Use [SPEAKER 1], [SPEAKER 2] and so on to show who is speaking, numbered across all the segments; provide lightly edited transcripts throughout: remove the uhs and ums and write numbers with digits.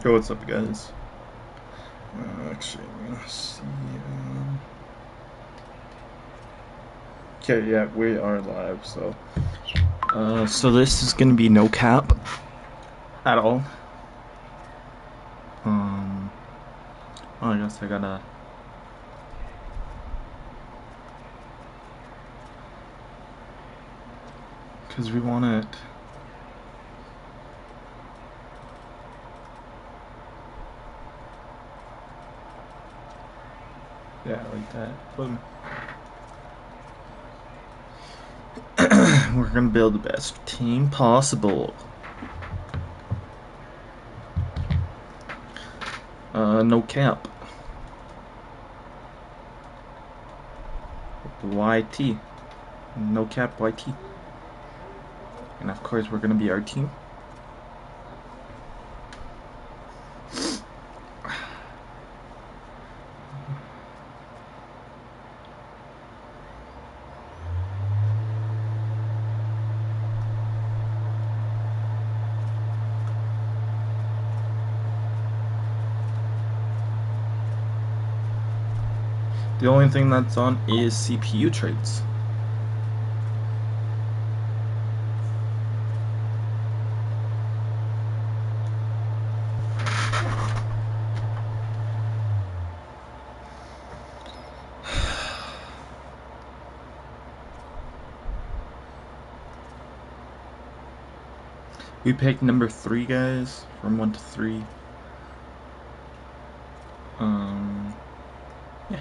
[SPEAKER 1] Yo, what's up, guys? Actually, I'm gonna see. Okay, yeah, we are live. So this is gonna be no cap at all. Um, I guess I gotta, cause we want it. Yeah, like that. Boom. We're gonna build the best team possible. No cap. YT. No cap YT. And of course, we're gonna be our team. The only thing that's on is CPU traits. We picked number 3, guys, from 1 to 3. Yeah.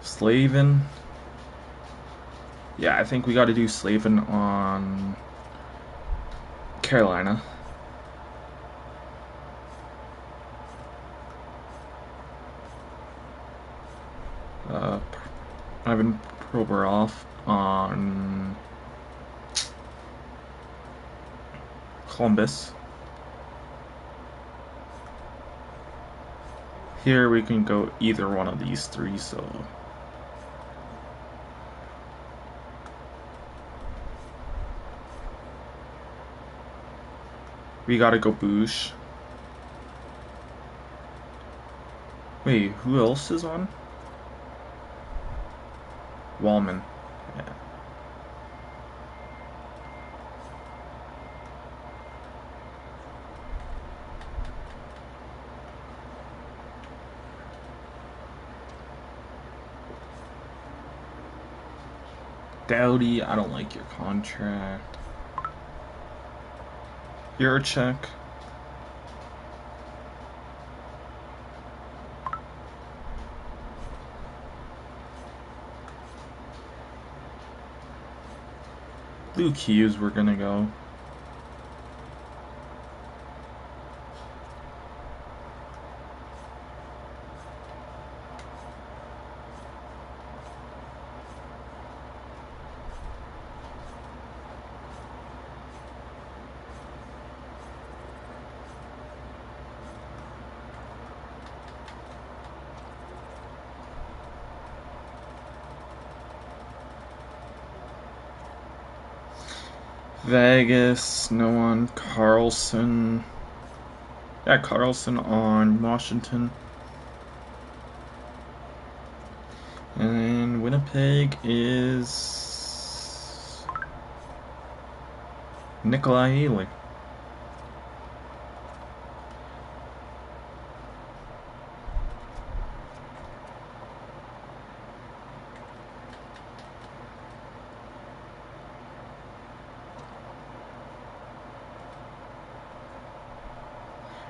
[SPEAKER 1] Slavin. Yeah, I think we got to do Slavin on Carolina. Ivan Provorov on Columbus. Here we can go either one of these 3, so we gotta go Boosh. Wait, who else is on? Wallman. Yeah. Dowdy, I don't like your contract. Your check. Blue Keys, we're gonna go. Vegas, no one. Carlson. Yeah, Carlson on Washington. And Winnipeg is Nikolai Haley.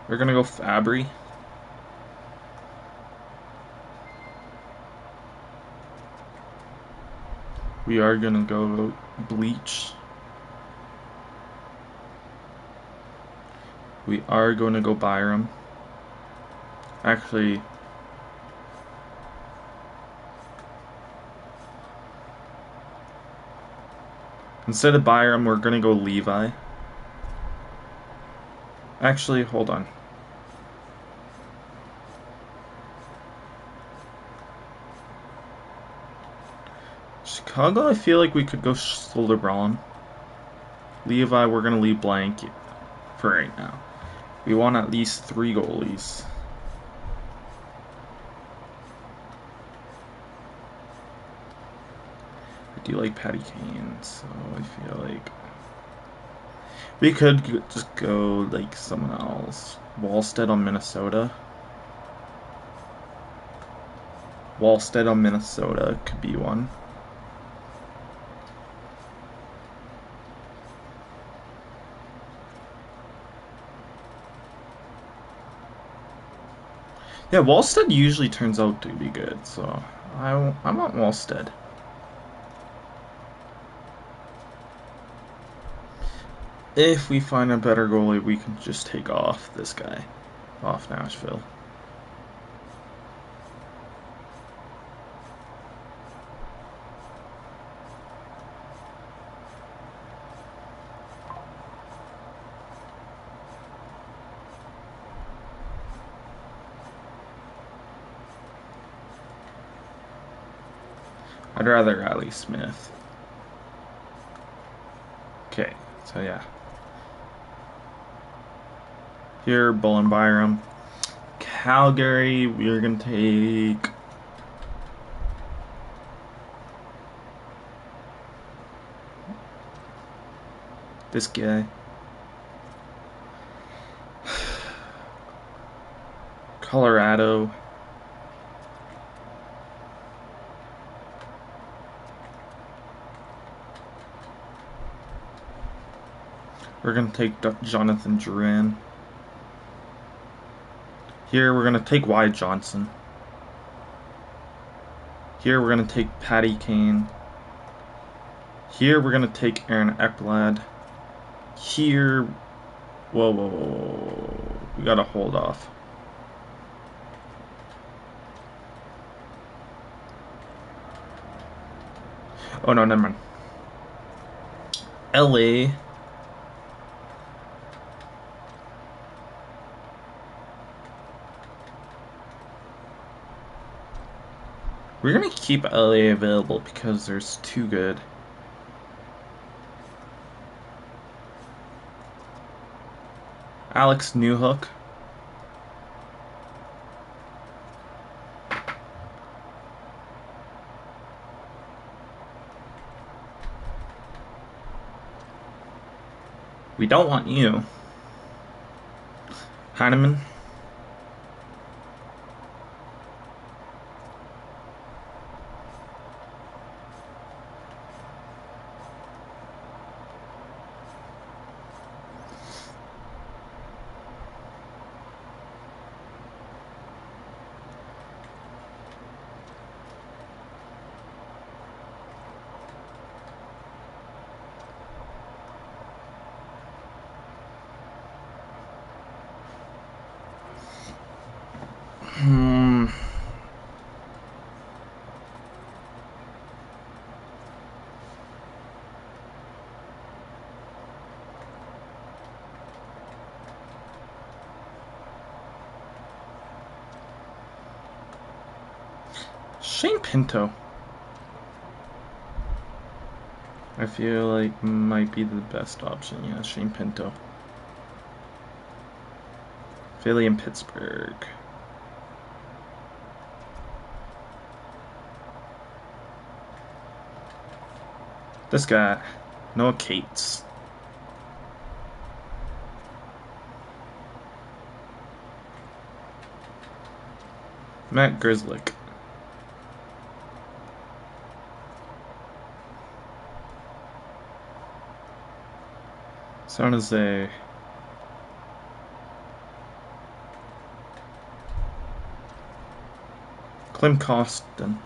[SPEAKER 1] We're gonna go Fabry. We are gonna go Bleach. We are going to go Byram. Actually, instead of Byram, we're gonna go Levi. Actually, hold on. Chicago, I feel like we could go Shoulder Braun. Levi, we're gonna leave blank for right now. We want at least 3 goalies. I do like Patty Kane, so I feel like we could just go like someone else. Wallstead on Minnesota. Wallstead on Minnesota could be one. Yeah, Wallstead usually turns out to be good, so I want Wallstead. If we find a better goalie, we can just take off this guy, off Nashville. I'd rather Riley Smith. Okay, so yeah. Here, Bullen Byram. Calgary, we're going to take... this guy. Colorado. We're going to take Jonathan Drouin. Here, we're going to take Wyatt Johnson. Here, we're going to take Patty Kane. Here, we're going to take Aaron Ekblad. Here... Whoa, whoa, whoa, whoa. We got to hold off. Oh, no, never mind. LA... We're gonna keep LA available because there's 2 good. Alex Newhook. We don't want you. Heineman. Shane Pinto. I feel like might be the best option. Yeah, Shane Pinto. Philly and Pittsburgh. This guy, Noah Cates. Matt Grzelcyk. San Jose. Clem Costin.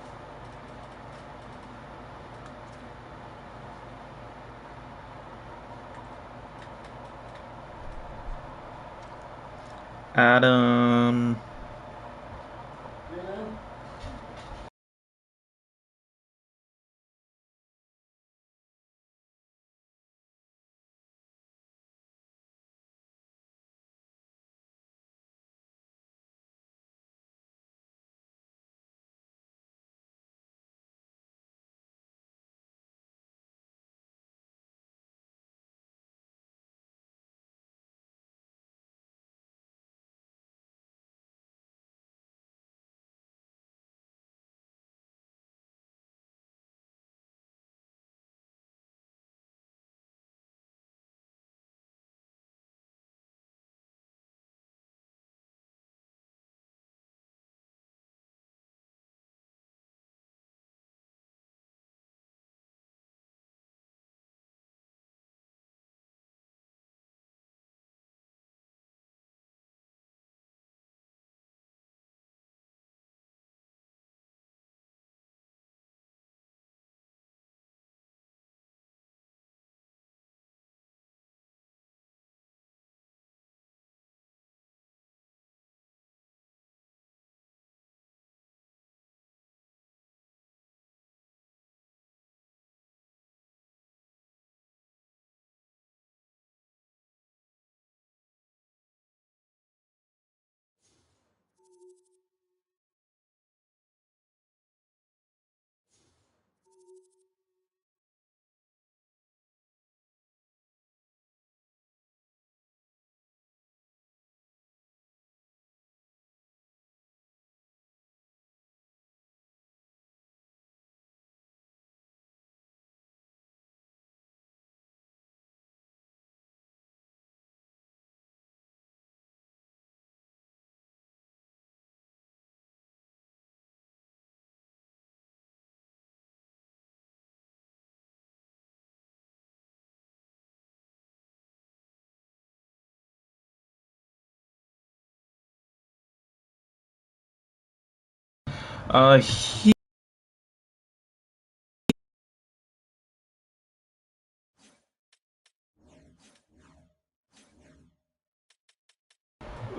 [SPEAKER 1] Adam He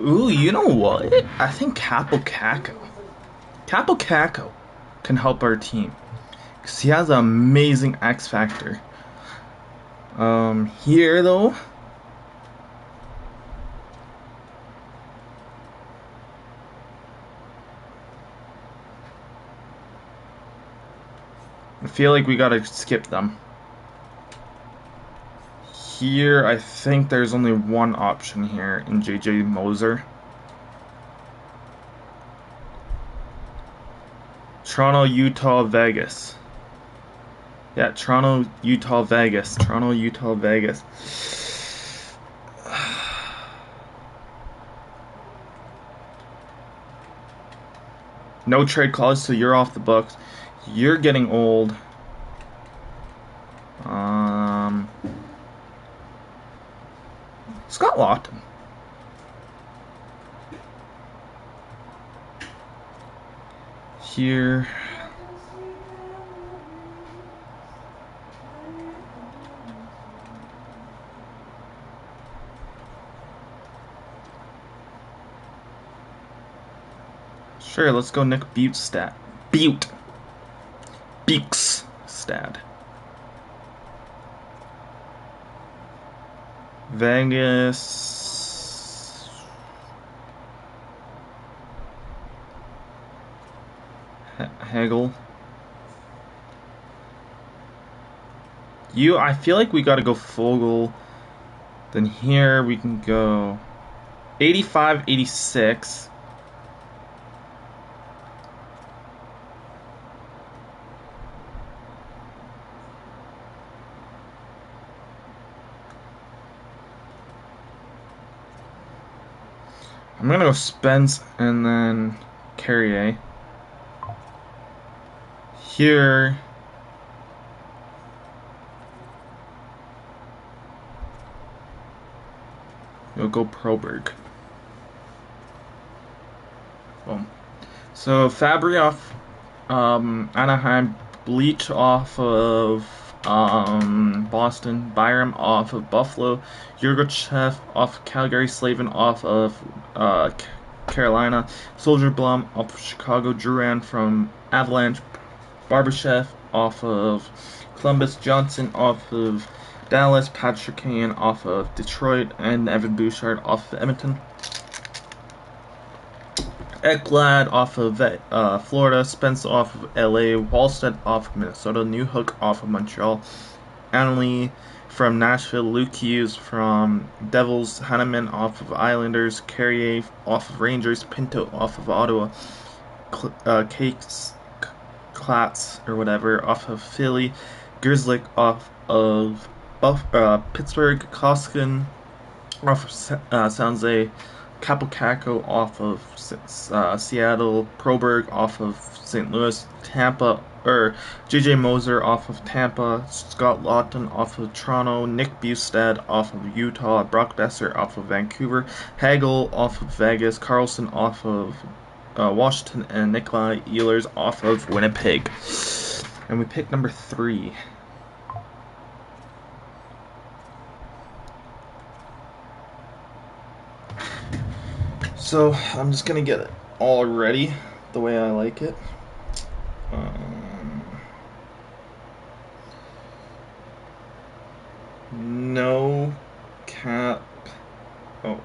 [SPEAKER 1] Ooh, you know what? I think Capo Caco can help our team. Because he has an amazing X Factor. Here though, I feel like we gotta skip them. Here, I think there's only one option here in JJ Moser. Toronto, Utah, Vegas. Yeah, Toronto, Utah, Vegas. Toronto, Utah, Vegas. No trade clause, so you're off the books. You're getting old. Scott Lawton. Here. Sure, let's go Nick Butestad. Beekstad. Vegas. Hagel. I feel like we gotta go Fogel. Then here we can go 85, 86. I'm gonna go Spence and then Carrier. Here. We'll go Proberg. Boom. So Fabry off Anaheim, Bleach off of Boston, Byram off of Buffalo, Yurgachev off of Calgary, Slavin off of Carolina, Soldier Blum off of Chicago, Duran from Avalanche, Barbashev off of Columbus, Johnson off of Dallas, Patrick Kane off of Detroit, and Evan Bouchard off of Edmonton. Ekblad off of Florida, Spence off of LA, Wallstead off of Minnesota, Newhook off of Montreal, Annalee from Nashville, Luke Hughes from Devils, Hanneman off of Islanders, Carrier off of Rangers, Pinto off of Ottawa, Klatz or whatever off of Philly, Gerslick off of Pittsburgh, Koskin off of San Jose, Capocaco off of Seattle, Proberg off of St. Louis, Tampa, JJ Moser off of Tampa, Scott Lawton off of Toronto, Nick Bustad off of Utah, Brock Besser off of Vancouver, Hagel off of Vegas, Carlson off of Washington, and Nikolai Ehlers off of Winnipeg. And we picked number 3. So I'm just gonna get it all ready the way I like it. No cap. Oh,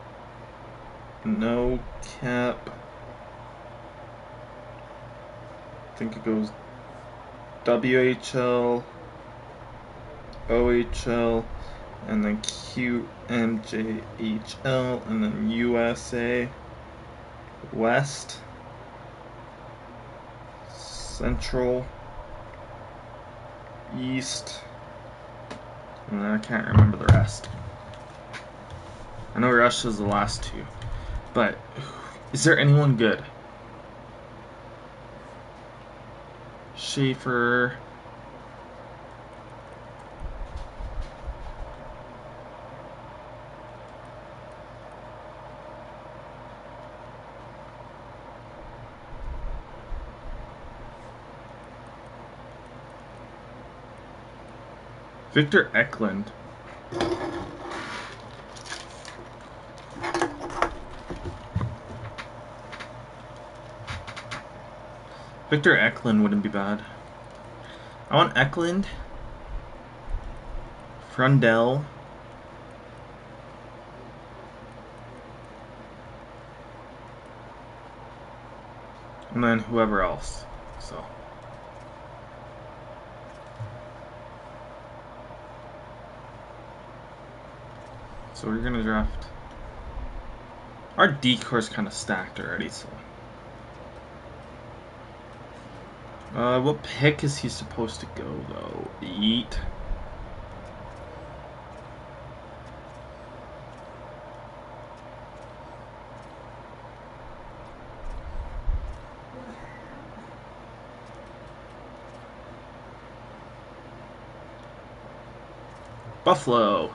[SPEAKER 1] no cap. I think it goes WHL, OHL, and then QMJHL, and then USA, West, Central, East, and then I can't remember the rest. I know Russia's the last 2, but is there anyone good? Schaefer. Victor Eklund. Victor Eklund wouldn't be bad. I want Eklund, Frundell, and then whoever else. So we're gonna draft. Our D core's kind of stacked already, so. What pick is he supposed to go though? 8. Buffalo.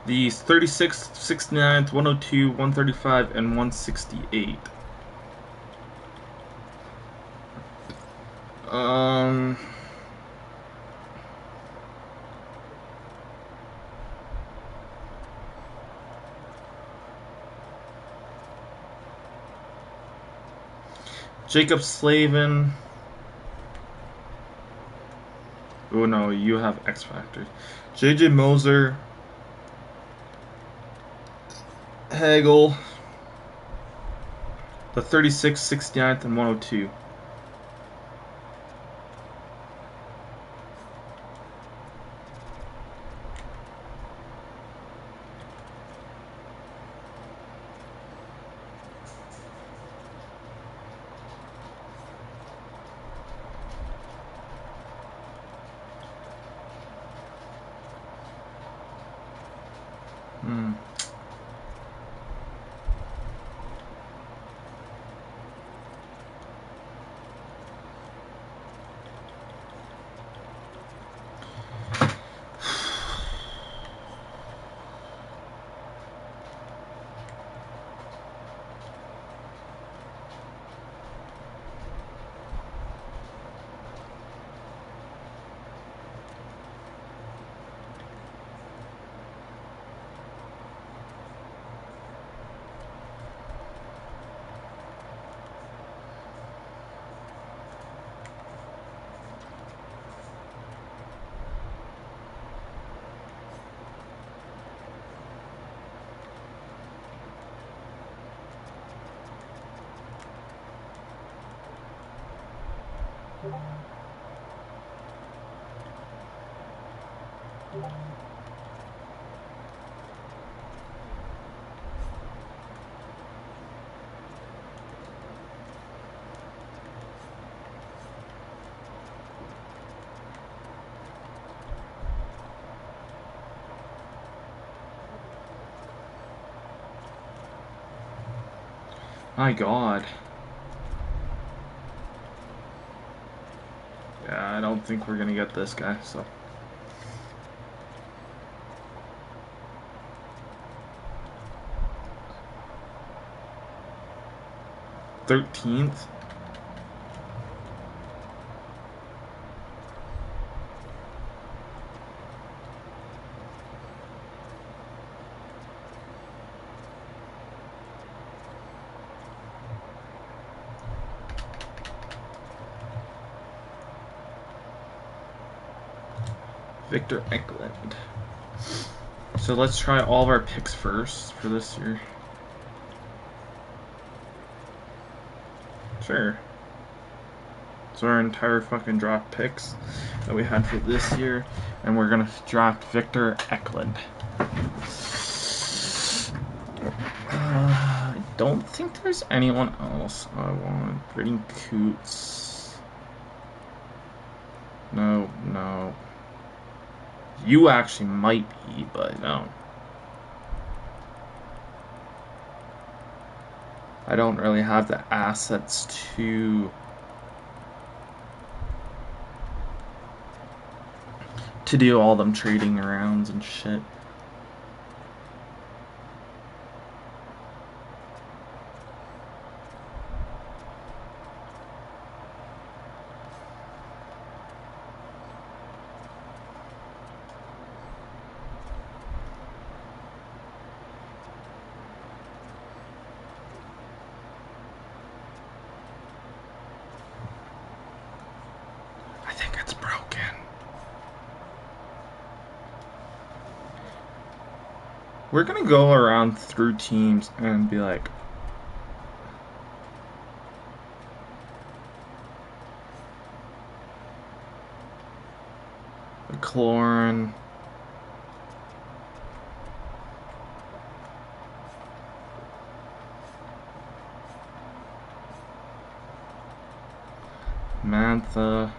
[SPEAKER 1] The 36th, 69th, 102, 135, and 168. Jacob Slavin. Oh no, you have X Factor. JJ Moser. Hagel. The 36th, 69th, and 102. My God. Yeah, I don't think we're gonna get this guy, so. $13th. Victor Eklund. So let's try all of our picks first for this year. Sure. So our entire fucking draft picks that we had for this year, and we're gonna draft Victor Eklund. I don't think there's anyone else I want. Braden Coots. No. You actually might be, but no. I don't really have the assets to do all them trading arounds and shit. think it's broken. We're gonna go around through teams and be like, McLaurin, Mantha,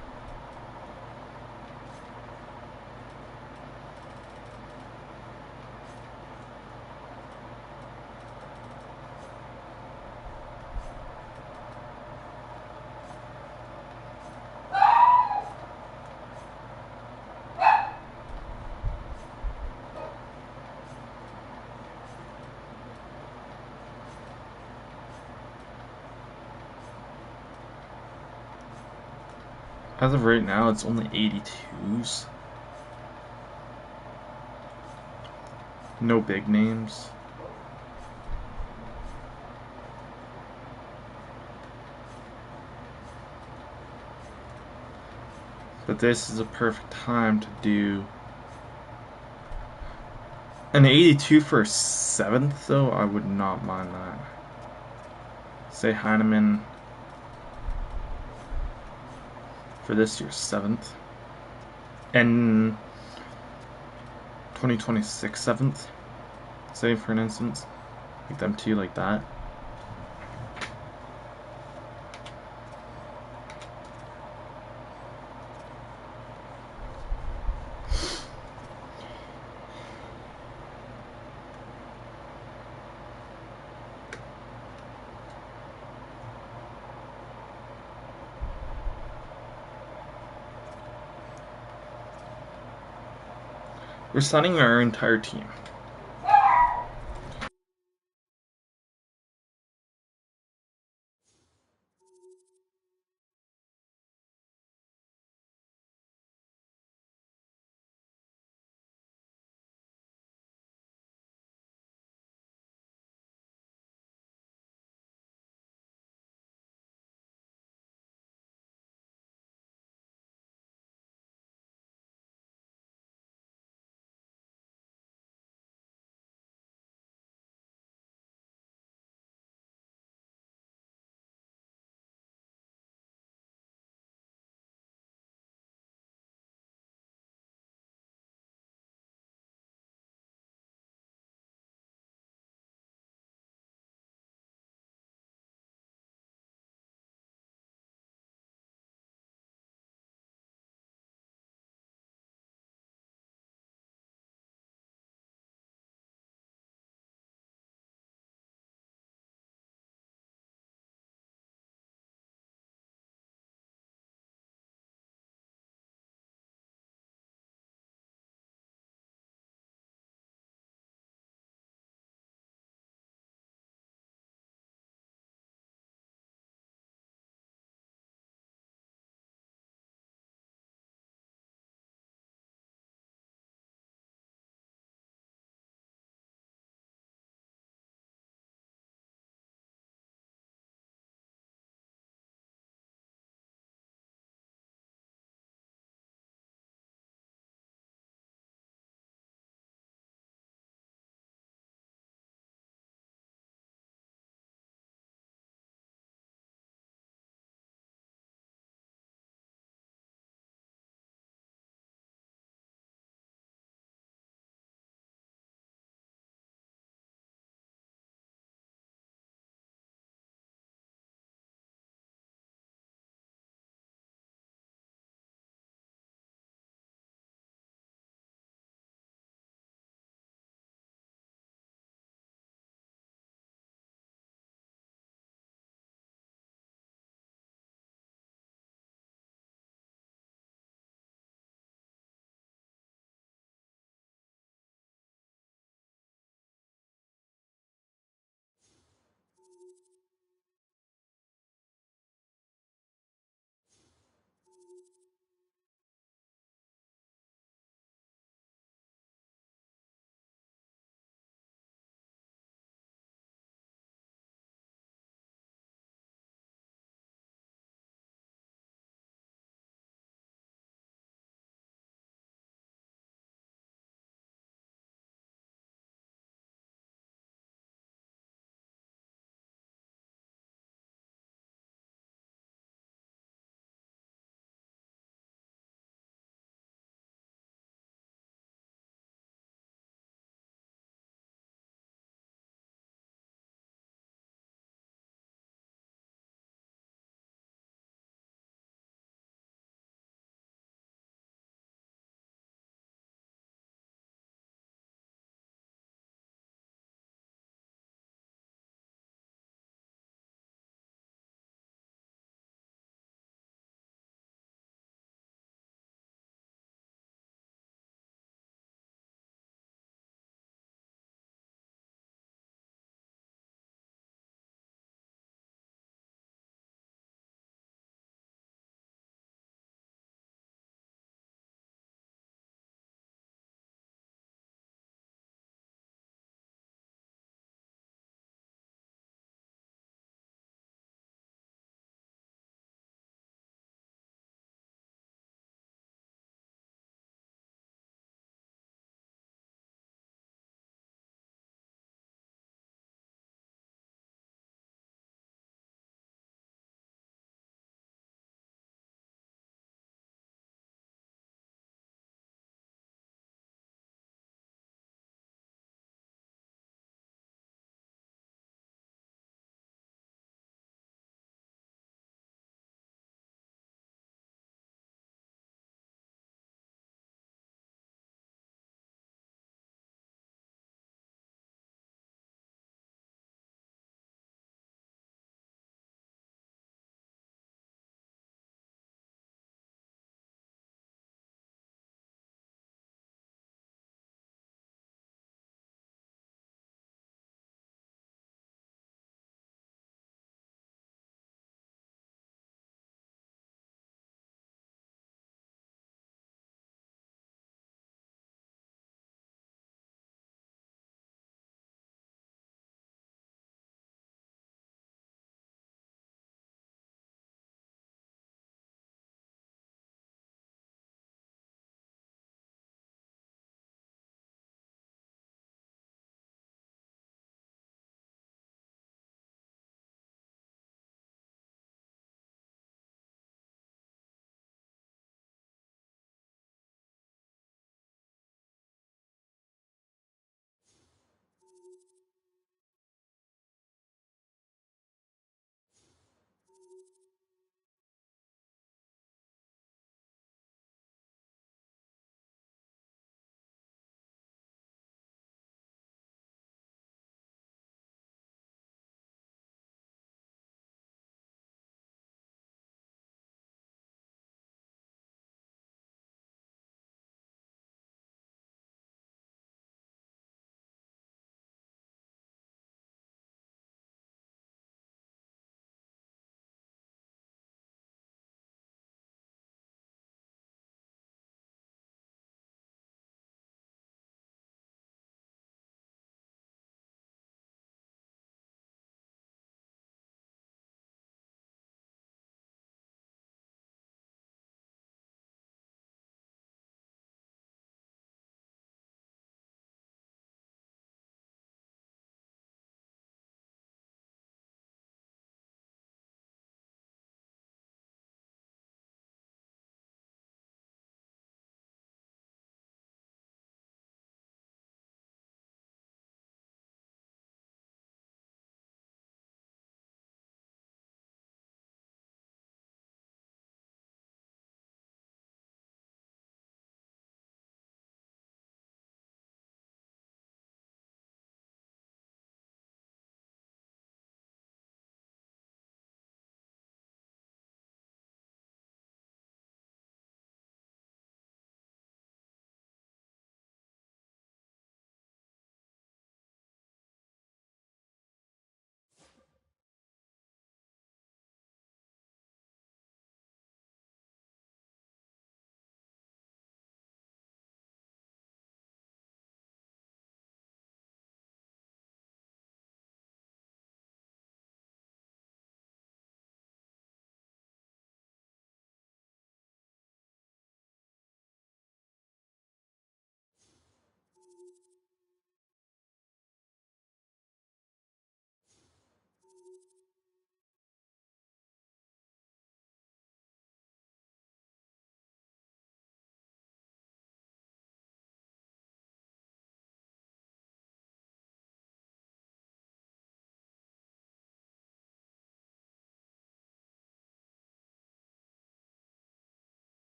[SPEAKER 1] as of right now, it's only 82s. No big names. But this is a perfect time to do an 82 for a 7th, though. I would not mind that. Say Heineman for this year's 7th. And 2026 7th. Say, for an instance. Like them two like that. We're signing our entire team.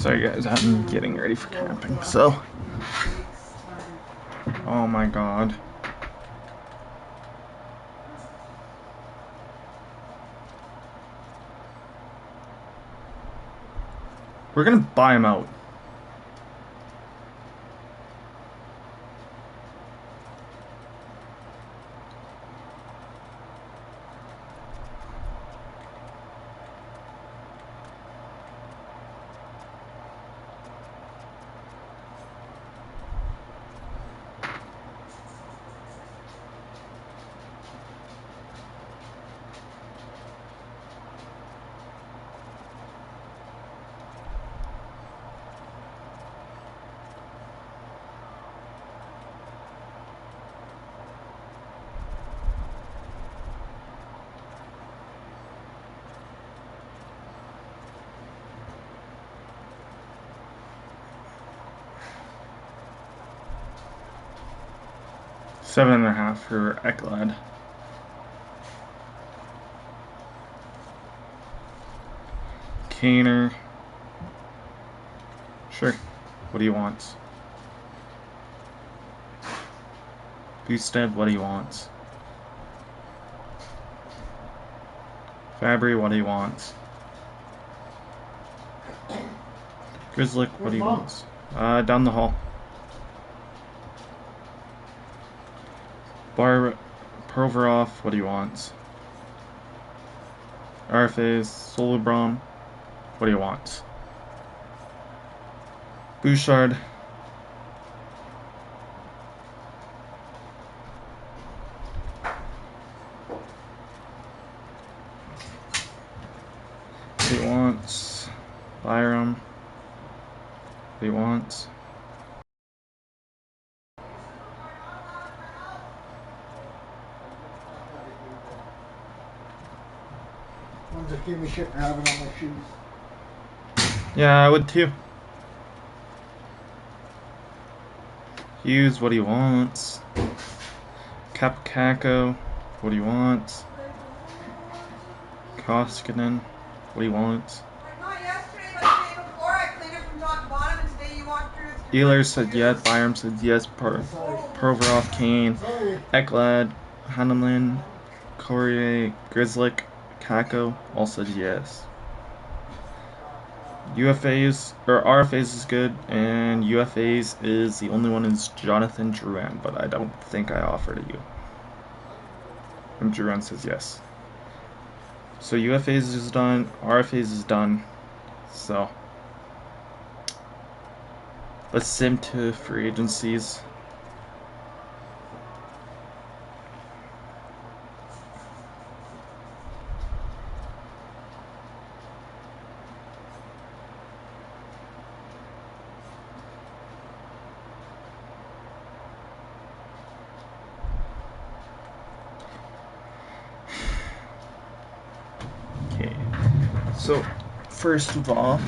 [SPEAKER 1] Sorry guys, I'm getting ready for camping, so. Oh my god. We're gonna buy him out. $7.5 for Eklad. Kaner. Sure. What do you want? Bustad, what do you want? Fabry, what do you want? Grizzly, what do you want? Down the hall. Provorov, what do you want? RFA's, Solubron, what do you want? Bouchard. What do you want? Byram. What do you want?
[SPEAKER 2] Someone just gave me shit for having on my shoes.
[SPEAKER 1] Yeah, I would too. Hughes, what do you want? Kapkako, what do you want? Koskinen, what do you want?
[SPEAKER 3] Not yesterday, but the day before. I cleaned it from top to bottom, and today you walked through it.
[SPEAKER 1] Ehlers said yes, Byram said yes, Provorov, Kane, Eklad, Hanneman, Courier, Grizzlick, Kako all said yes. UFAs, or RFAs is good, and UFAs is the only one is Jonathan Drouin, but I don't think I offered it you. And Drouin says yes. So UFAs is done, RFAs is done, so let's sim to free agencies. Okay, so first of all,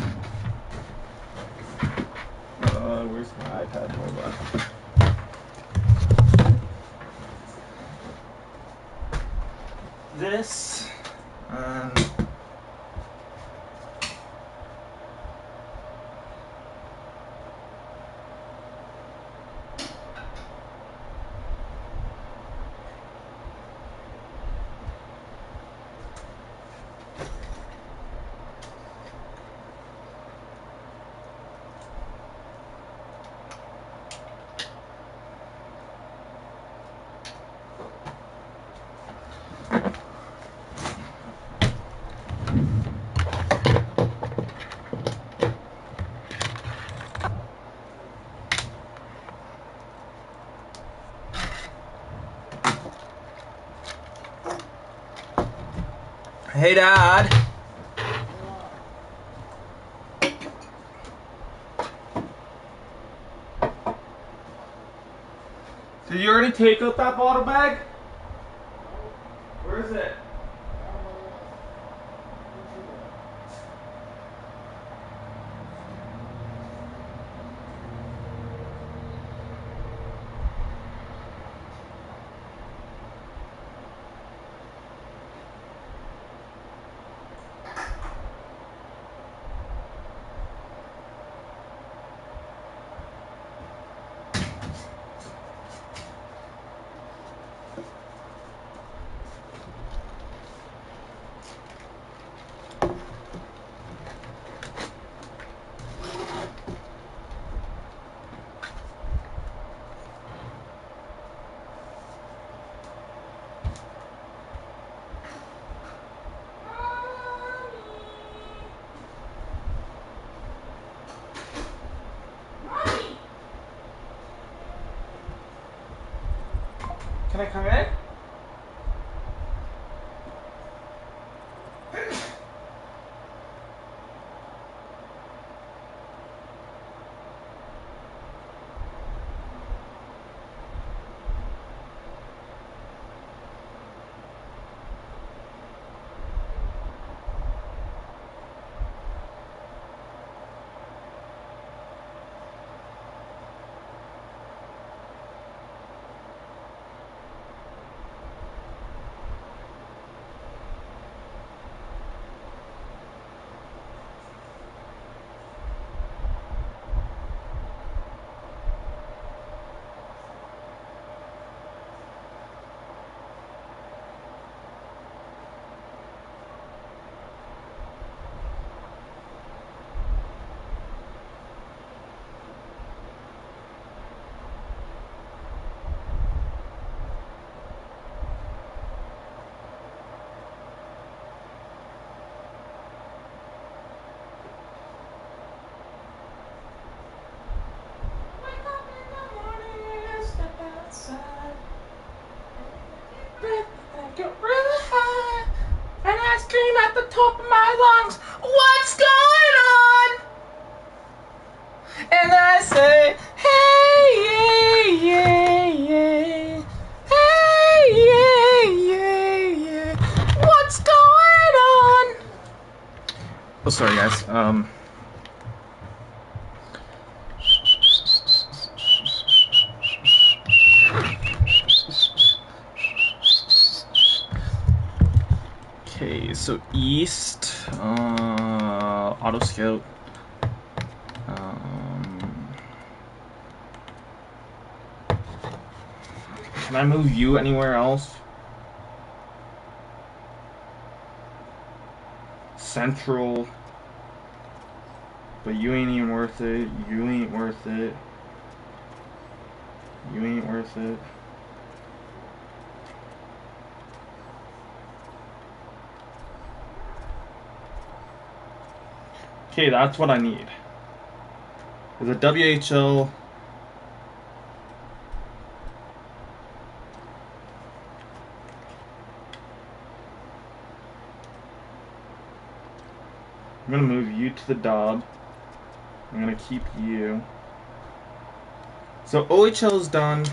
[SPEAKER 1] where's my iPad? Hold on. This, hey, Dad. Did you already take out that bottle bag? Where is it? Can I come in? Get really high, and I scream at the top of my lungs, what's going on? And I say, hey, yeah, yeah, yeah, hey, yeah, yeah, what's going on? Oh, sorry, guys. Okay, so east, auto scout. Can I move you anywhere else? Central. But you ain't even worth it. You ain't worth it. You ain't worth it. Okay, that's what I need. Is a WHL. I'm gonna move you to the Dob. I'm gonna keep you. So OHL is done.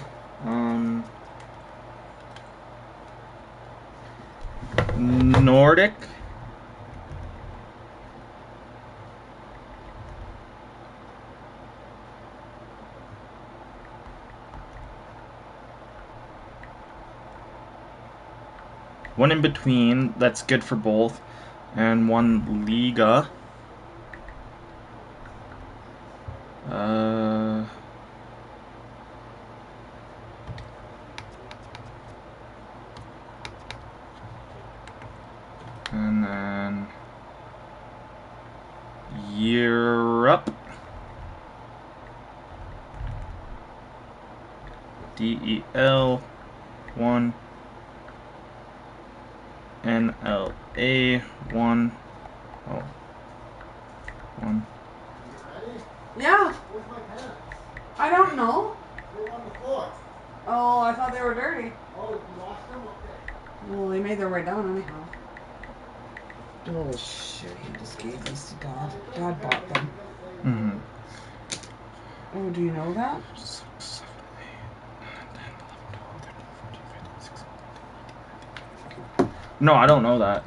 [SPEAKER 1] Nordic. One in between, that's good for both. And one Liga. And then Europe. DEL 1. NLA 1. Oh. 1.
[SPEAKER 3] Yeah.
[SPEAKER 2] Where's my pants?
[SPEAKER 3] I don't know.
[SPEAKER 2] They're on the floor.
[SPEAKER 3] Oh, I thought they were dirty.
[SPEAKER 2] Oh, you lost them? Okay.
[SPEAKER 3] Well, they made their way down anyhow.
[SPEAKER 4] Oh shit, he just gave these to Dad. Dad bought them.
[SPEAKER 1] Mm-hmm.
[SPEAKER 3] Oh, do you know that?
[SPEAKER 1] 6, 7, 8, 9, 10, 11, 12, 13, 14, 15, 16. No, I don't know that.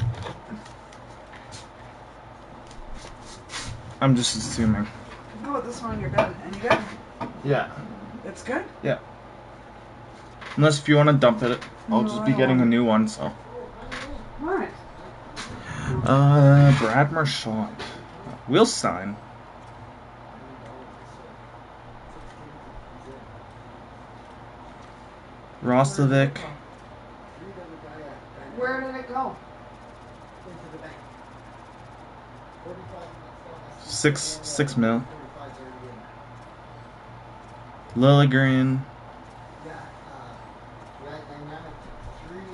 [SPEAKER 1] I'm just assuming.
[SPEAKER 3] Go with this one, you're good. And you good?
[SPEAKER 1] Yeah.
[SPEAKER 3] It's good?
[SPEAKER 1] Yeah. Unless if you want to dump it, I'll
[SPEAKER 3] No,
[SPEAKER 1] just
[SPEAKER 3] I
[SPEAKER 1] be
[SPEAKER 3] don't
[SPEAKER 1] getting a
[SPEAKER 3] want
[SPEAKER 1] new one, so.
[SPEAKER 3] Alright.
[SPEAKER 1] Brad Marchand. We'll sign. Rostovic.
[SPEAKER 3] Where did it go?
[SPEAKER 2] Into the bank. 45
[SPEAKER 1] 6 mil. Lilligren.
[SPEAKER 2] Yeah, right, and now it's 3 and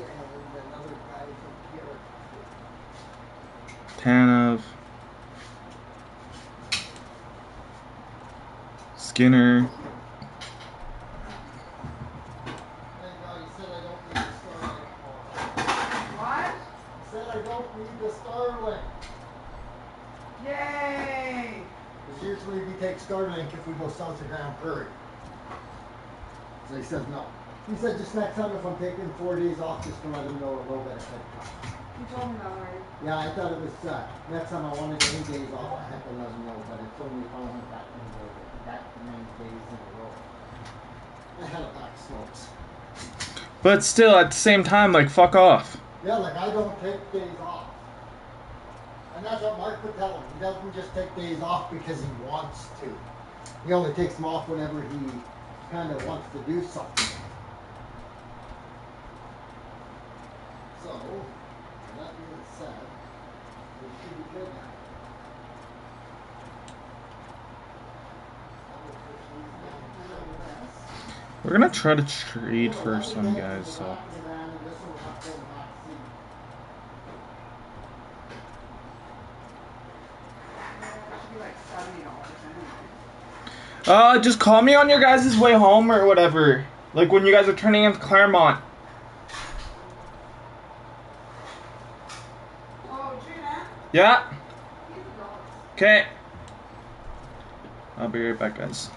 [SPEAKER 2] another guy from here.
[SPEAKER 1] Tanev. Skinner.
[SPEAKER 2] Thank God he said I don't eventually we take Starlink if we go south to Grand Prairie. So he says no. He said just next time if I'm taking 4 days off, just to let him know a little bit ahead of time.
[SPEAKER 3] You told me that already.
[SPEAKER 2] Yeah, I thought it was next time I wanted any days off, I had to let him know, but it's only found that many days in a row. I had a back slopes.
[SPEAKER 1] But still, at the same time, like, fuck off.
[SPEAKER 2] Yeah, like I don't take days off. And that's what Mark would tell him. He doesn't just take days off because he wants to. He only takes them off whenever he kind of wants to do something. So, that being said, it should be good now.
[SPEAKER 1] We're gonna try to trade for some guys, so. Just call me on your guys' way home or whatever. Like when you guys are turning into Claremont.
[SPEAKER 3] Oh, Gina?
[SPEAKER 1] Yeah? Okay. I'll be right back, guys.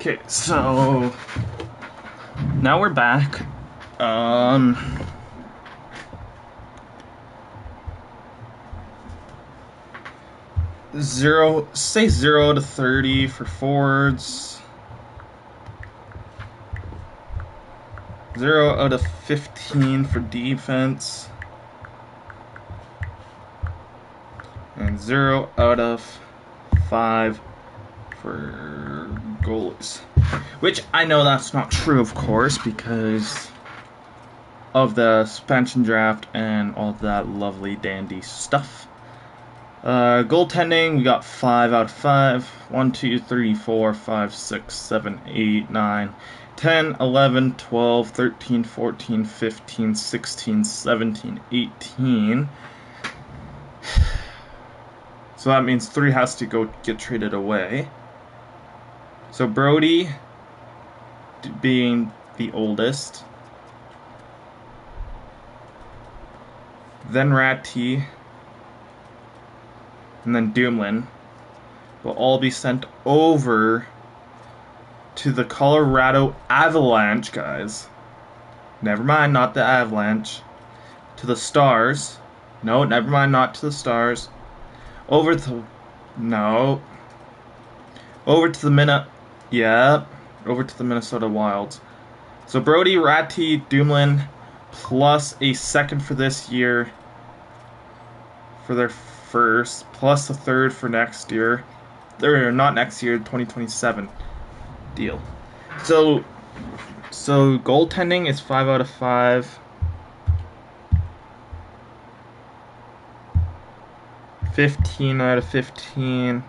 [SPEAKER 1] Okay, so now we're back. Say 0 to 30 for forwards. 0 out of 15 for defense. And 0 out of 5 for goalies. Which I know that's not true, of course, because of the expansion draft and all of that lovely dandy stuff. Goaltending, we got 5 out of 5. 1, 2, 3, 4, 5, 6, 7, 8, 9, 10, 11, 12, 13, 14, 15, 16, 17, 18. So that means 3 has to go get traded away. So Brody being the oldest. Then Ratty. And then Dumoulin will all be sent over to the Colorado Avalanche, guys. Never mind, not the Avalanche. To the Stars. No, never mind, not to the Stars. Over to the Minnesota Wilds. So Brody, Ratty, Dumoulin, plus a second for this year for their first, plus a third for next year. Or not next year, 2027 deal. So goaltending is 5 out of 5. 15 out of 15.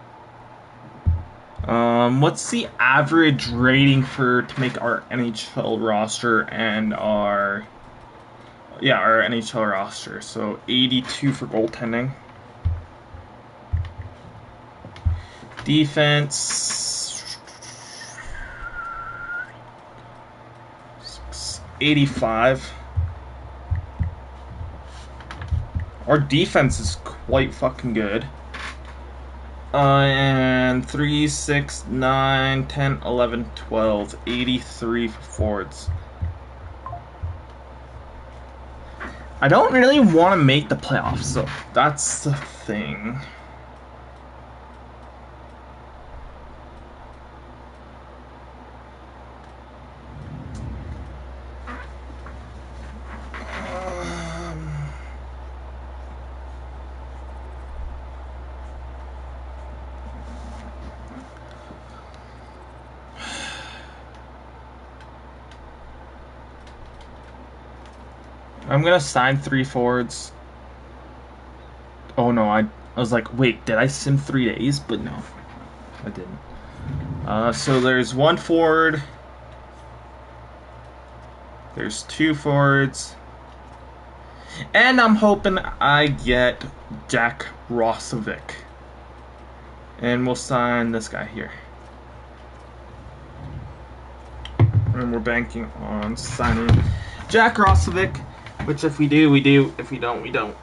[SPEAKER 1] What's the average rating to make our NHL roster and our NHL roster? So 82 for goaltending. Defense 85. Our defense is quite fucking good. And 3, 6, 9, 10, 11, 12, 83 for forwards. I don't really want to make the playoffs, so that's the thing. I'm gonna sign 3 forwards. Oh no, I was like, wait, did I sim 3 days? But no, I didn't. So there's 1 forward. There's 2 forwards. And I'm hoping I get Jack Rossovic. And we'll sign this guy here. And we're banking on signing Jack Rossovic. Which if we do, we do. If we don't, we don't.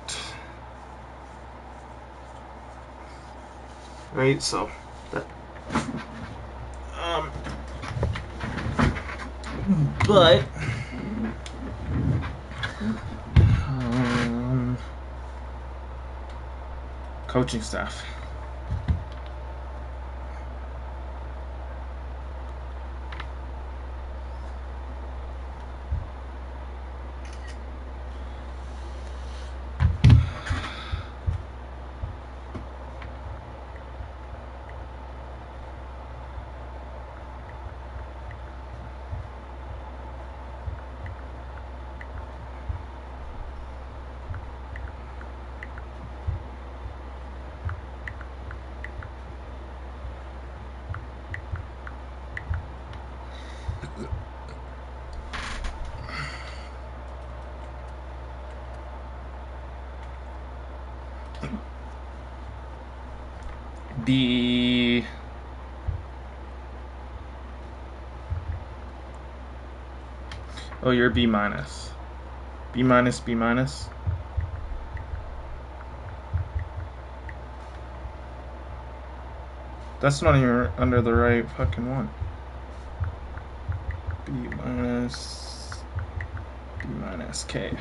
[SPEAKER 1] Right, so that but coaching staff. Oh, you're B minus. B minus, B minus. That's not even under the right fucking one. B minus, B minus, K.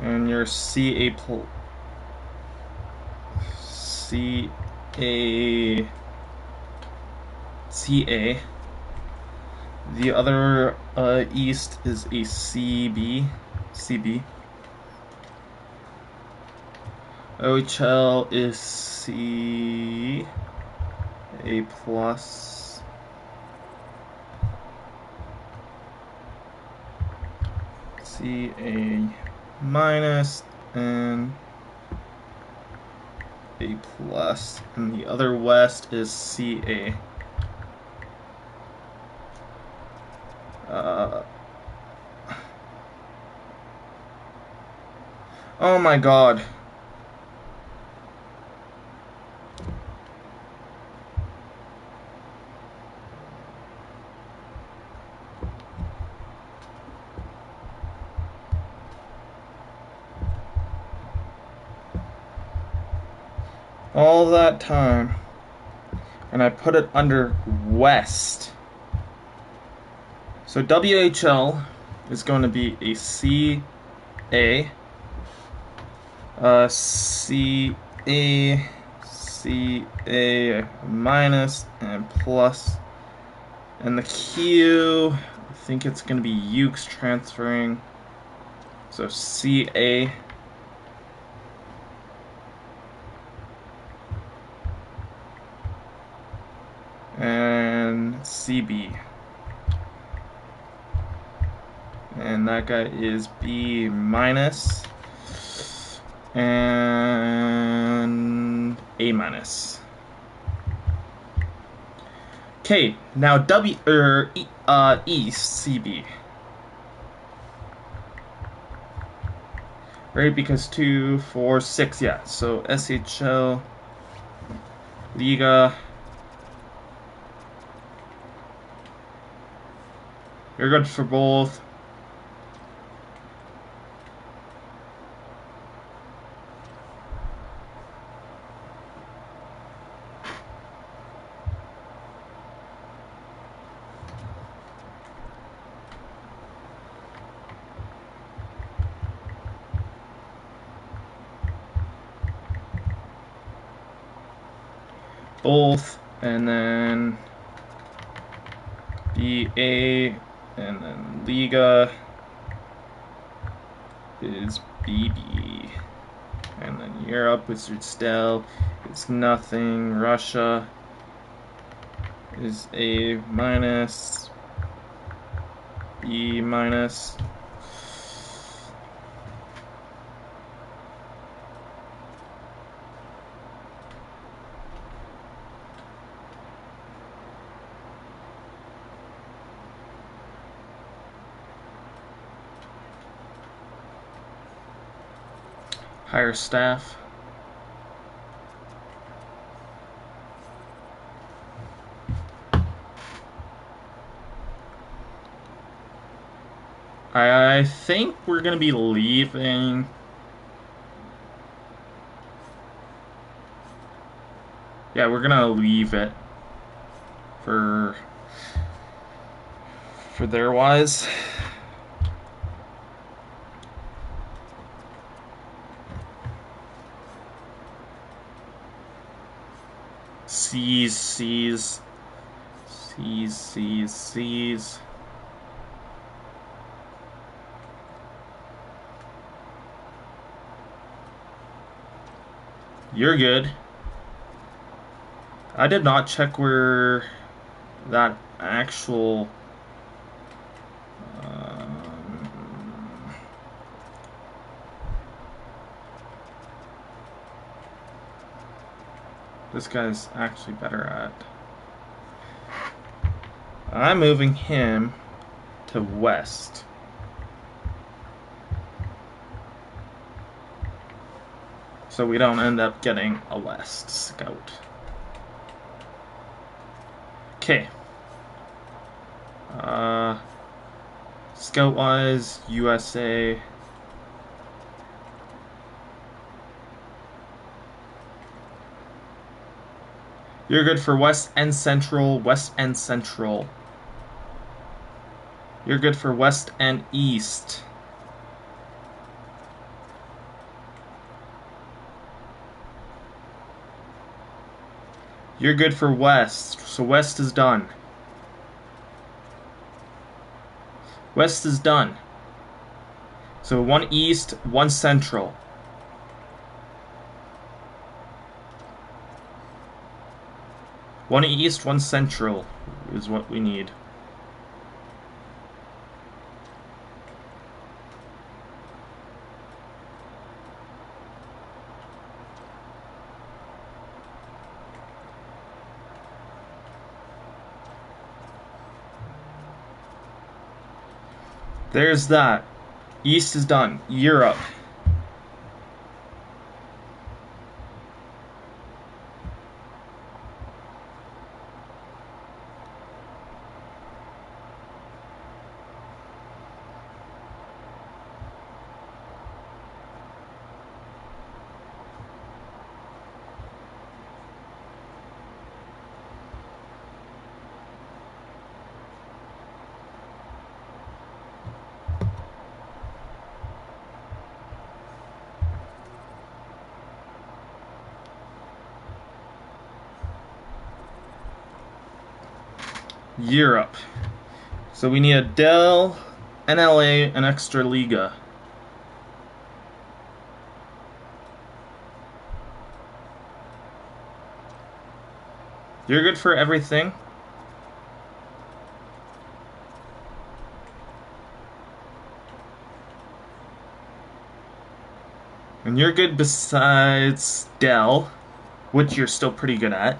[SPEAKER 1] And your CA CA. The other East is a CB. OHL is C A plus CA minus and A plus, and the other west is CA. Oh my god. All that time, and I put it under west. So WHL is going to be a CA, CA minus and plus, and the Q, I think it's going to be Ukes transferring, so CA and CB. And that guy is B minus and A minus. Okay, now East CB. Right, because 2, 4, 6, yeah. So SHL, Liga. You're good for both. Both, and then BA, and then Liga is BB, and then Europe, Wizard Stell is nothing, Russia is A minus, B minus. Hire staff. I think we're gonna be leaving. Yeah, we're gonna leave it for their wise. C's. You're good. I did not check where that actual this guy's actually better at. I'm moving him to west. So we don't end up getting a west scout. Okay. Scout-wise, USA. You're good for west and central, west and central. You're good for west and east. You're good for west, so west is done. West is done. So 1 east, 1 central. One east, 1 central is what we need. There's that. East is done. Europe. Europe. So we need a Dell, NLA, and Extraliga. You're good for everything. And you're good besides Dell, which you're still pretty good at.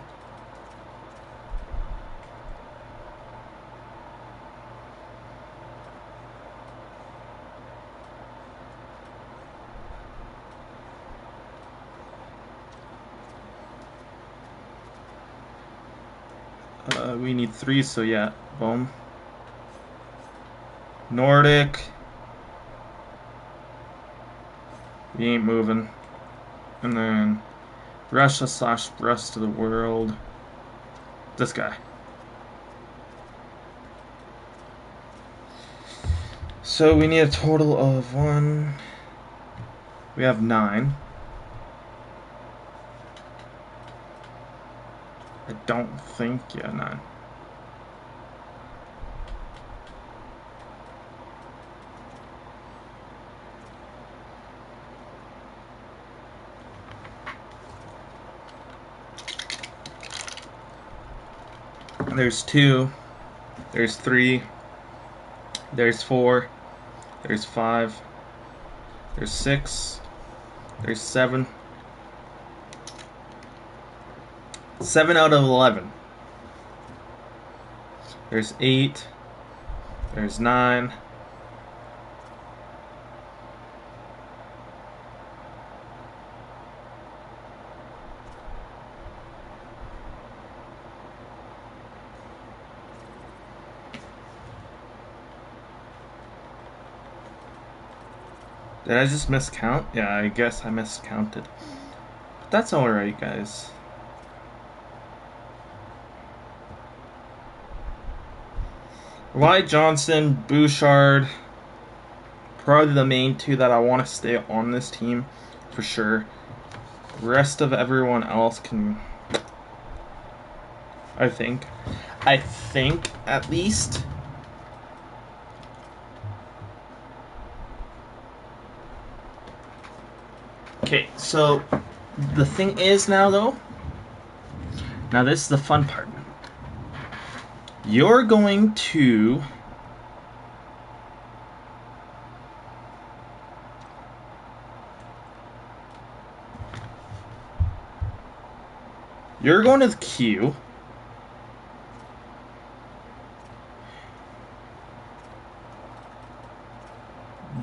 [SPEAKER 1] We need 3, so yeah, boom. Nordic. We ain't moving. And then Russia / rest of the world. This guy. So we need a total of 1. We have 9. I don't think, yeah, 9. There's 2, there's 3, there's 4, there's 5, there's 6, there's 7. 7 out of 11. There's 8, there's 9. Did I just miscount? Yeah, I guess I miscounted. But that's alright, guys. Wyatt Johnson, Bouchard, probably the main 2 that I want to stay on this team, for sure. The rest of everyone else can... I think, at least... Okay, so the thing is now, though, now this is the fun part. You're going to the queue.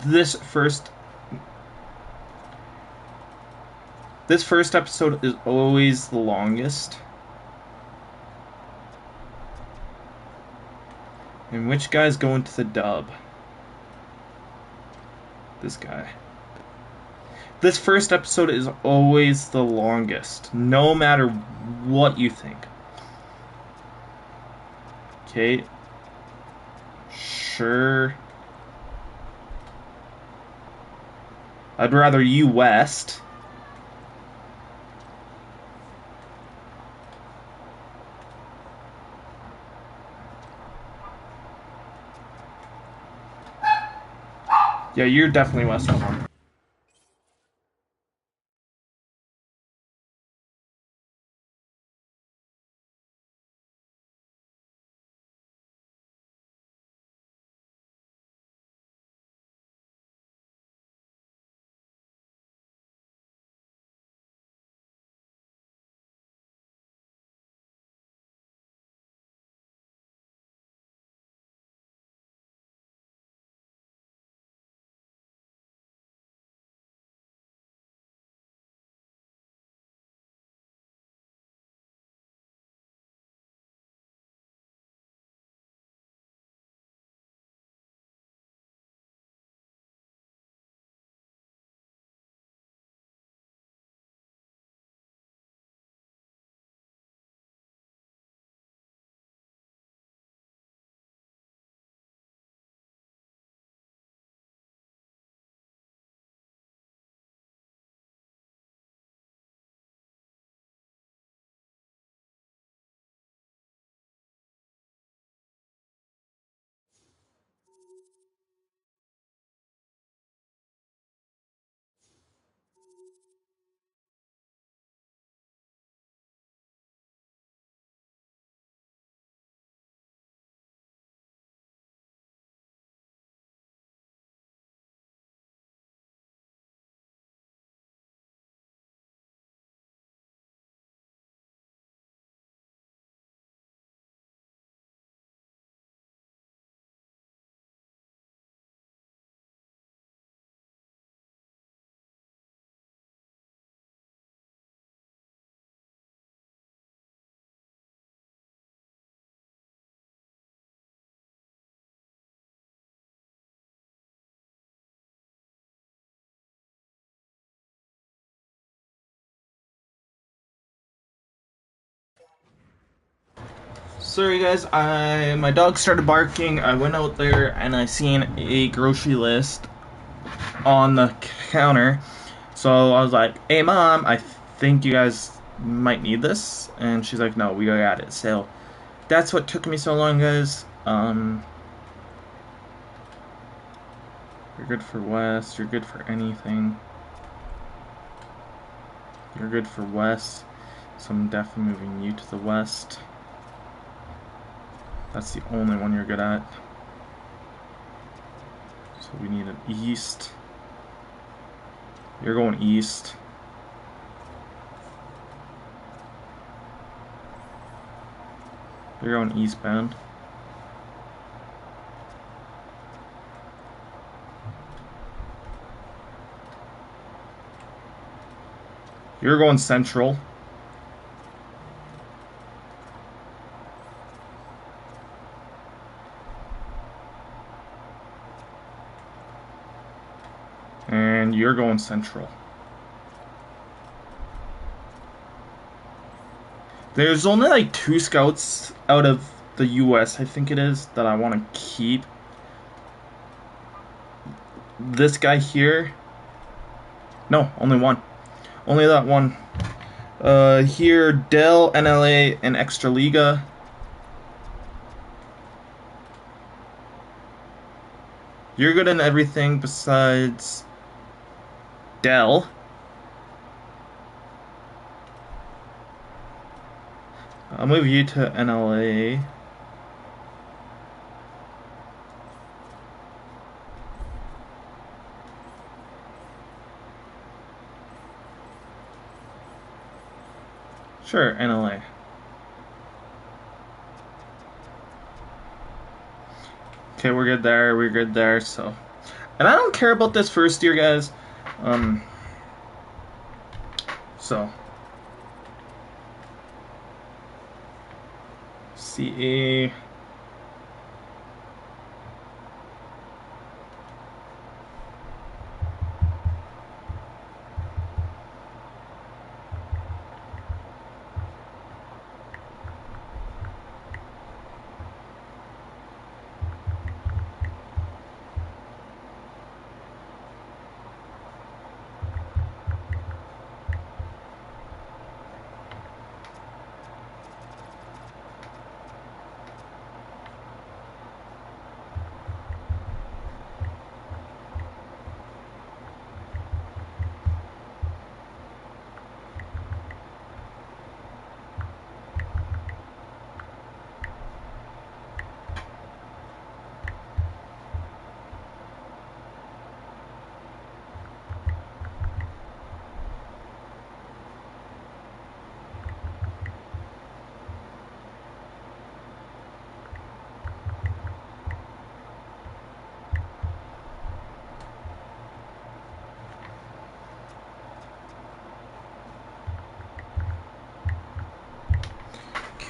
[SPEAKER 1] This first episode is always the longest. And which guy's going to the dub? This guy. This first episode is always the longest, no matter what you think. Okay. Sure. I'd rather you West. Yeah, you're definitely West on one. Sorry guys, my dog started barking. I went out there and I seen a grocery list on the counter. So I was like, "Hey mom, I think you guys might need this." And she's like, "No, we got it." So that's what took me so long, guys. You're good for west, you're good for anything. You're good for west. So I'm definitely moving you to the west. That's the only one you're good at. So we need an east. You're going east. You're going eastbound. You're going central. And you're going central. There's only like 2 scouts out of the US, I think it is, that I want to keep. This guy here. No, only one. Only that one. Here, Dell, NLA, and Extraliga. You're good in everything besides Dell. I'll move you to NLA. Sure, NLA. Okay, we're good there, we're good there, so. And I don't care about this first year, guys. So. CA.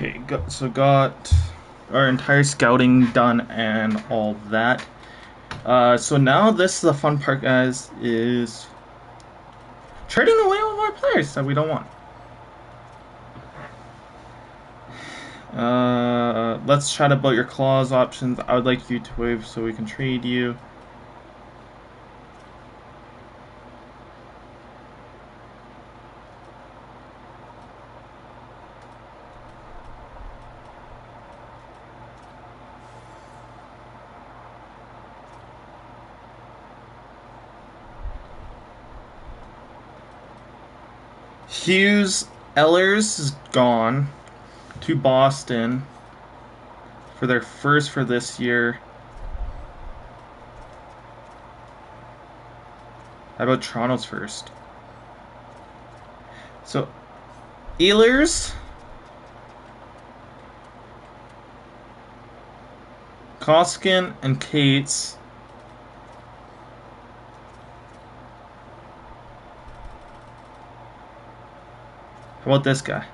[SPEAKER 1] Okay, got our entire scouting done and all that. So now this is the fun part, guys, is trading away all of our players that we don't want. Let's chat about your clause options. I would like you to waive so we can trade you. Hughes Ellers is gone to Boston for their first for this year. How about Toronto's first? So, Ehlers, Koskin, and Cates. How about this guy?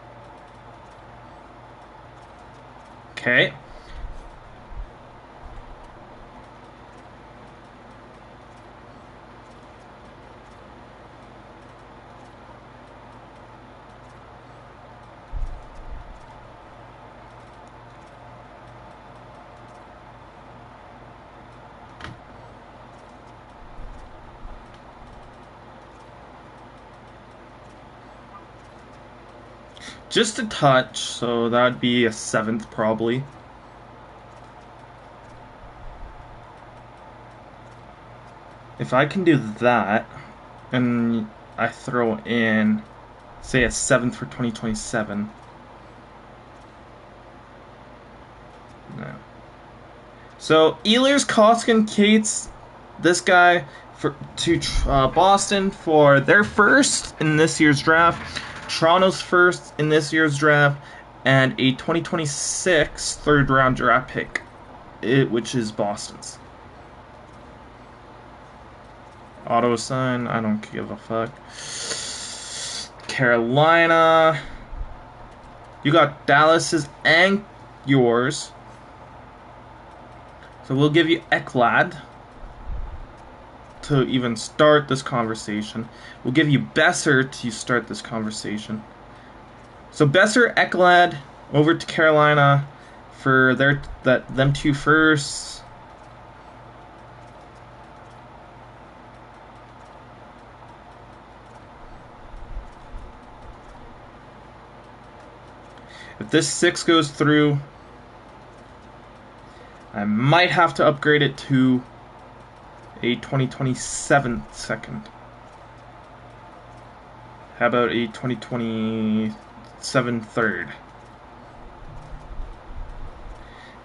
[SPEAKER 1] Okay. Just a touch, so that'd be a 7th probably. If I can do that, and I throw in, say, a 7th for 2027. No. So Ehlers, Koskinen, Cates, this guy to Boston for their first in this year's draft, Toronto's first in this year's draft, and a 2026 third-round draft pick, which is Boston's. Auto sign, I don't give a fuck. Carolina. You got Dallas's and yours. So we'll give you Ekblad to even start this conversation. We'll give you Besser to start this conversation. So Besser, Ekblad over to Carolina for them two firsts. If this 6 goes through, I might have to upgrade it to a 2027 second. How about a 2027 third?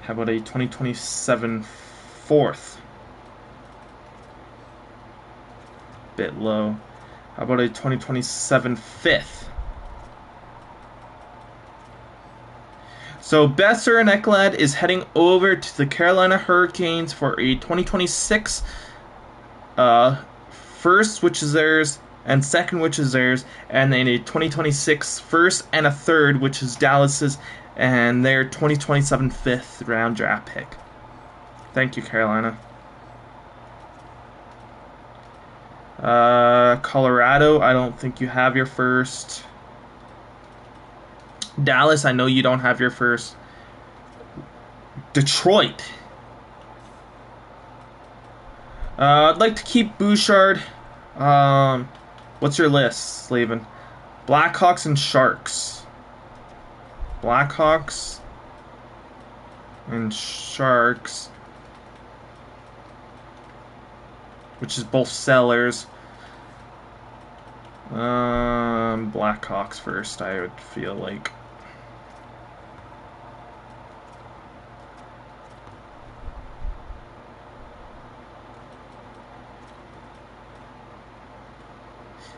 [SPEAKER 1] How about a 2027 fourth? Bit low. How about a 2027 fifth? So Besser and Ekblad is heading over to the Carolina Hurricanes for a 2026 first, which is theirs, and second, which is theirs, and then a 2026 first and a third, which is Dallas's, and their 2027 fifth round draft pick. Thank you, Carolina. Colorado, I don't think you have your first. Dallas, I know you don't have your first. Detroit. I'd like to keep Bouchard. What's your list, Slavin? Blackhawks and Sharks. Blackhawks and Sharks. Which is both sellers. Blackhawks first, I would feel like.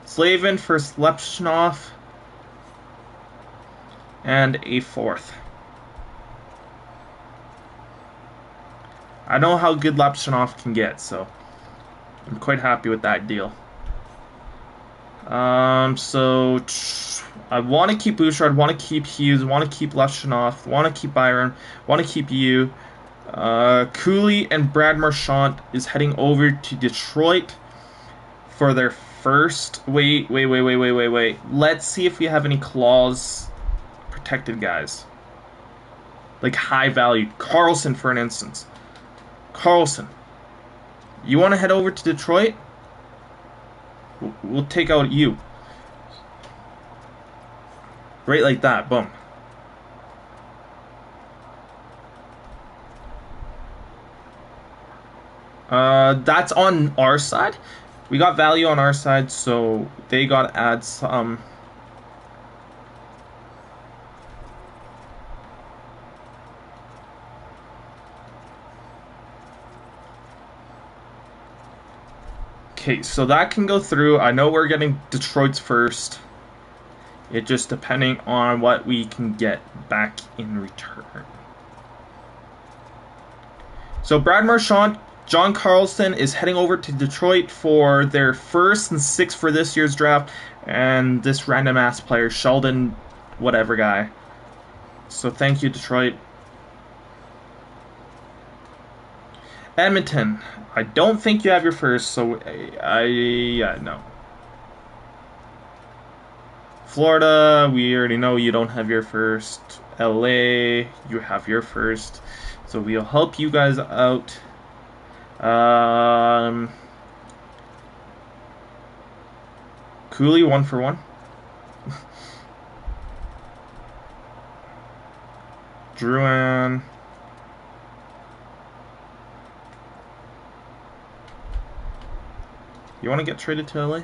[SPEAKER 1] Slavin for Slepchnov and a fourth. I know how good Lepchinov can get, so I'm quite happy with that deal. So I want to keep Bouchard, want to keep Hughes, want to keep Lepchinov, want to keep Byron, want to keep you. Cooley and Brad Marchand is heading over to Detroit for their first. Wait. Let's see if we have any clause protected guys. Like high value. Carlson, for an instance. Carlson. You want to head over to Detroit? We'll take out you. Right like that. Boom. That's on our side. We got value on our side, so they got to add some. Okay, so that can go through. I know we're getting Detroit's first. It just depending on what we can get back in return. So Brad Marchand, John Carlson is heading over to Detroit for their first and sixth for this year's draft, and this random ass player, Sheldon, whatever guy. So thank you, Detroit. Edmonton, I don't think you have your first, so no. Florida, we already know you don't have your first. LA, you have your first. So we'll help you guys out. Cooley, 1 for 1. Drouin. You want to get traded to LA?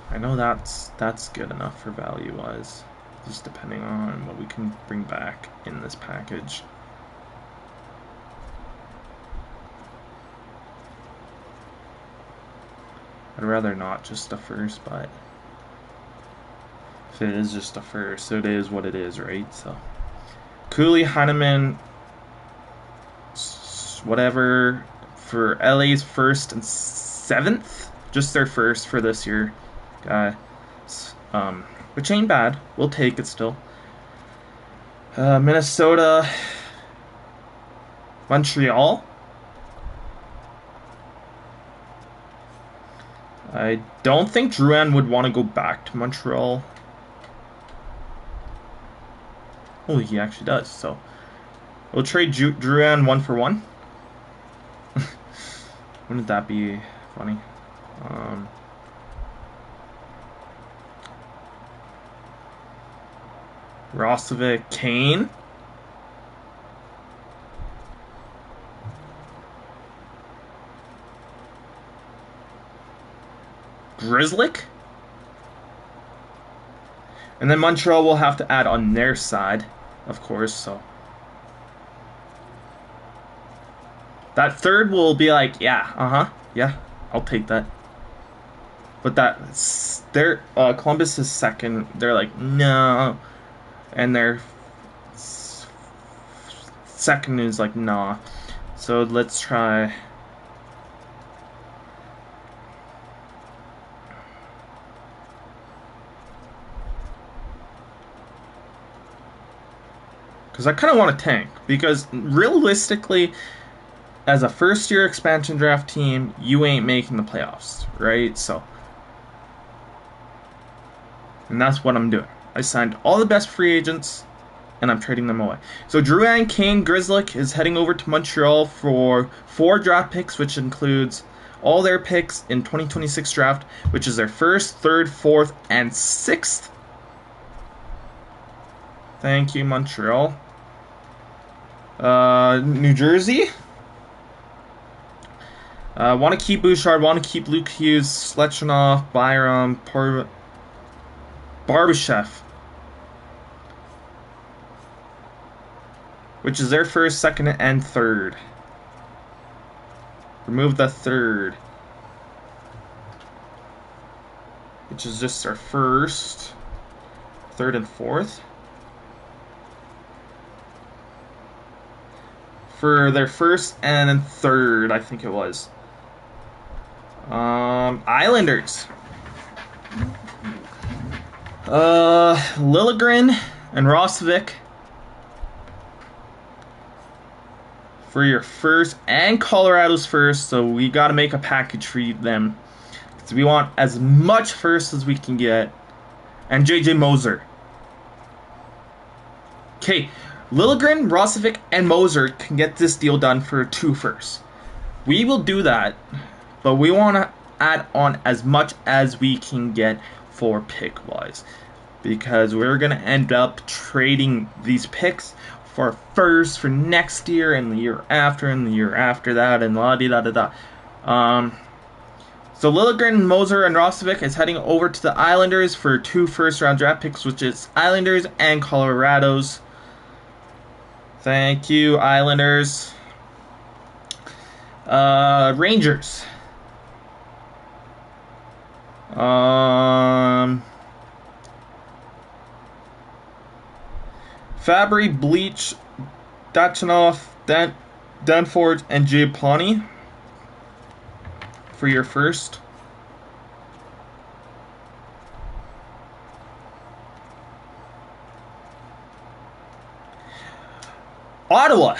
[SPEAKER 1] I know that's good enough for value-wise, just depending on what we can bring back in this package. I'd rather not just a first, but if it is just a first, it is what it is, right? So, Cooley, Heineman, whatever, for LA's first and 7th, just their first for this year, guy. Which ain't bad. We'll take it still. Minnesota, Montreal. I don't think Drouin would want to go back to Montreal. Oh, he actually does. So we'll trade Drouin 1-for-1. Wouldn't that be funny? Rosovic, Kane. Grizzlick. And then Montreal will have to add on their side, of course, so. That third will be like, yeah, yeah, I'll take that. But their Columbus is second. They're like, no. And their second is like, nah. So let's try. Because I kind of want to tank. Because realistically, as a first-year expansion draft team, you ain't making the playoffs, right? So, and that's what I'm doing. I signed all the best free agents, and I'm trading them away. So Drouin, Kane, Grizzlick is heading over to Montreal for 4 draft picks, which includes all their picks in 2026 draft, which is their 1st, 3rd, 4th, and 6th. Thank you, Montreal. New Jersey. Want to keep Bouchard, want to keep Luke Hughes, Slechanov, Byram, Barbashev, which is their 1st, 2nd, and 3rd. Remove the 3rd, which is just our 1st, 3rd, and 4th. For their 1st and 3rd, I think it was. Islanders. Liljegren and Rosovic for your 1st and Colorado's 1st, so we got to make a package for them. So we want as much 1st as we can get. And JJ Moser. Okay, Liljegren, Rosovic, and Moser can get this deal done for 2 firsts. We will do that, but we want to add on as much as we can get for pick-wise, because we're going to end up trading these picks for first for next year and the year after and the year after that and la-di-da-da-da. So Liljegren, Moser, and Rosovic is heading over to the Islanders for 2 first-round draft picks, which is Islanders and Colorado's. Thank you, Islanders. Rangers. Fabry, Bleach, Dachanov, Danforth, and Giappani for your 1st. Ottawa.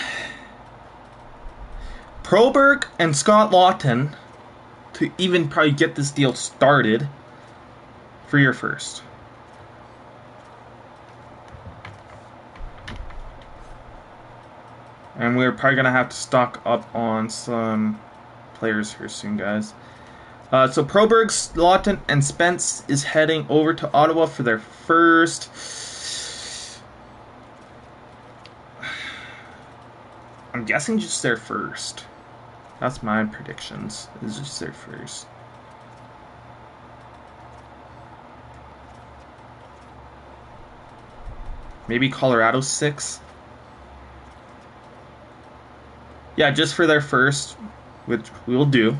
[SPEAKER 1] Proberg and Scott Lawton to even probably get this deal started for your 1st. And we're probably going to have to stock up on some players here soon, guys. So Proberg, Slaughton, and Spence is heading over to Ottawa for their first. I'm guessing just their first. That's my predictions. Is just their first. Maybe Colorado 6. Yeah, just for their first, which we will do.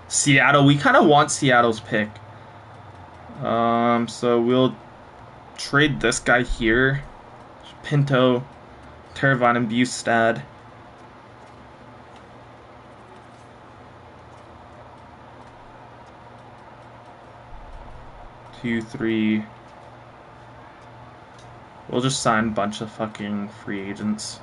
[SPEAKER 1] Seattle, we kind of want Seattle's pick. So we'll trade this guy here. Pinto, Teravainen, and Bustad. 2, 3. We'll just sign a bunch of fucking free agents.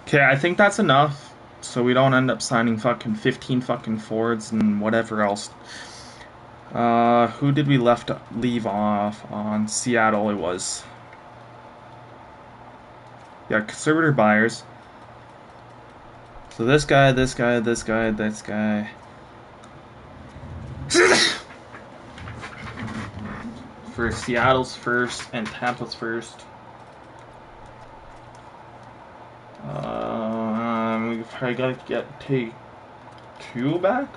[SPEAKER 1] Okay, I think that's enough, so we don't end up signing fucking 15 fucking forwards and whatever else. Who did we leave off on? Seattle, it was. Yeah, conservator buyers. So this guy, this guy, this guy, this guy. For Seattle's first and Tampa's first. We probably gotta take 2 back.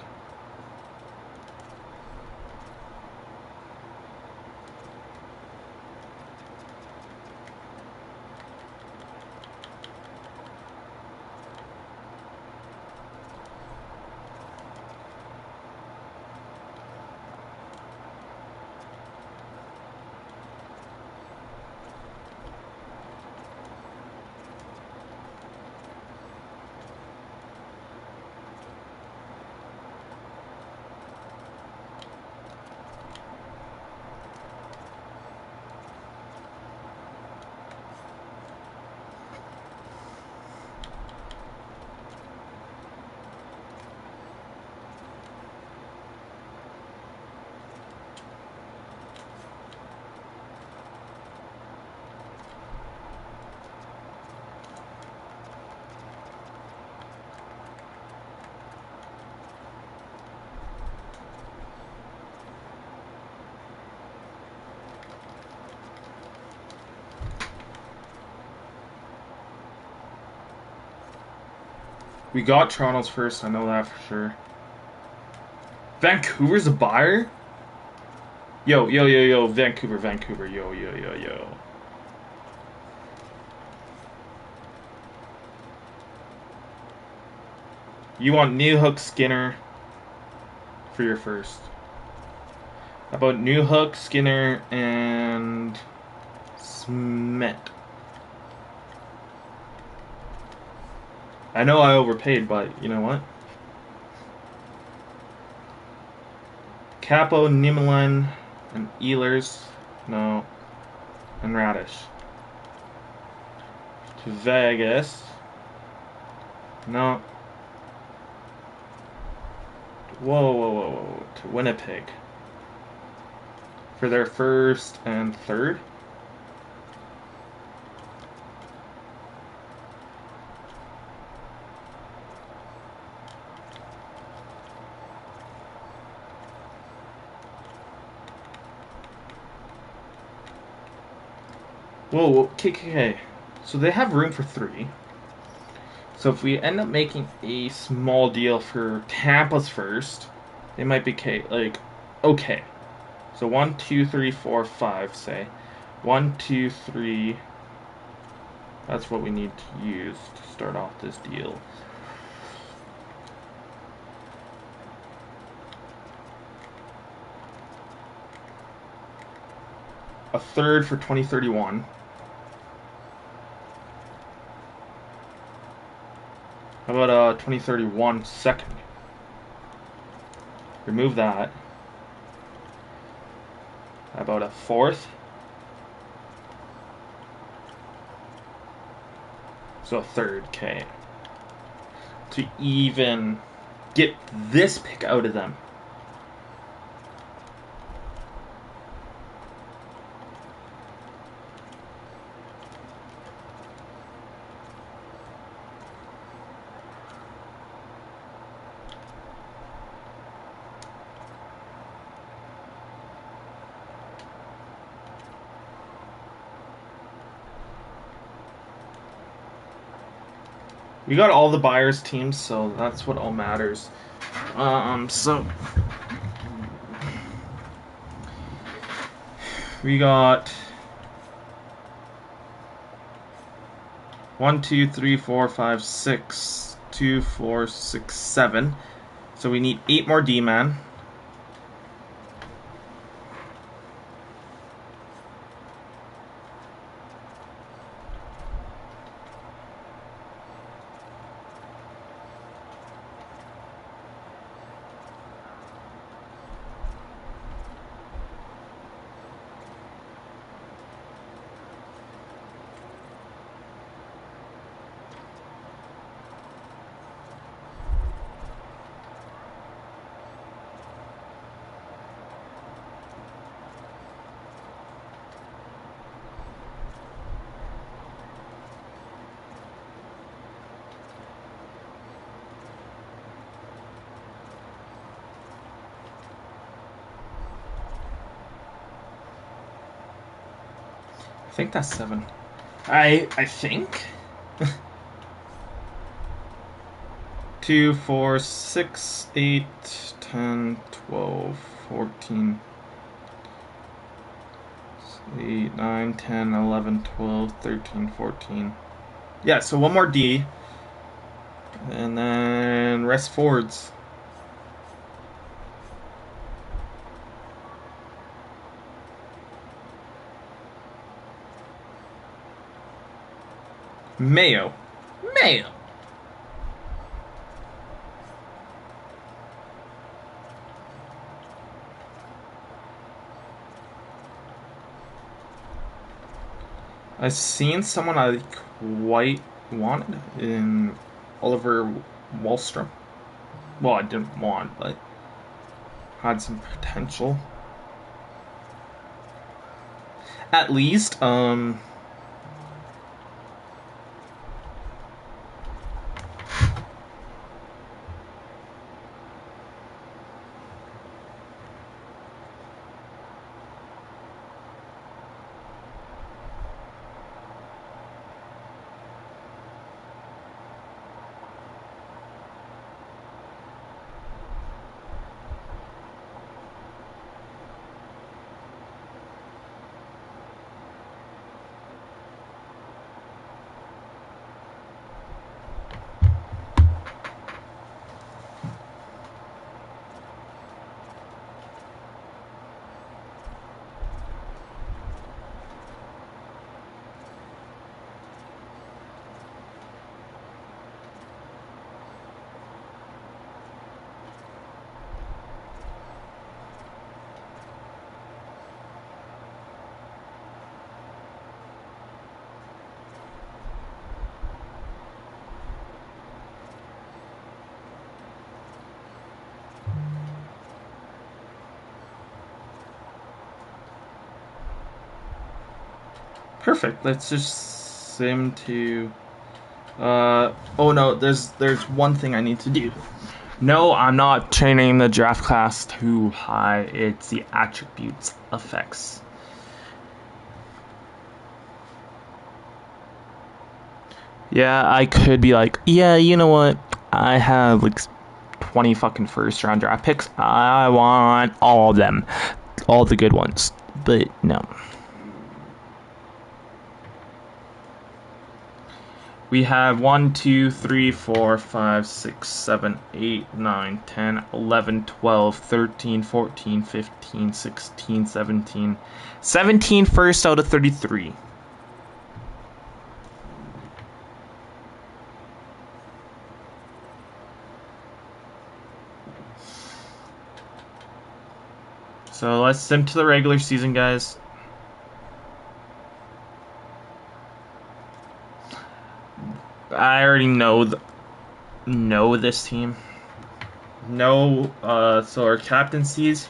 [SPEAKER 1] We got Toronto's first, I know that for sure. Vancouver's a buyer? Yo, Vancouver, yo. You want Newhook, Skinner for your first. How about Newhook, Skinner, and Smith? I know I overpaid, but you know what? Capo, Niemelainen, and Ehlers. No. And Radish. To Vegas. No. Whoa. To Winnipeg. For their first and third. Whoa, KKK. So they have room for 3. So if we end up making a small deal for Tampa's first, they might be okay. So 1, 2, 3, 4, 5, say. 1, 2, 3. That's what we need to use to start off this deal. A third for 2031. How about a 2031 second? Remove that. How about a fourth? So a third, okay. To even get this pick out of them. We got all the buyers' teams, so that's what all matters. So we got 1, 2, 3, 4, 5, 6, 2, 4, 6, 7. So we need 8 more D-man. I think that's 7. I think. 2, 4, 6, 8, 10, 12, 14, 8, 9, 10, 11, 12, 13, 14. Yeah, so 1 more D. And then rest forwards. Mayo. I've seen someone I quite wanted in Oliver Wallstrom. Well, I didn't want, but had some potential. At least, perfect. Let's just sim to. Oh no, there's one thing I need to do. No, I'm not training the draft class too high. It's the attributes effects. Yeah, I could be like, yeah, you know what? I have like 20 fucking first round draft picks. I want all of them, all the good ones. But no. We have 1, 2, 3, 4, 5, 6, 7, 8, 9, 10, 11, 12, 13, 14, 15, 16, 17. 17 first out of 33. So let's sim to the regular season, guys. I already know this team. So our captaincies.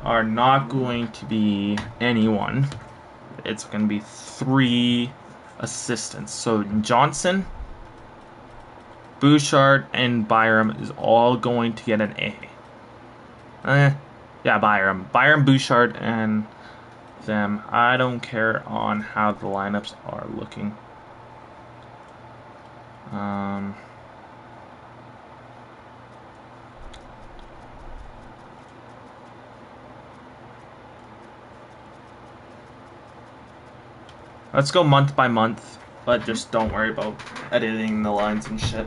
[SPEAKER 1] Are not going to be anyone. It's going to be 3 assistants. So Johnson, Bouchard, and Byram is all going to get an A. Yeah, Byram, Bouchard, and them. I don't care on how the lineups are looking. Let's go month by month, but just don't worry about editing the lines and shit.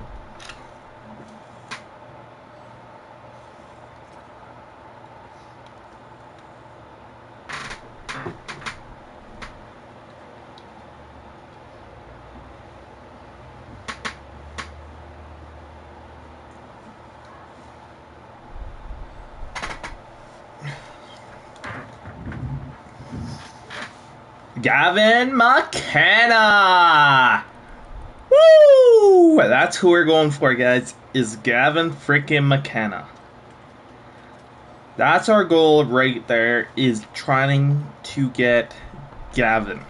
[SPEAKER 1] Gavin McKenna! Woo! That's who we're going for, guys, is Gavin freaking McKenna. That's our goal right there, is trying to get Gavin.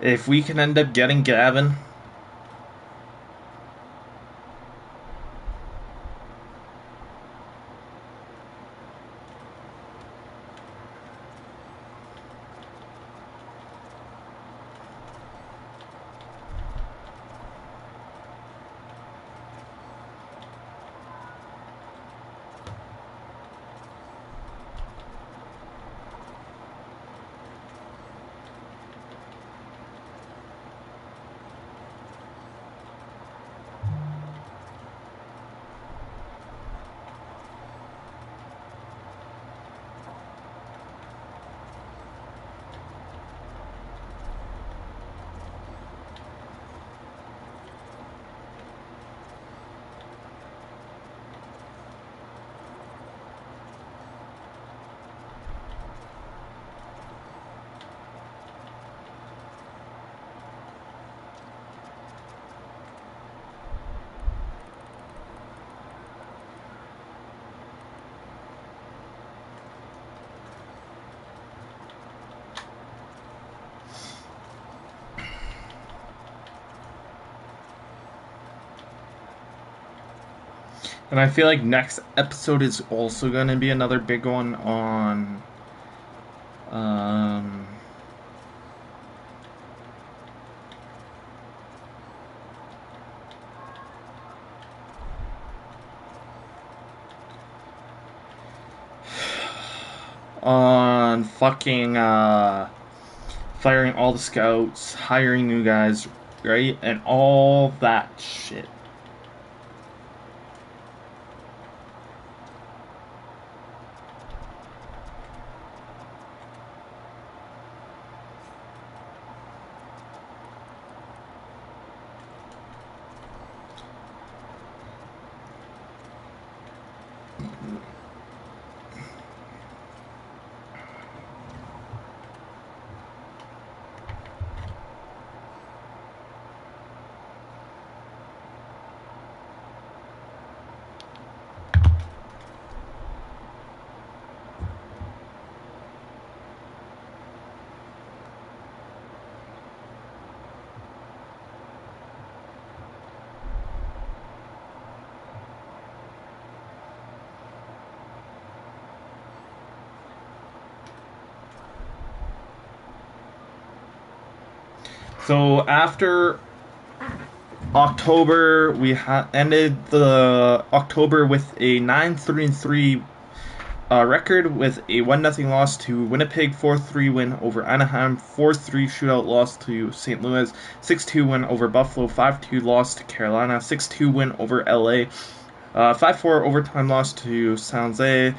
[SPEAKER 1] If we can end up getting Gavin, and I feel like next episode is also going to be another big one on fucking firing all the scouts, hiring new guys, right? And all that shit. So after October, we ended the October with a 9-3-3 record with a 1-0 loss to Winnipeg, 4-3 win over Anaheim, 4-3 shootout loss to St. Louis, 6-2 win over Buffalo, 5-2 loss to Carolina, 6-2 win over LA, 5-4 overtime loss to San Jose,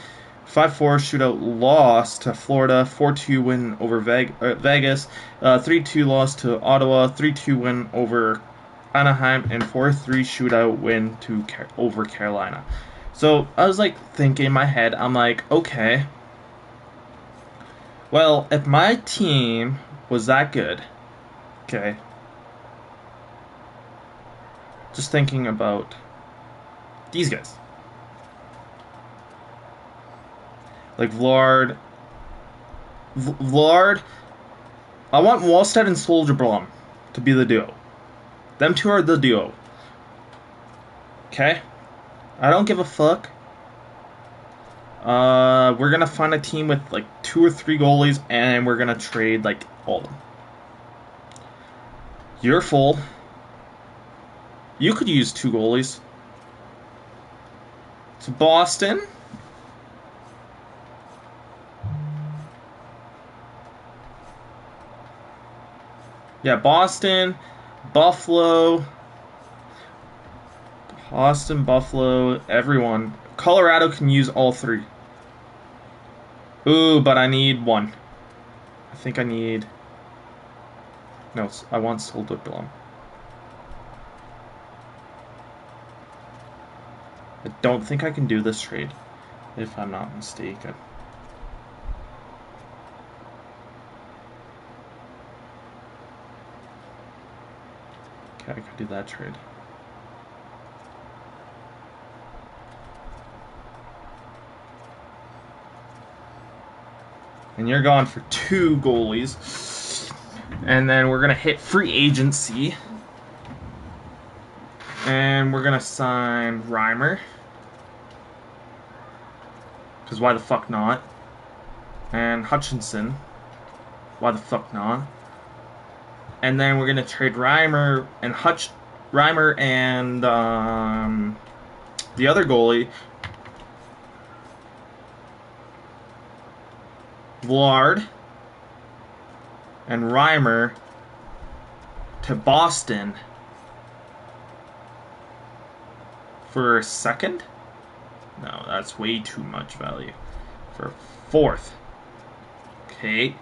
[SPEAKER 1] 5-4 shootout loss to Florida, 4-2 win over Vegas, 3-2 loss to Ottawa, 3-2 win over Anaheim, and 4-3 shootout win over Carolina. So I was like thinking in my head, I'm like, okay, well, if my team was that good, okay, just thinking about these guys, like Villard, I want Wallstead and Soldier Blom to be the duo. Them two are the duo. Okay? I don't give a fuck. We're gonna find a team with like 2 or 3 goalies, and we're gonna trade like all of them. You're full. You could use 2 goalies. So Boston. Yeah, Boston, Buffalo, everyone. Colorado can use all 3. Ooh, but I need 1. I think I need... No, I want Soldier Blom. I don't think I can do this trade, if I'm not mistaken. Okay, I could do that trade. And you're gone for 2 goalies. And then we're going to hit free agency. And we're going to sign Reimer. Because why the fuck not? And Hutchinson. Why the fuck not? And then we're going to trade Reimer and the other goalie, Villard, and Reimer to Boston for a 2nd? No, that's way too much value. For a 4th. Okay.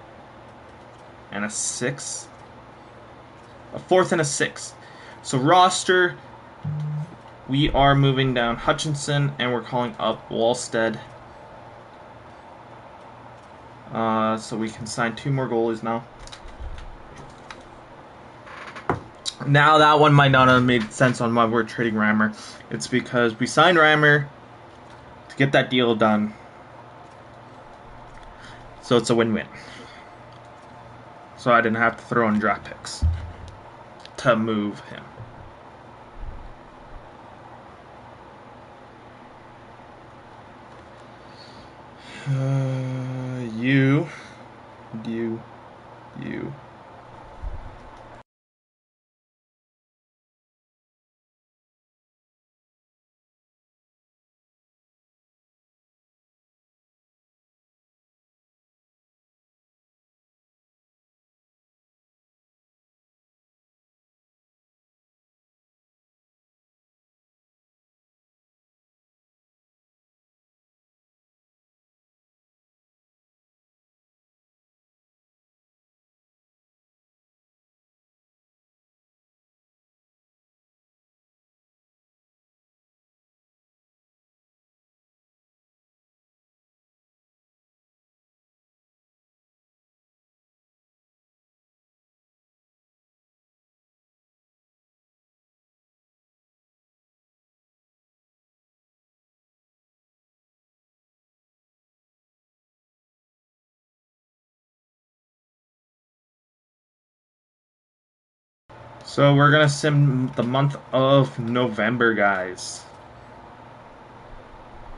[SPEAKER 1] And a 6th. A 4th and a 6th. So roster, we are moving down Hutchinson and we're calling up Wallstead. So we can sign 2 more goalies now. Now that one might not have made sense on why we're trading Reimer. It's because we signed Reimer to get that deal done. So it's a win-win. So I didn't have to throw in draft picks to move him. You. So we're gonna sim the month of November, guys,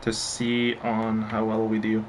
[SPEAKER 1] to see on how well we do.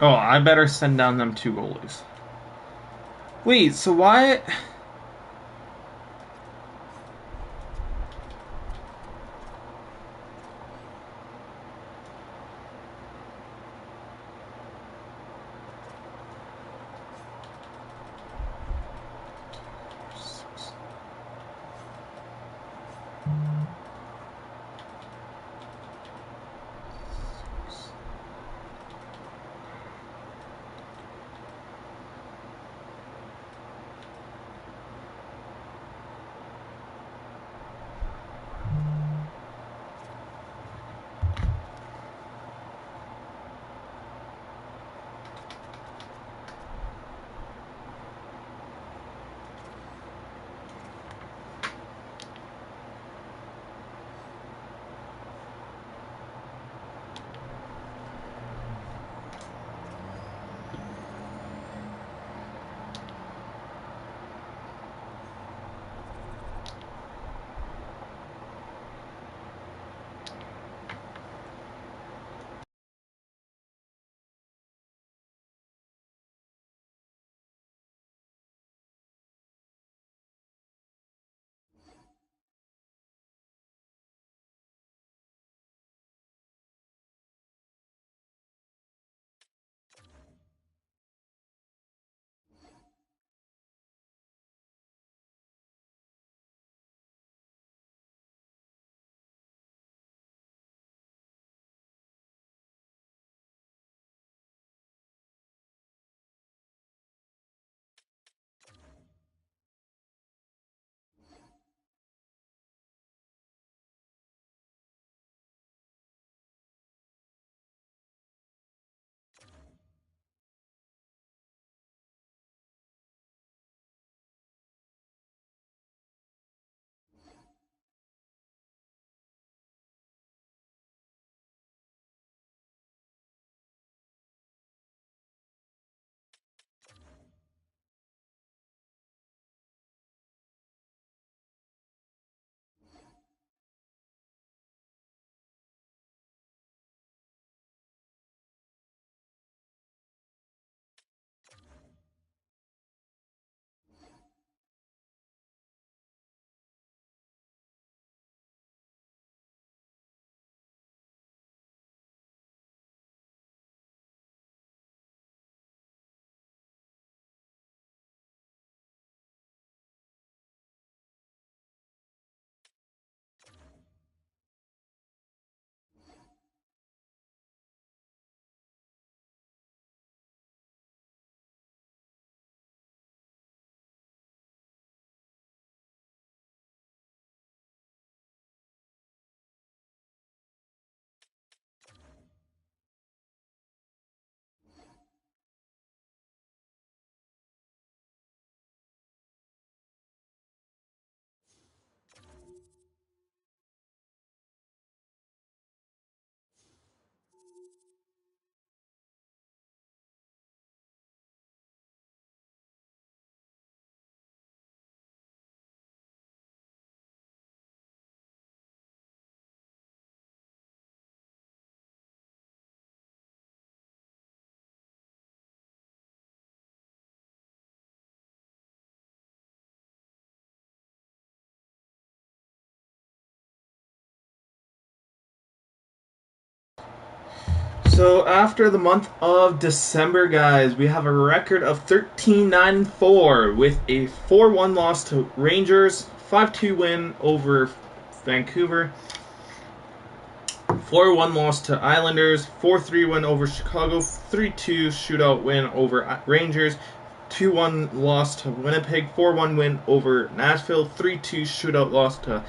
[SPEAKER 1] Oh, I better send down them 2 goalies. Wait, so why? So after the month of December, guys, we have a record of 13-9-4 with a 4-1 loss to Rangers, 5-2 win over Vancouver, 4-1 loss to Islanders, 4-3 win over Chicago, 3-2 shootout win over Rangers, 2-1 loss to Winnipeg, 4-1 win over Nashville, 3-2 shootout loss to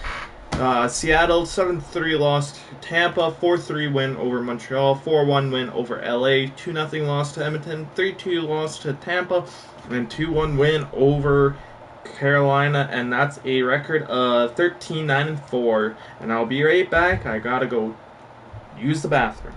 [SPEAKER 1] Seattle, 7-3 loss to Tampa, 4-3 win over Montreal, 4-1 win over LA, 2-0 loss to Edmonton, 3-2 loss to Tampa, and 2-1 win over Carolina, and that's a record of 13-9-4. And I'll be right back. I gotta go use the bathroom.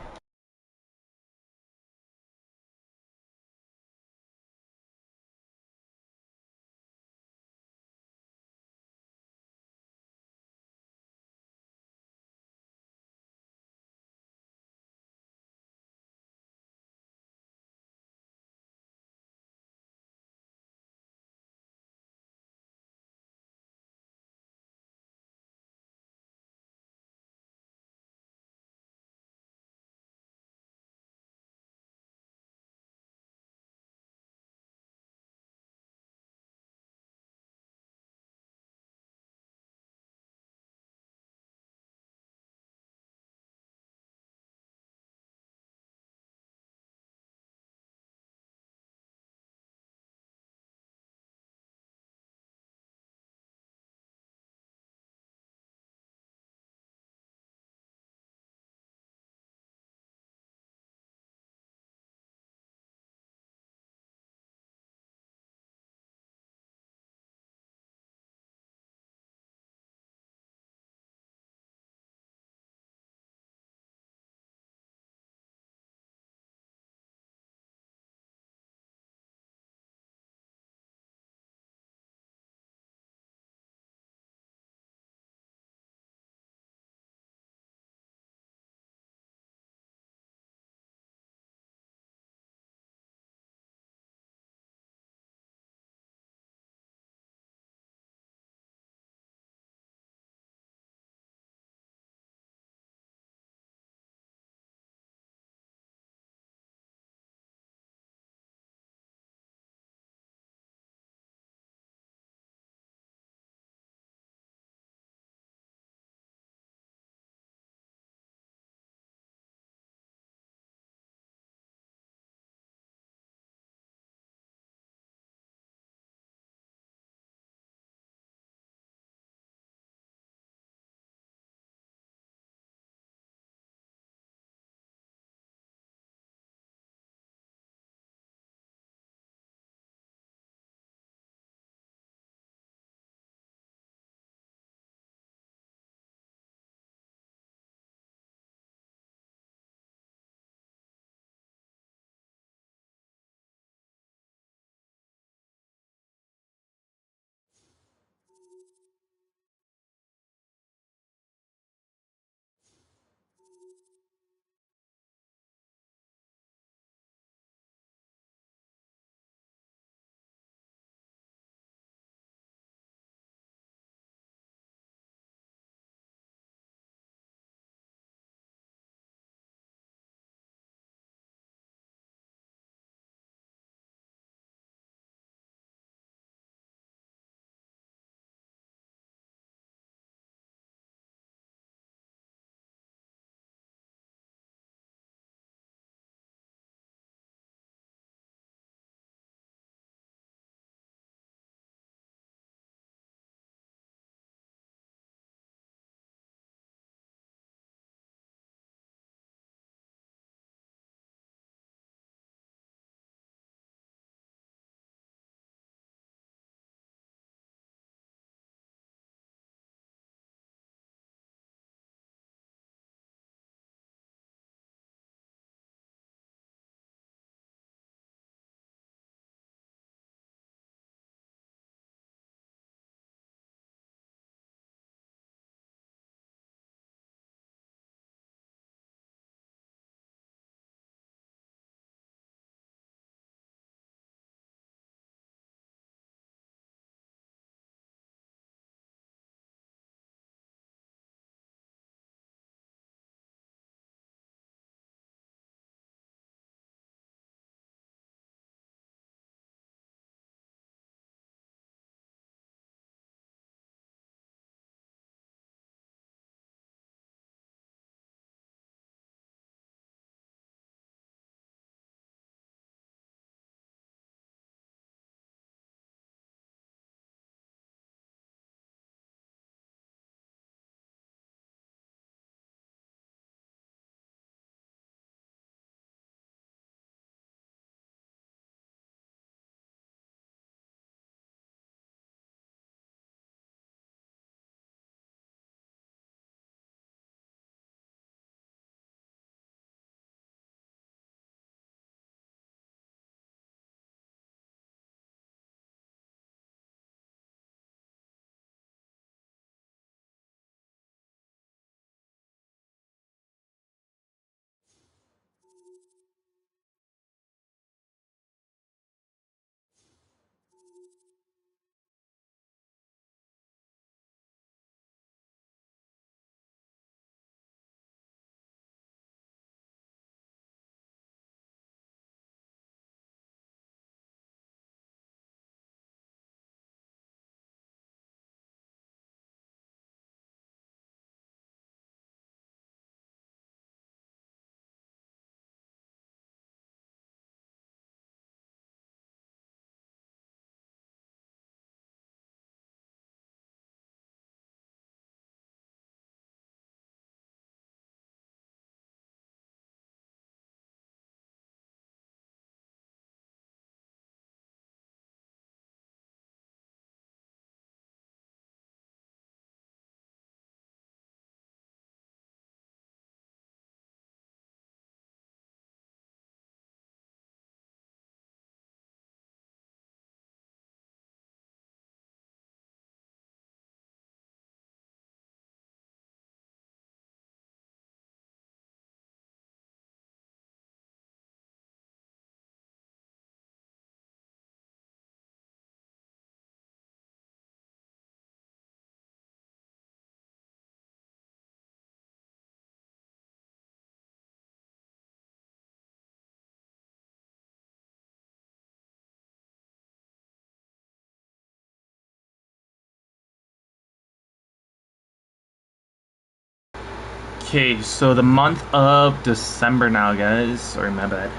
[SPEAKER 1] Okay, so the month of December now, guys. Sorry, my bad.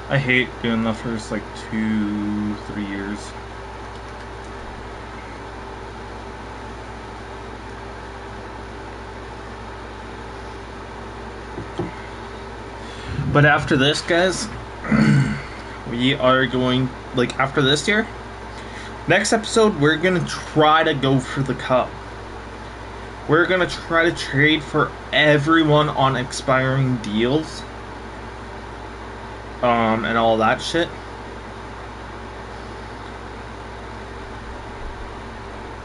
[SPEAKER 1] I hate doing the first like 2-3 years. But after this, guys, we are going, like, after this year, next episode, we're gonna try to go for the cup. We're gonna try to trade for everyone on expiring deals. And all that shit.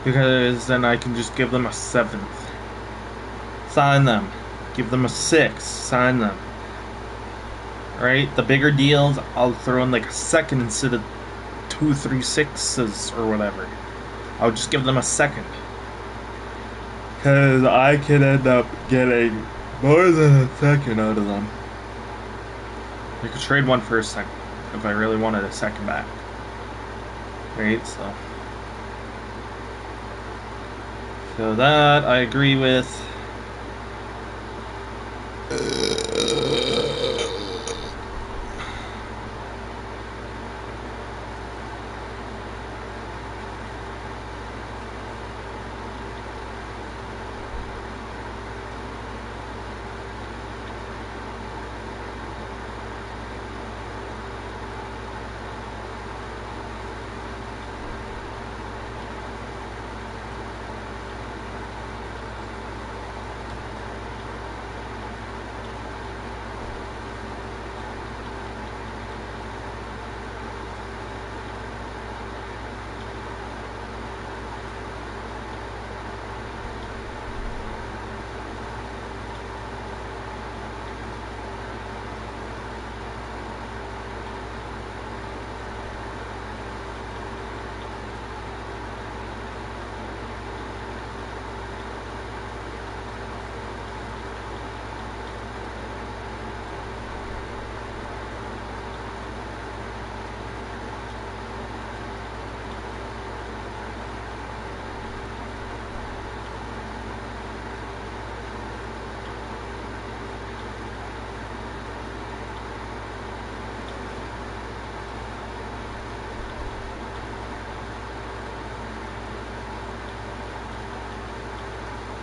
[SPEAKER 1] Because then I can just give them a 7th. Sign them. Give them a 6th. Sign them. Right? The bigger deals, I'll throw in like a 2nd instead of 2, 3, 6s or whatever. I'll just give them a 2nd. Because I could end up getting more than a 2nd out of them. I could trade one for a 2nd if I really wanted a 2nd back. Right, so that I agree with.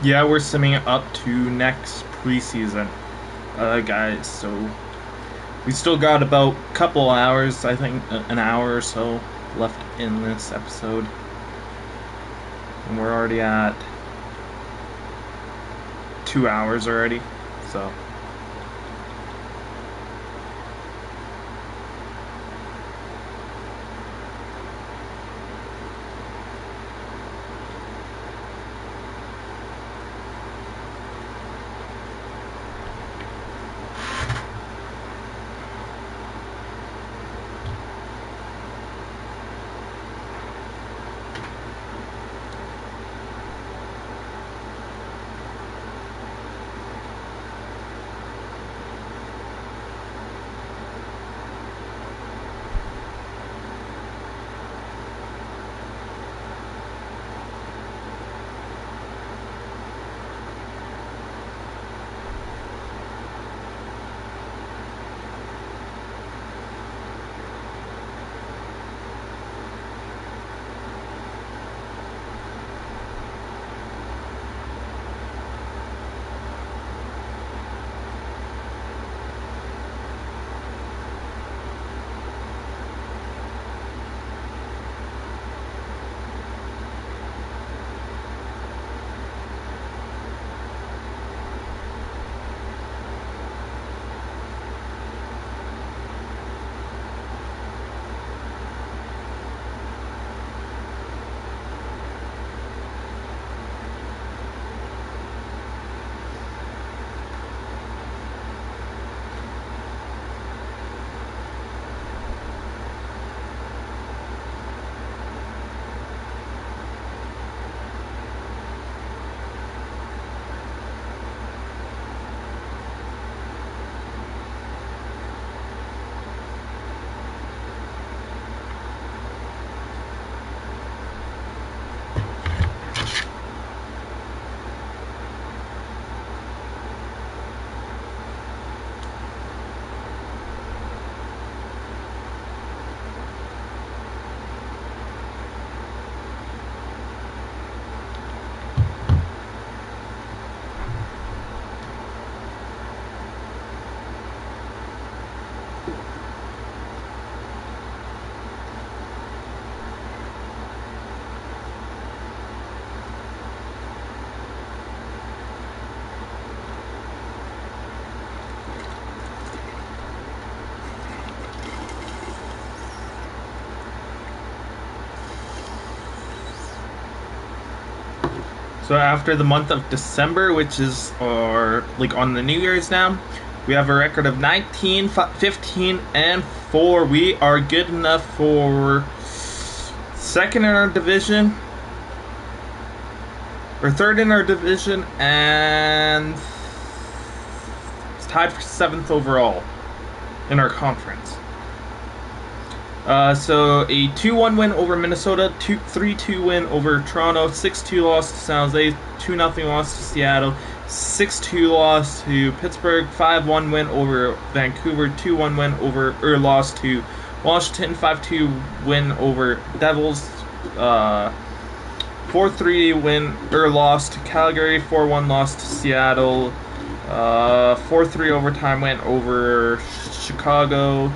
[SPEAKER 1] Yeah, we're simming it up to next preseason, guys. So we still got about a couple hours, I think an hour or so left in this episode. And we're already at 2 hours already, so. So after the month of December, which is like on the New Year's now, we have a record of 19, 15, and 4. We are good enough for second in our division, or third in our division, and it's tied for 7th overall in our conference. So a 2-1 win over Minnesota, 3-2 win over Toronto, 6-2 loss to San Jose, 2-0 loss to Seattle, 6-2 loss to Pittsburgh, 5-1 win over Vancouver, 2-1 win over loss to Washington, 5-2 win over Devils, 4-3 win loss to Calgary, 4-1 loss to Seattle, 4-3 overtime win over Chicago.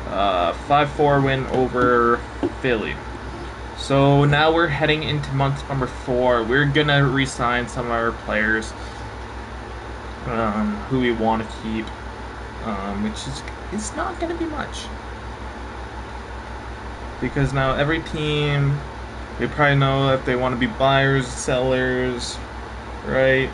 [SPEAKER 1] 5-4 win over Philly. So now we're heading into month number 4. We're gonna re-sign some of our players who we want to keep, which is it's not gonna be much, because now every team, they probably know if they want to be buyers, sellers, right?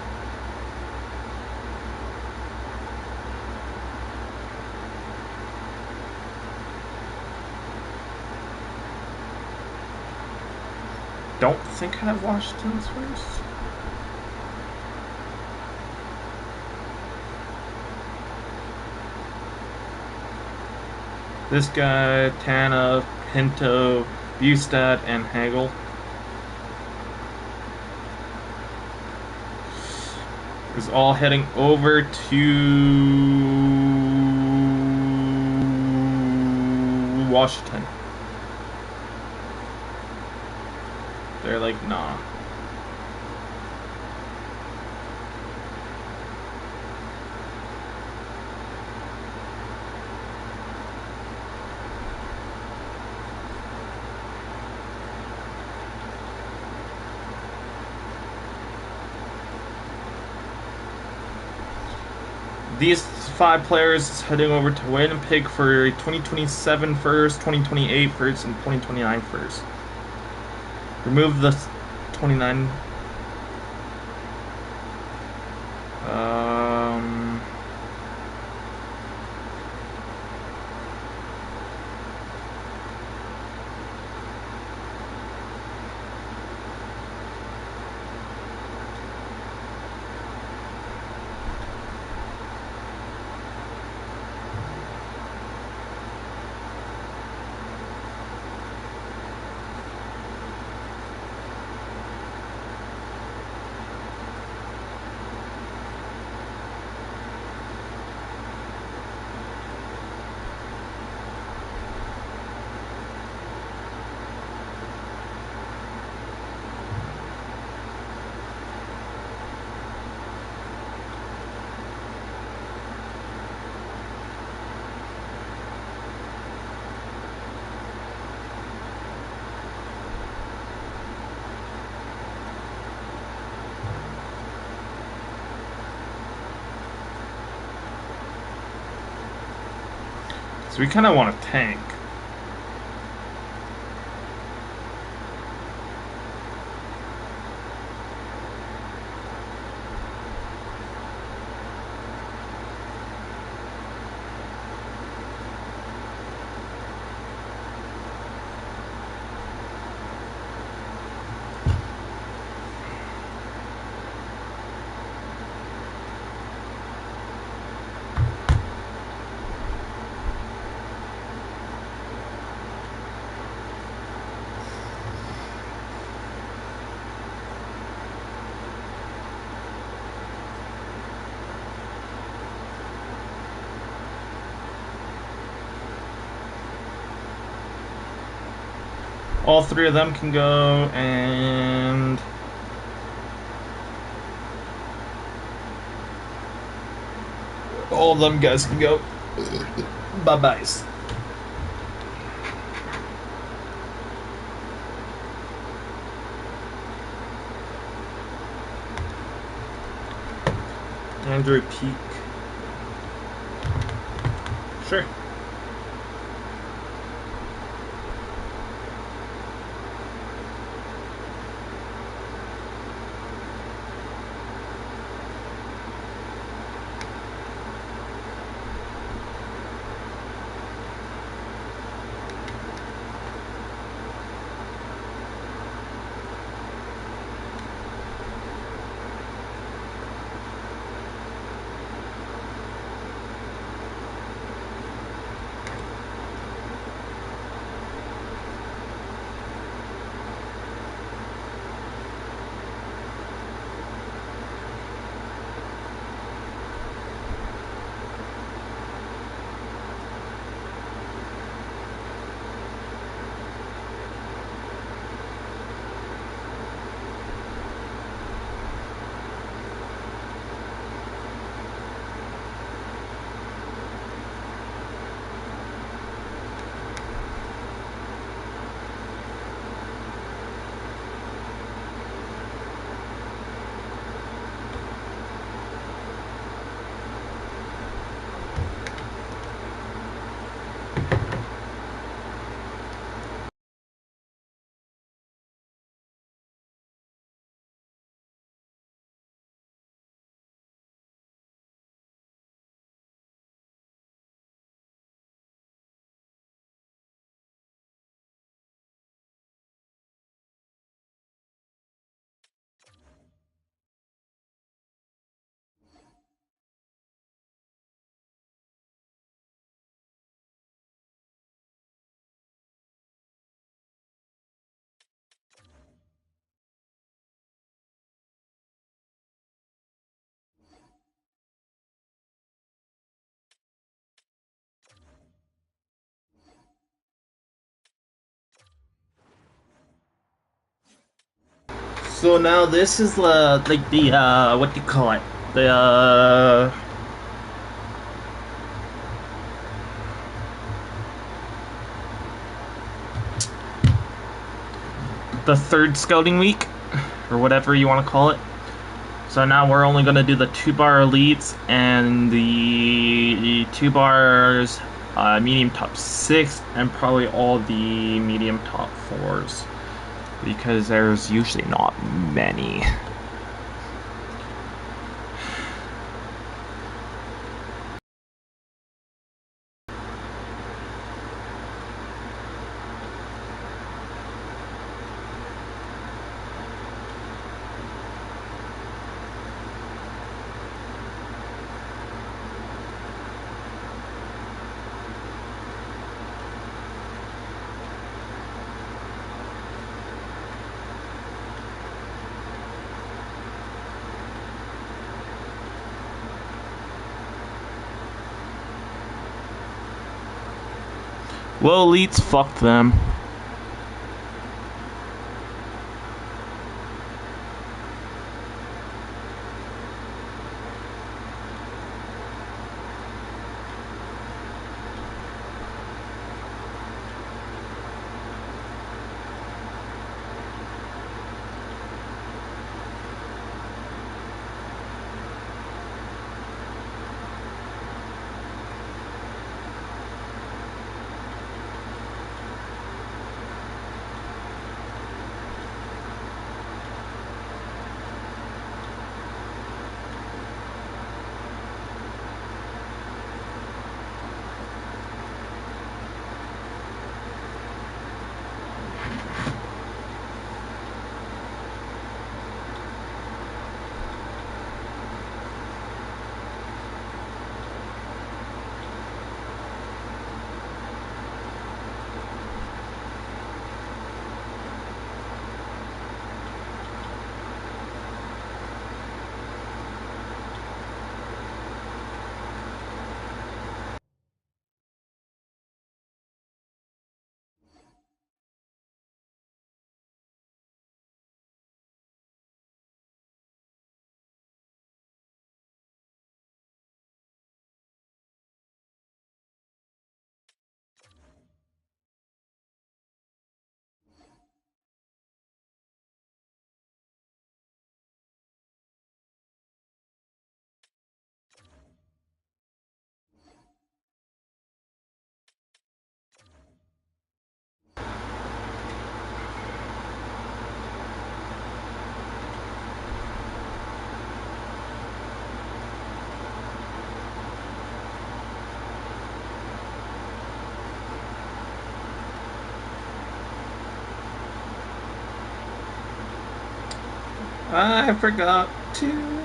[SPEAKER 1] Don't think I have Washington's first. This guy, Tana, Pinto, Bustad, and Hagel. Is all heading over to Washington. They're like, nah. These 5 players heading over to Winnipeg for 2027 first, 2028 first, and 2029 first. Remove the 29. So we kind of want to tank. All 3 of them can go, and all of them guys can go. Bye-byes. Andrew Peak. Sure. So now this is like the what do you call it? The third scouting week, or whatever you want to call it. So now we're only going to do the 2-bar elites and the 2-bars medium top 6 and probably all the medium top 4s, because there's usually not many. Well, elites, fuck them. I forgot to.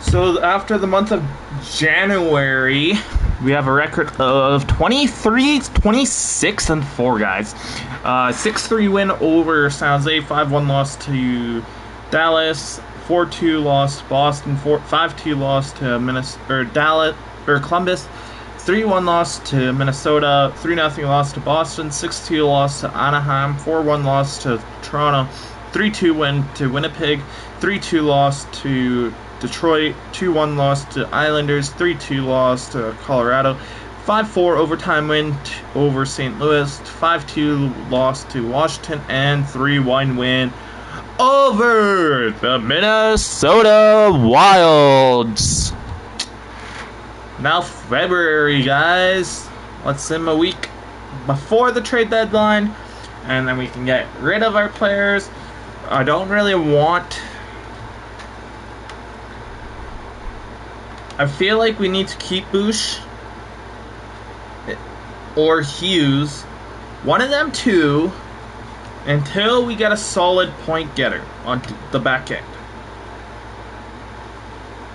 [SPEAKER 1] So after the month of January, we have a record of 23, 26, and 4, guys. 6-3 win over San Jose, 5-1 loss to Dallas, 4-2 loss to Boston, 5-2 loss to Columbus, 3-1 loss to Minnesota, 3-0 loss to Boston, 6-2 loss to Anaheim, 4-1 loss to Toronto, 3-2 win to Winnipeg, 3-2 loss to Detroit, 2-1 loss to Islanders, 3-2 loss to Colorado, 5-4 overtime win over St. Louis, 5-2 loss to Washington, and 3-1 win over the Minnesota Wilds. Now February, guys. Let's sim a week before the trade deadline, and then we can get rid of our players. I don't really want I feel like we need to keep Bush or Hughes, one of them two, until we get a solid point getter on the back end.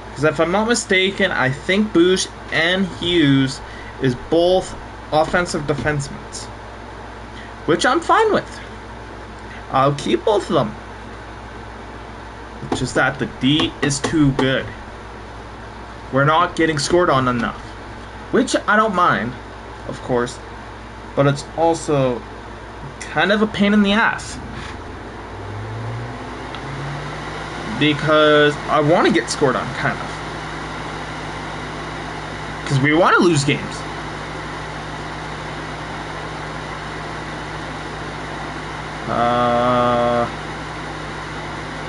[SPEAKER 1] Because if I'm not mistaken, I think Bush and Hughes is both offensive defensemen, which I'm fine with. I'll keep both of them. It's just that the D is too good. We're not getting scored on enough, which I don't mind, of course, but it's also kind of a pain in the ass. Because I want to get scored on, kind of. Because we want to lose games.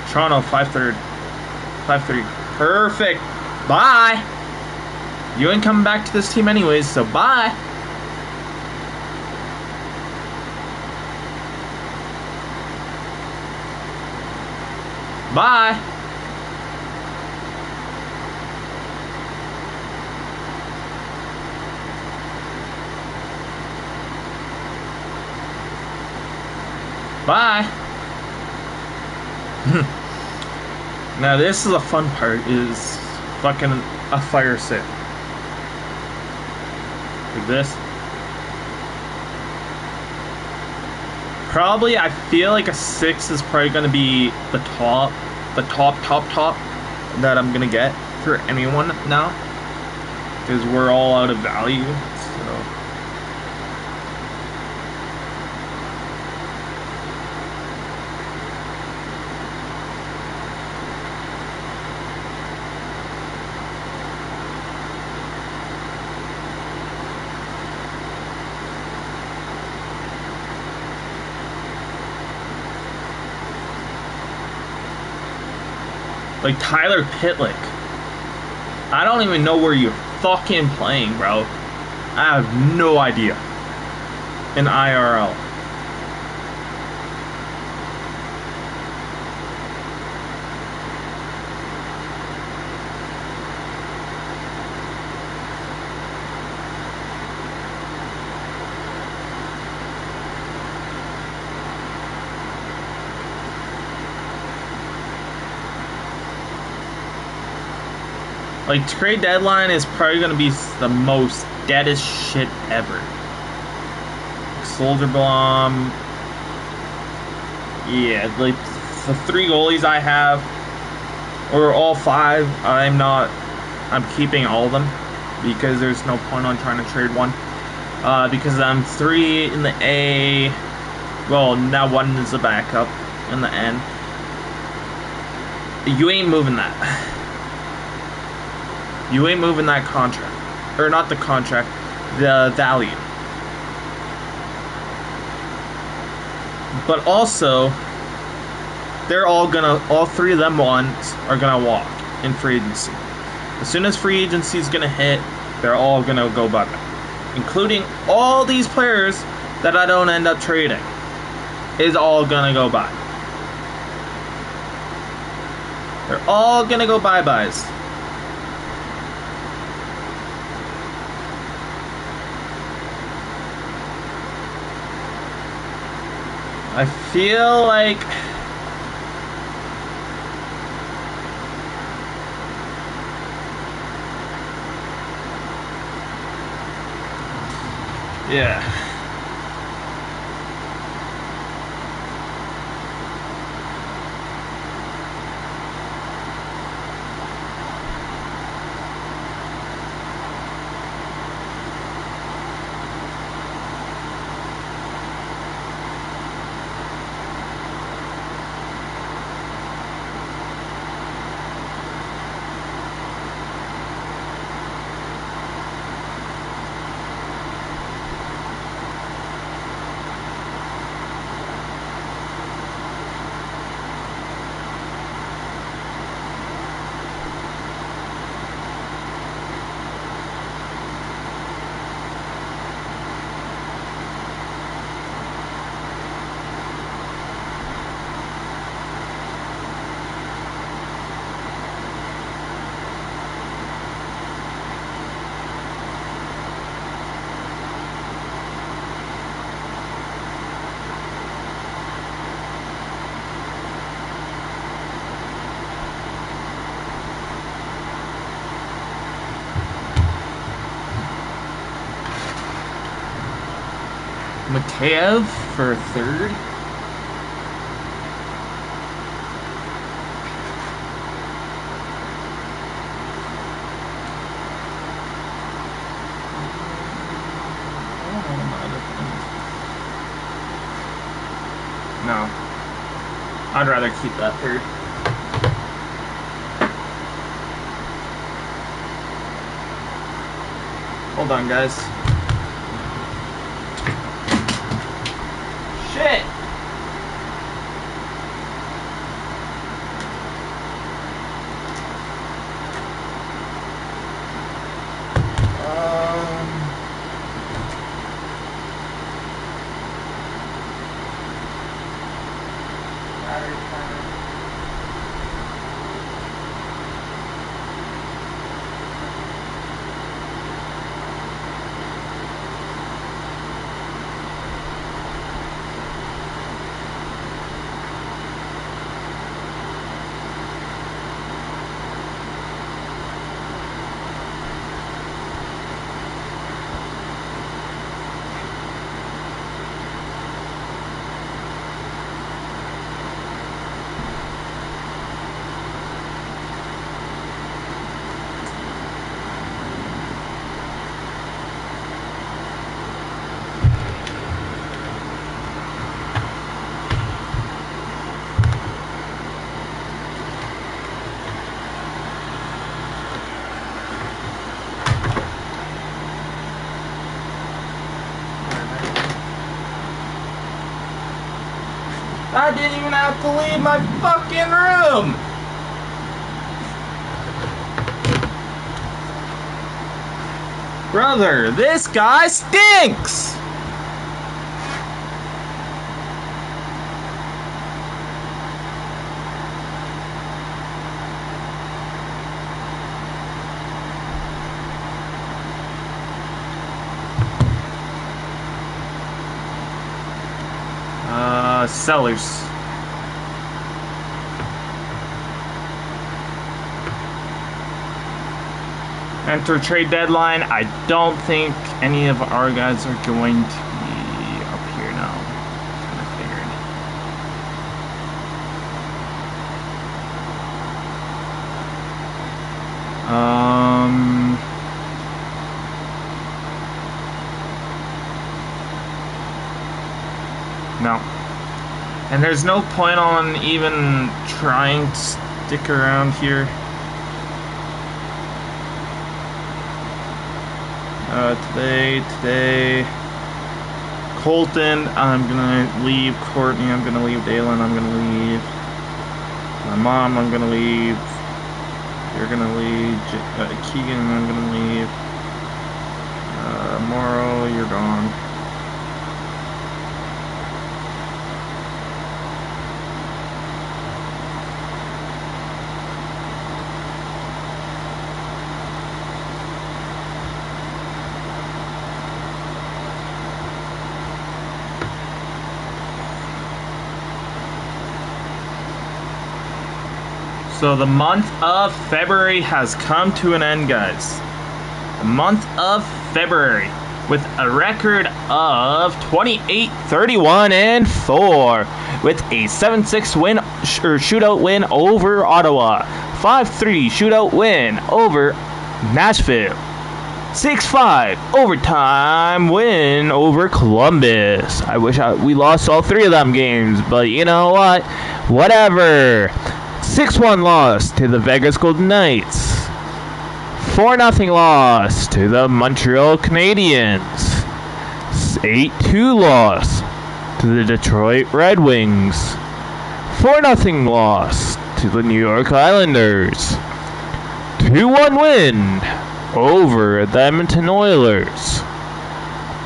[SPEAKER 1] Toronto, 5-3. 5-3. Perfect. Bye. You ain't coming back to this team anyways, so bye. Bye. Bye. Now this is a fun part, is fucking a fire sit. Like this. Probably, I feel like a 6 is probably gonna be the top that I'm gonna get for anyone now. Because we're all out of value, so. Like Tyler Pitlick. I don't even know where you're fucking playing, bro. I have no idea. In IRL. Like, trade deadline is probably going to be the most deadest shit ever. Soldier Bomb. Yeah, like, the 3 goalies I have, or all 5, I'm keeping all of them, because there's no point on trying to trade one. Because I'm 3 in the A, well, now 1 is the backup in the N. You ain't moving that. You ain't moving that contract. Or not the contract, the value. But also, they're all 3 of them ones are gonna walk in free agency. As soon as free agency is gonna hit, they're all gonna go bye-bye. Including all these players that I don't end up trading. Is all gonna go bye. They're all gonna go bye-byes. I feel like yeah. Mikheyev for third. No. I'd rather keep that third. Hold on, guys. Shit! I didn't even have to leave my fucking room! Brother, this guy stinks! Sellers. Enter trade deadline. I don't think any of our guys are going to be up here now. Kind of figured. No. And there's no point on even trying to stick around here. Today, Colton, I'm gonna leave. Courtney, I'm gonna leave. Dalen, I'm gonna leave. My mom, I'm gonna leave. You're gonna leave. Keegan, I'm gonna leave. Morrow, you're gone. So the month of February has come to an end, guys. The month of February with a record of 28-31-4 with a 7-6 win or shootout win over Ottawa, 5-3 shootout win over Nashville, 6-5 overtime win over Columbus. I wish we lost all three of them games, but you know what? Whatever. 6-1 loss to the Vegas Golden Knights. 4-0 loss to the Montreal Canadiens. 8-2 loss to the Detroit Red Wings. 4-0 loss to the New York Islanders. 2-1 win over the Edmonton Oilers.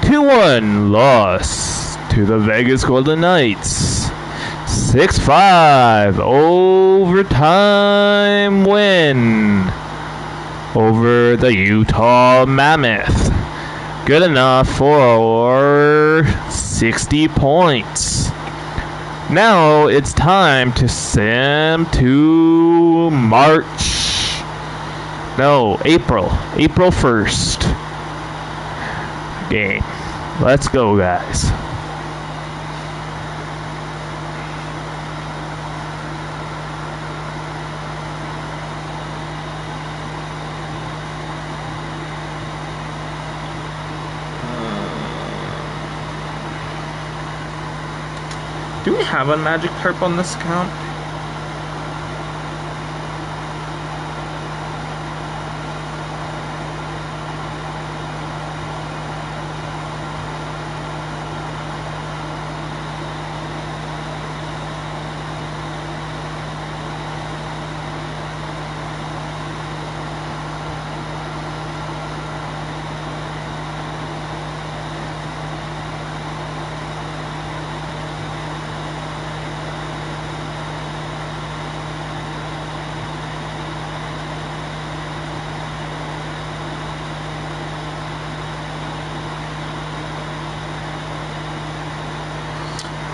[SPEAKER 1] 2-1 loss to the Vegas Golden Knights. 6-5 overtime win over the Utah Mammoth. Good enough for 60 points. Now it's time to sim to April 1st game. Let's go, guys. Do we have a magic carp on this account?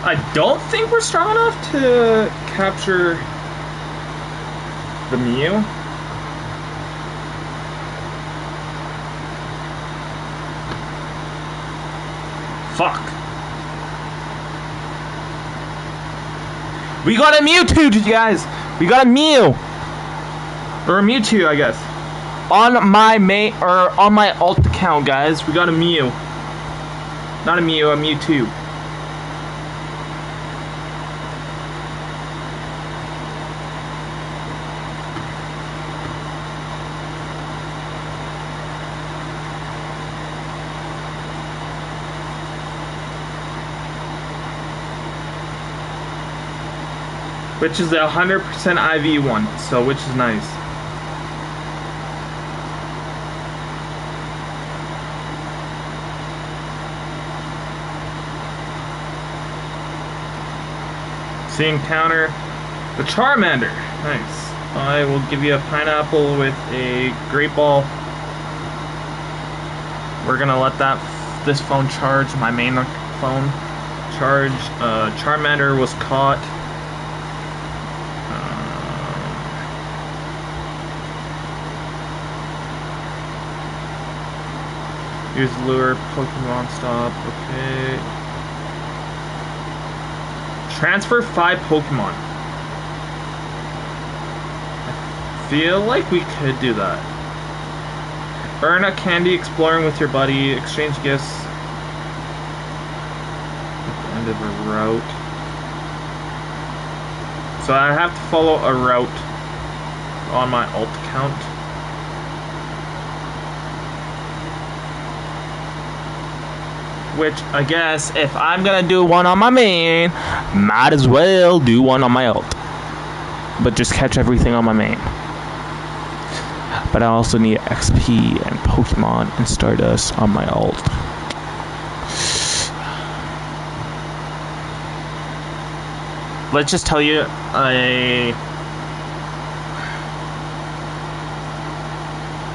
[SPEAKER 1] I don't think we're strong enough to capture the Mew. Fuck. We got a Mewtwo, you guys. We got a Mew. Or a Mewtwo, I guess. On my main, or on my alt account, guys. We got a Mew. Not a Mew, a Mewtwo. Which is a 100% IV1, so which is nice. See encounter the Charmander. Nice. I will give you a pineapple with a great ball. We're gonna let this phone charge, my main phone charge. Charmander was caught. Use lure, Pokemon stop, okay. Transfer 5 Pokemon. I feel like we could do that. Earn a candy exploring with your buddy, exchange gifts. At the end of a route. So I have to follow a route on my alt account. Which, I guess, if I'm gonna do one on my main, might as well do one on my alt. But just catch everything on my main. But I also need XP and Pokemon and Stardust on my alt. Let's just tell you,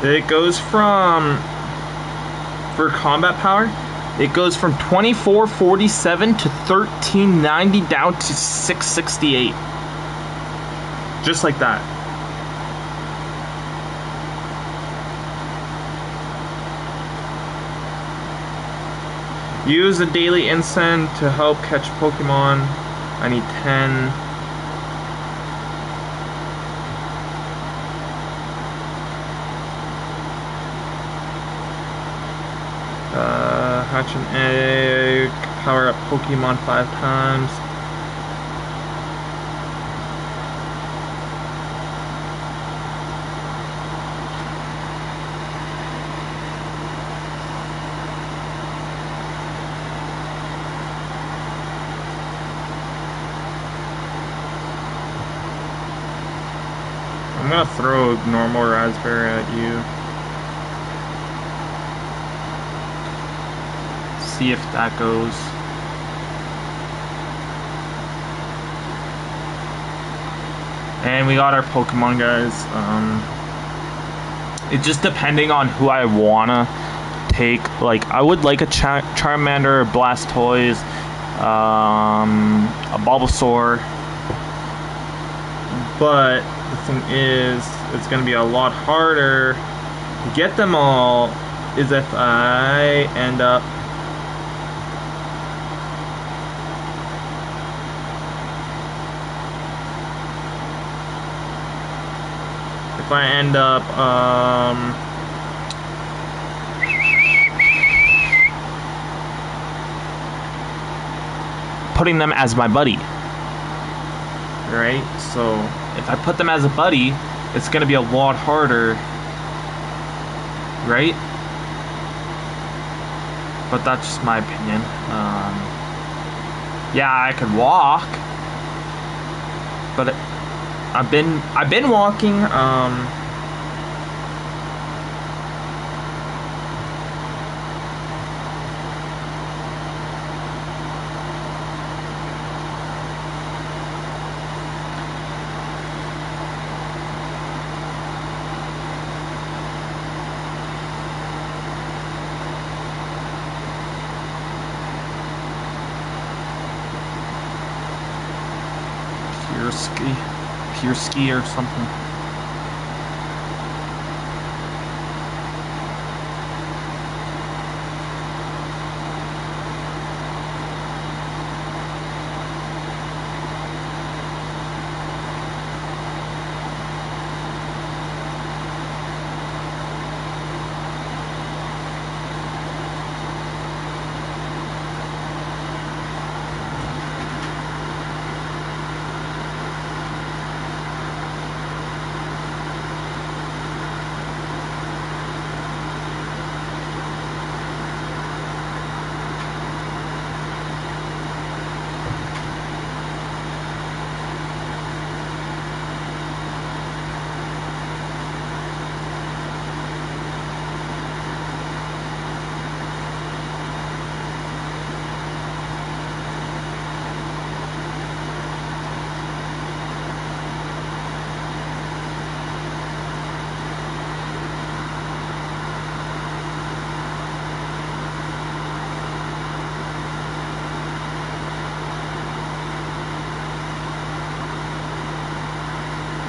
[SPEAKER 1] it goes from, for combat power, it goes from 2447 to 1390 down to 668. Just like that. Use a daily instant to help catch Pokemon. I need 10. Hatch an egg, power up Pokemon 5 times. I'm gonna throw a normal raspberry at you. See if that goes. And we got our Pokemon, guys. It just depending on who I wanna take. Like, I would like a Charmander, a Blastoise, a Bulbasaur. But the thing is, it's gonna be a lot harder to get them all. Is if I end up if I end up putting them as my buddy, right? So if I put them as a buddy, it's gonna be a lot harder, right? But that's just my opinion. Yeah, I could walk, but I've been walking. Pure ski or something.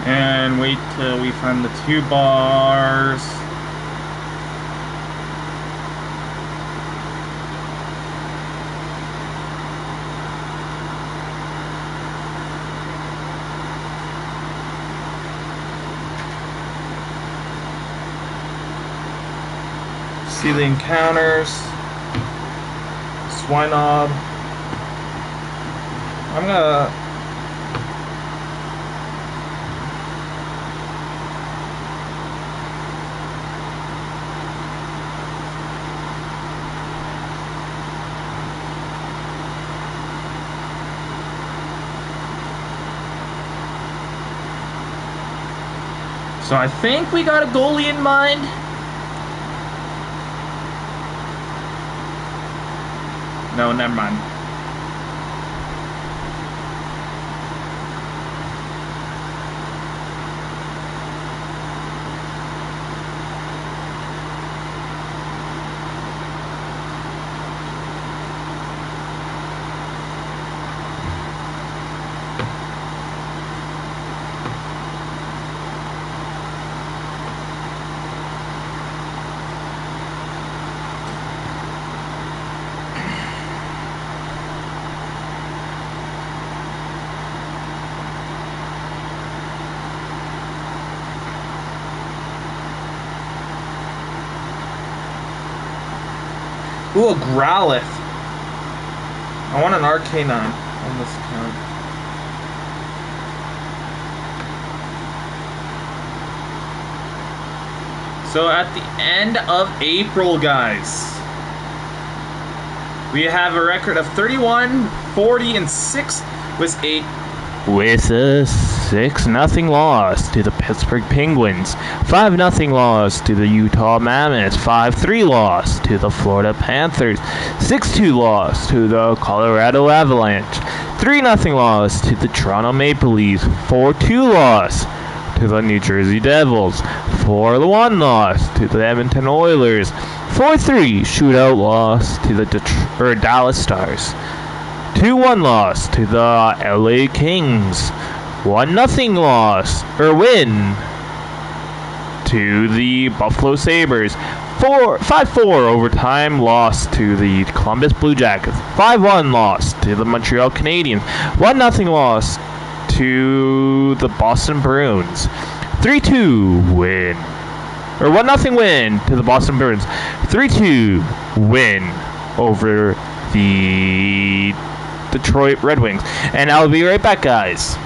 [SPEAKER 1] And wait till we find the 2 bars. See the encounters. Swinob. I'm gonna... So I think we got a goalie in mind. No, never mind. Ooh, a Growlithe. I want an Arcanine on this account. So at the end of April, guys, we have a record of 31, 40, and 6 with a 6-0 loss to the Pittsburgh Penguins, 5-0 loss to the Utah Mammoths, 5-3 loss to the Florida Panthers, 6-2 loss to the Colorado Avalanche, 3-0 loss to the Toronto Maple Leafs, 4-2 loss to the New Jersey Devils, 4-1 loss to the Edmonton Oilers, 4-3 shootout loss to the Dallas Stars, 2-1 loss to the LA Kings, 1-0 loss or win to the Buffalo Sabres, 5-4 overtime loss to the Columbus Blue Jackets, 5-1 loss to the Montreal Canadiens, 1-0 loss to the Boston Bruins,
[SPEAKER 5] 3-2 win. Or 1-0 win to the Boston Bruins. 3-2 win over the Detroit Red Wings. And I'll be right back, guys.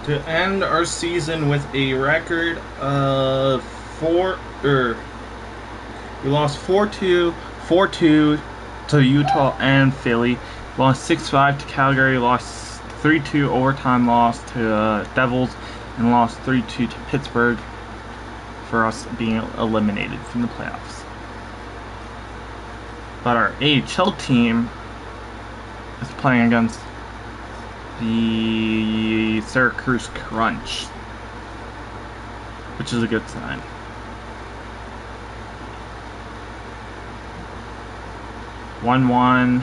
[SPEAKER 1] to end our season with a record of we lost 4-2, 4-2 to Utah and Philly, lost 6-5 to Calgary, lost 3-2 overtime loss to Devils, and lost 3-2 to Pittsburgh for us being eliminated from the playoffs. But our AHL team is playing against the Syracuse Crunch, which is a good sign. (1-1),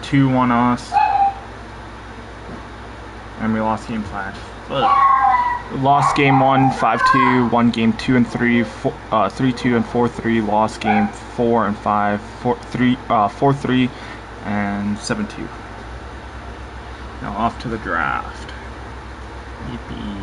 [SPEAKER 1] 2-1 us, and we lost game 5. We lost game 1, 5-2, won game 2 and 3, 3-2 and 4-3, lost game 4 and 5, 4-3, and 7-2. Now off to the draft. Yippee.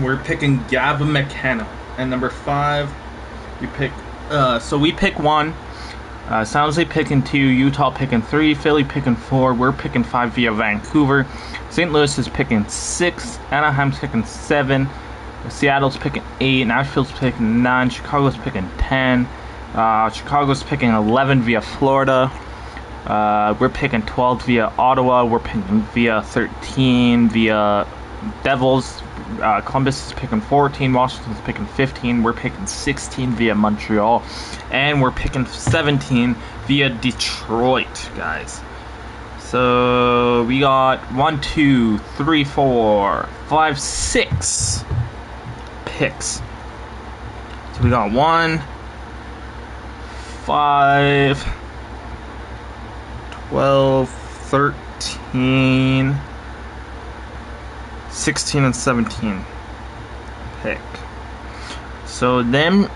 [SPEAKER 1] We're picking Gavin McKenna. And number 5, we pick. So we pick 1. San Jose picking 2. Utah picking 3. Philly picking 4. We're picking 5 via Vancouver. St. Louis is picking 6. Anaheim's picking 7. Seattle's picking 8. Nashville's picking 9. Chicago's picking 10. Chicago's picking 11 via Florida. We're picking 12 via Ottawa. We're picking via 13 via Devils. Columbus is picking 14, Washington's picking 15, we're picking 16 via Montreal, and we're picking 17 via Detroit, guys. So we got 1, 2, 3, 4, 5, 6 picks. So we got 1, 5, 12, 13, 16 and 17 pick. So them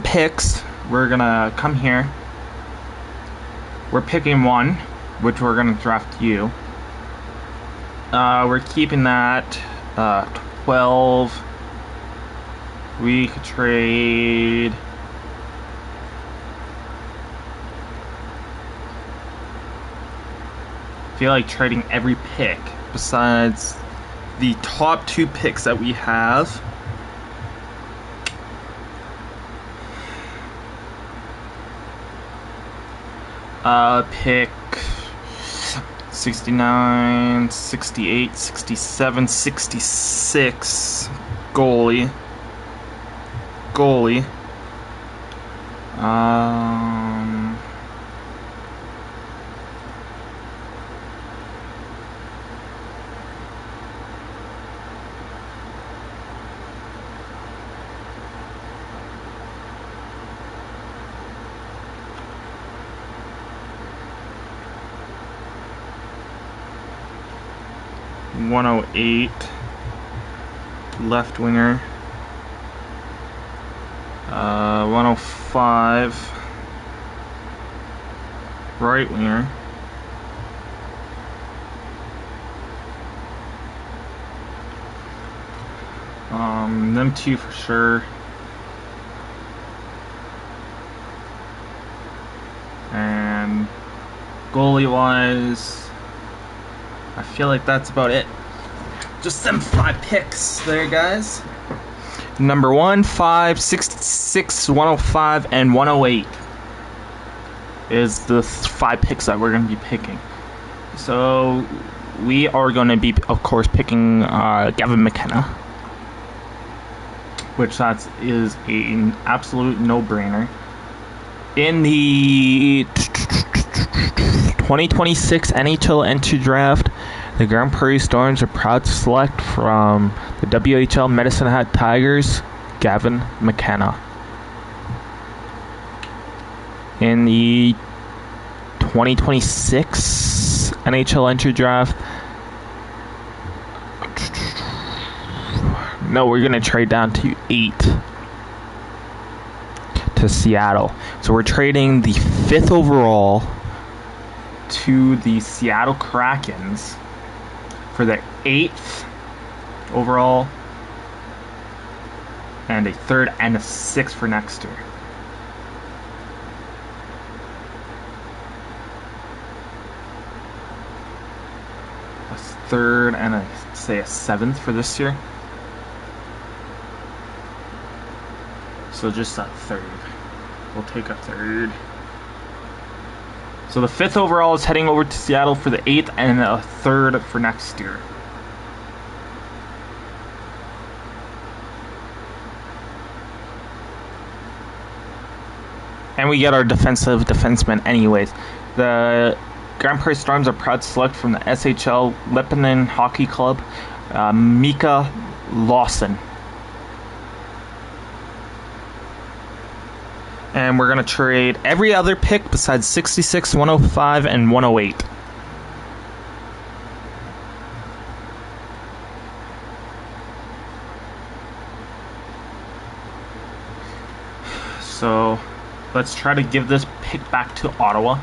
[SPEAKER 1] picks, we're gonna come here. We're picking 1, which we're gonna draft you. We're keeping that 12. We could trade I feel like trading every pick besides the top 2 picks that we have. Pick 69, 68, 67, 66. Goalie. 108, left winger. 105, right winger. Them 2 for sure. And goalie wise, I feel like that's about it. Just them 5 picks there, guys. Number 1, 5, 66, 105, and 108 is the 5 picks that we're going to be picking. So we are going to be, of course, picking Gavin McKenna, which that is an absolute no-brainer. In the 2026 NHL entry draft, the Grand Prairie Storms are proud to select from the WHL Medicine Hat Tigers, Gavin McKenna. In the 2026 NHL entry draft,
[SPEAKER 5] No, we're gonna trade down to 8 to Seattle. So we're trading the 5th overall to the Seattle Krakens for the 8th overall and a 3rd and a 6th for next year. A 3rd and a 7th for this year. So just a 3rd. We'll take a 3rd. So the 5th overall is heading over to Seattle for the 8th and a 3rd for next year. And we get our defensive defenseman anyways. The Grand Prairie Storms are proud to select from the SHL Lebanon Hockey Club, Mika Lawson. And we're going to trade every other pick besides 66, 105, and 108. So let's try to give this pick back to Ottawa.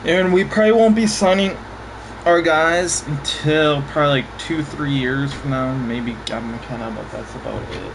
[SPEAKER 1] And we probably won't be signing our guys until probably like 2-3 years from now. Maybe Gavin McKenna, but that's about it.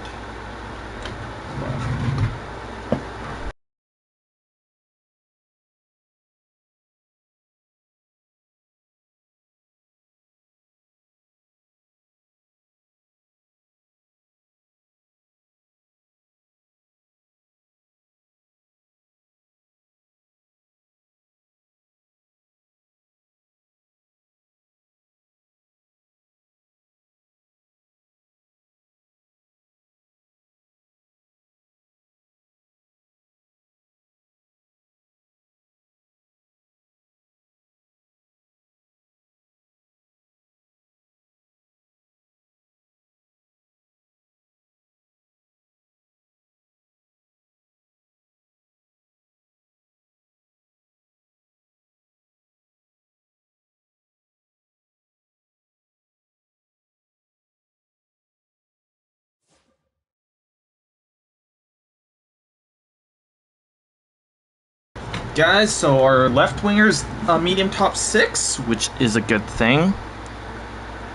[SPEAKER 1] Guys, so our left winger's medium top 6, which is a good thing.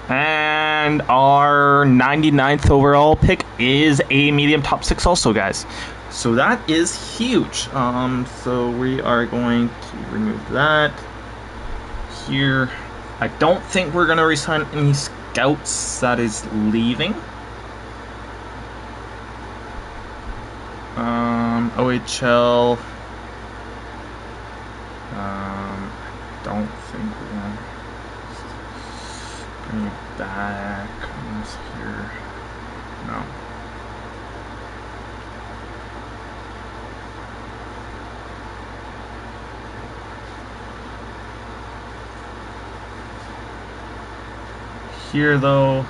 [SPEAKER 1] And our 99th overall pick is a medium top 6 also, guys. So that is huge. So we are going to remove that here. I don't think we're going to resign any scouts that is leaving. OHL. Don't think we're gonna bring it back. Who's here? No. Here though,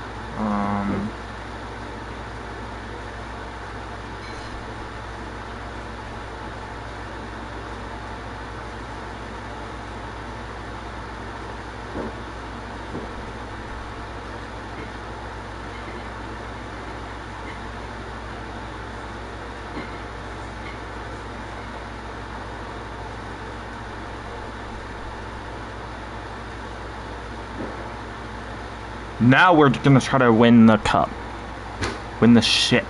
[SPEAKER 1] now we're gonna try to win the cup. Win the ship.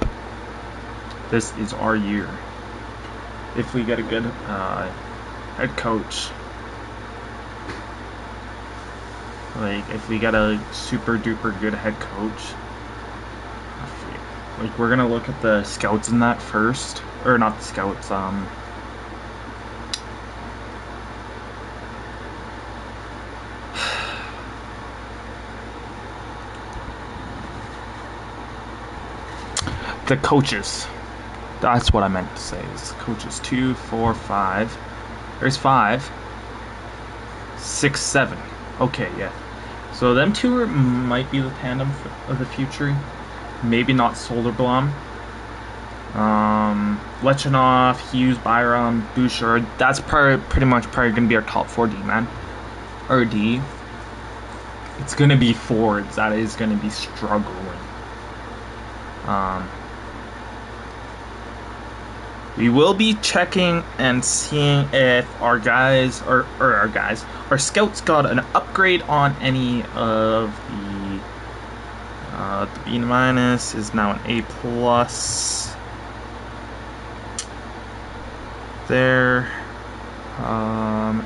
[SPEAKER 1] This is our year. If we get a good head coach. Like, if we get a super duper good head coach. Like, we're gonna look at the scouts in that first. Or not the scouts, the coaches. That's what I meant to say. It's coaches 2, 4, 5. There's 5, 6, 7. Okay, yeah. So them two might be the tandem of the future. Maybe not Soderblom. Lechinov, Hughes, Byram, Bouchard. That's pretty much going to be our top 4 D, man. Or D. It's going to be forwards that is going to be struggling. We will be checking and seeing if our guys, our scouts got an upgrade on any of the B- is now an A+. There.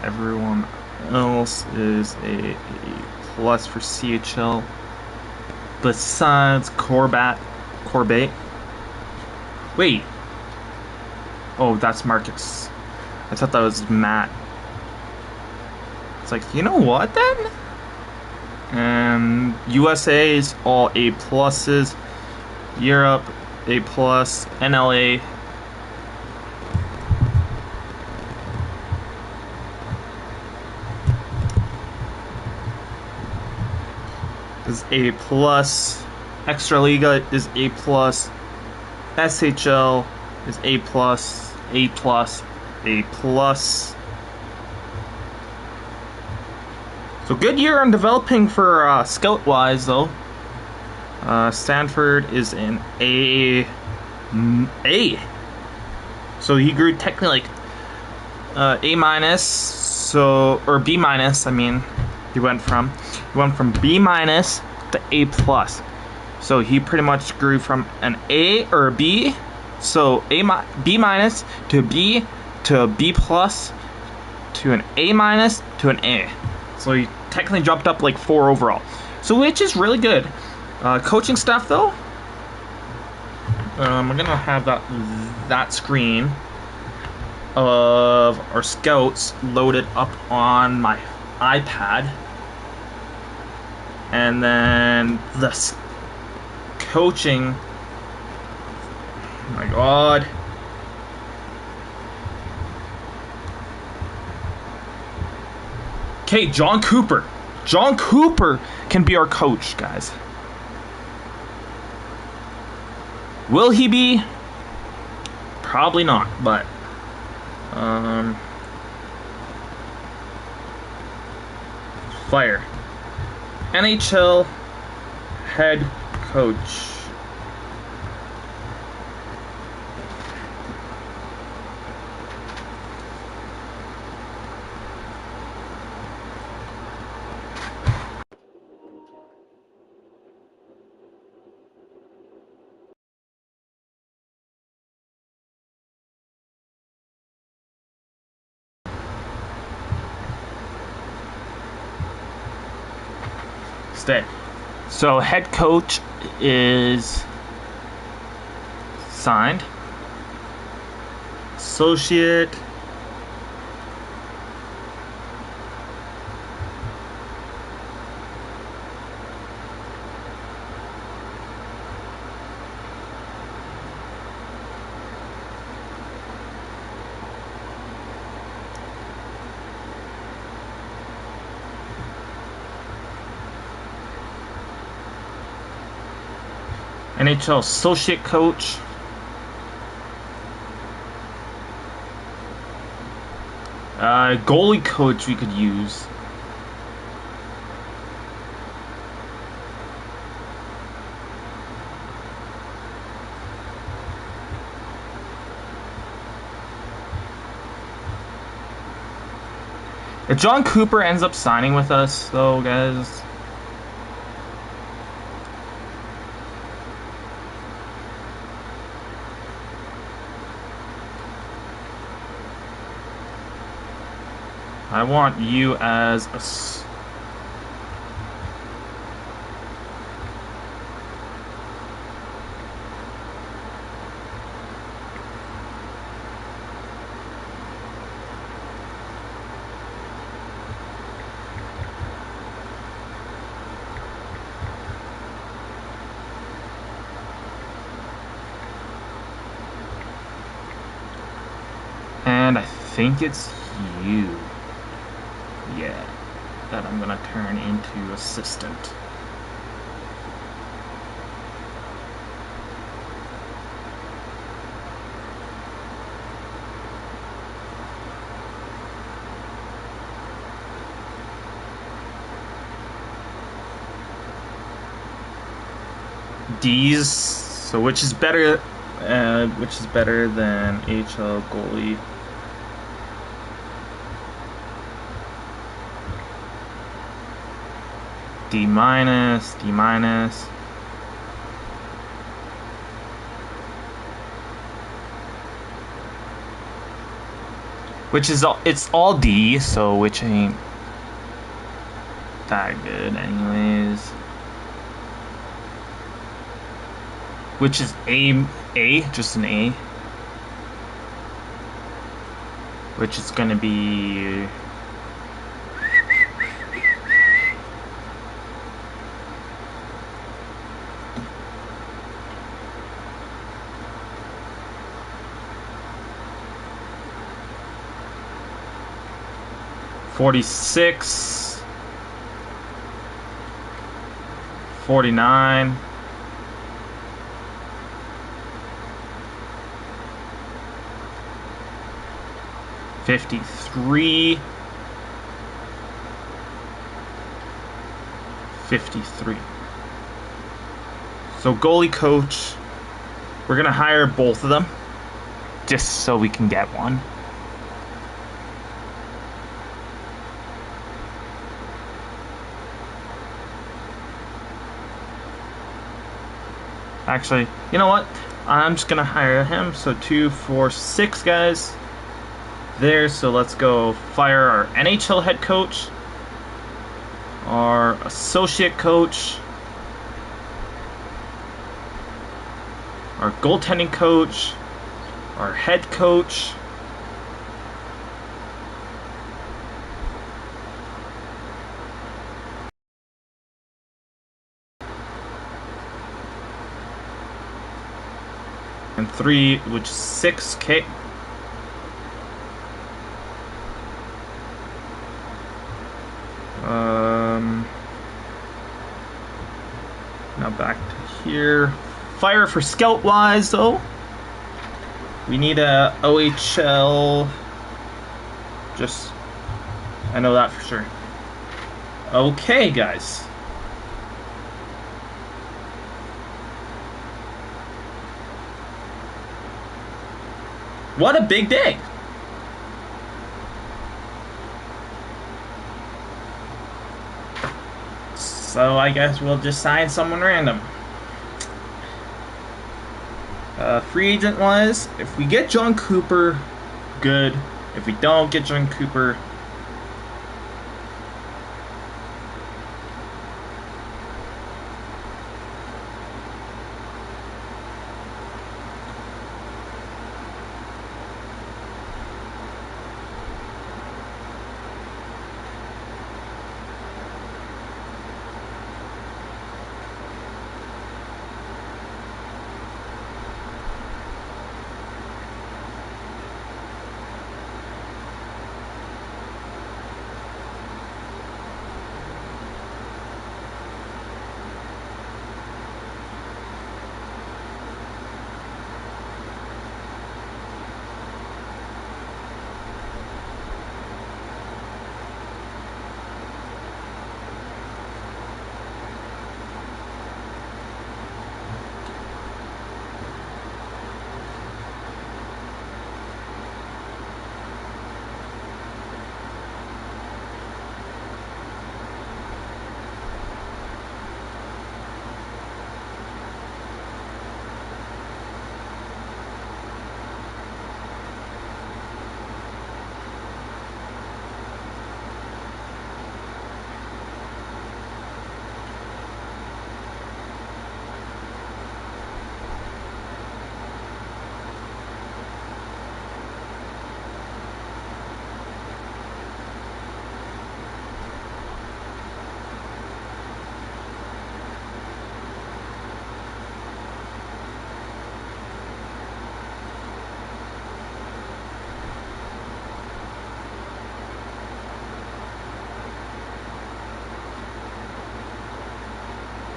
[SPEAKER 1] Everyone else is a plus for CHL. Besides Corbett. Wait. Oh, that's Marcus. I thought that was Matt. It's like, you know what then? And USA is all A pluses. Europe, A plus. NLA. Is A plus. Extraliga is A plus. SHL is A plus, A plus, A plus. So good year on developing for scout wise though. Stanford is in A. So he grew technically like A minus.
[SPEAKER 5] So, or B minus, I mean, he went from B minus to A plus. So he pretty much grew from an A or a B. So B minus to B plus to an A minus to an A. So he technically jumped up like 4 overall. So which is really good. Coaching staff though, I'm gonna have that screen of our scouts loaded up on my iPad, and then the coaching. Oh my god. Okay, John Cooper. John Cooper can be our coach, guys. Will he be? Probably not, but fire. NHL head coach. Stay. So head coach is signed. Associate. NHL associate coach. Goalie coach we could use. If John Cooper ends up signing with us, though, guys, I want you as a and I think it's you. Yeah, that I'm gonna turn into assistant. D's. So which is better? Which is better than HL goalie? D minus, D minus. Which is all, it's all D, so which ain't that good anyways. Which is A, just an A. Which is gonna be $46, $49, $53, $53. So goalie coach, we're gonna hire both of them just so we can get one.
[SPEAKER 1] Actually, you know what? I'm just gonna hire him. So 2, 4, 6 guys there. So let's go fire our NHL head coach, our associate coach, our goaltending coach, our head coach. And 3, which is 6K. Now back to here. Fire for scout wise though. We need a OHL. Just, I know that for sure. Okay, guys. What a big day. So I guess we'll just sign someone random. Free agent wise, if we get John Cooper, good. If we don't get John Cooper,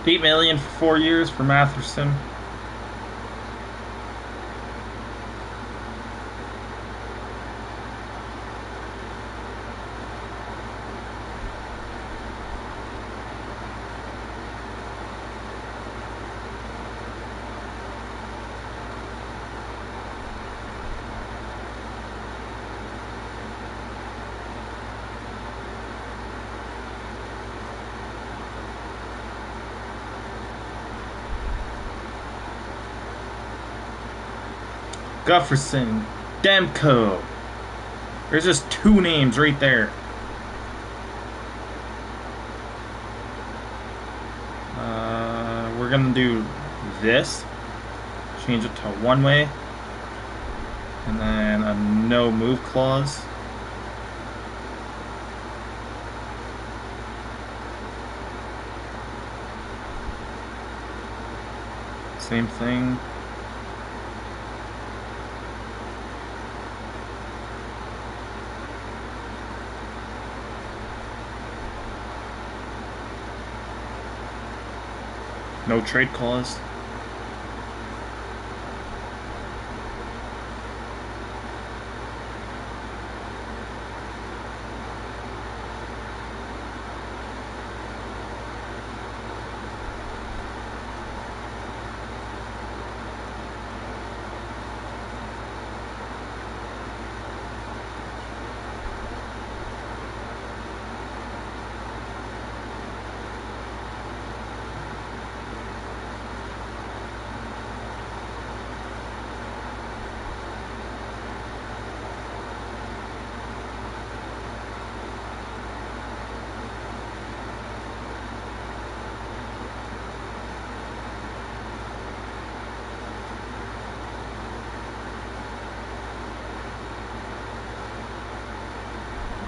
[SPEAKER 1] $8 million for 4 years for Matherson. Gufferson, Demko. There's just 2 names right there. We're gonna do this. Change it to one way. And then a no move clause. Same thing. No trade clause.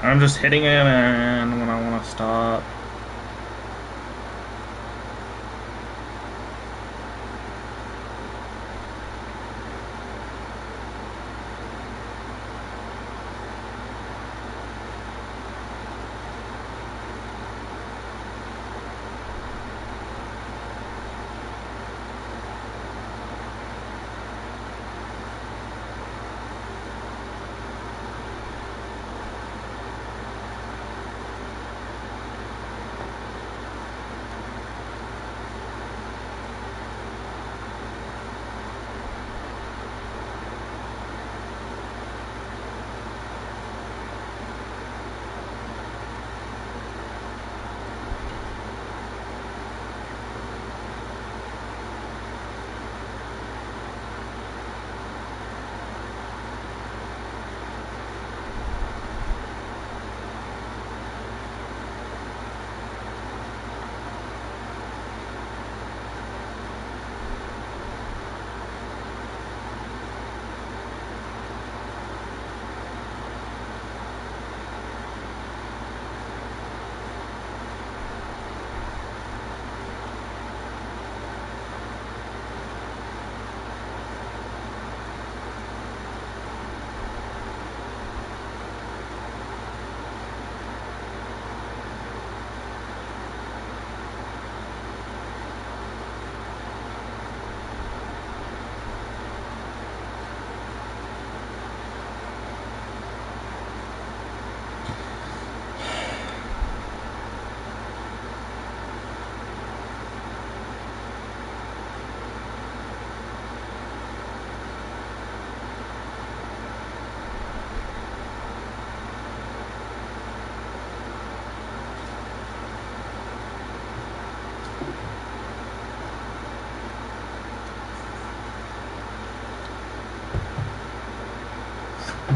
[SPEAKER 1] I'm just hitting it and when I want to stop.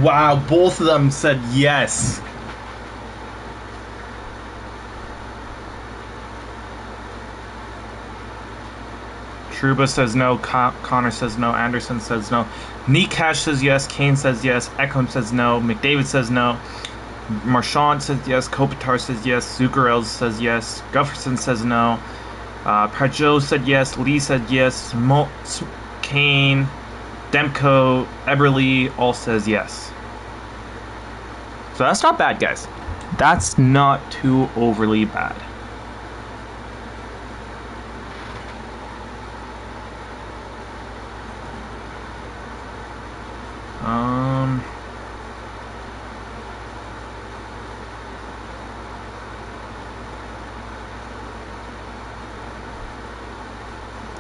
[SPEAKER 1] Wow, both of them said yes. Truba says no, Connor says no, Anderson says no, Nikash says yes, Kane says yes, Ekholm says no, McDavid says no, Marchand says yes, Kopitar says yes, Zuccarello says yes, Gufferson says no, Pajot said yes, Lee said yes, Kane, Demko, Eberle all says yes. So that's not bad, guys. That's not too overly bad.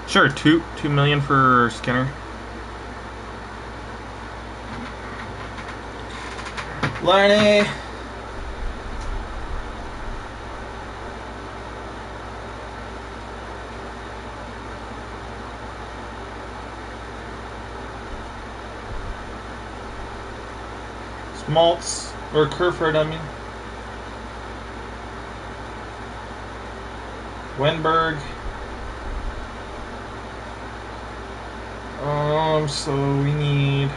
[SPEAKER 1] Sure, $2 million for Skinner. Larney. Schmaltz, or Kerford, I mean. Wenberg. So we need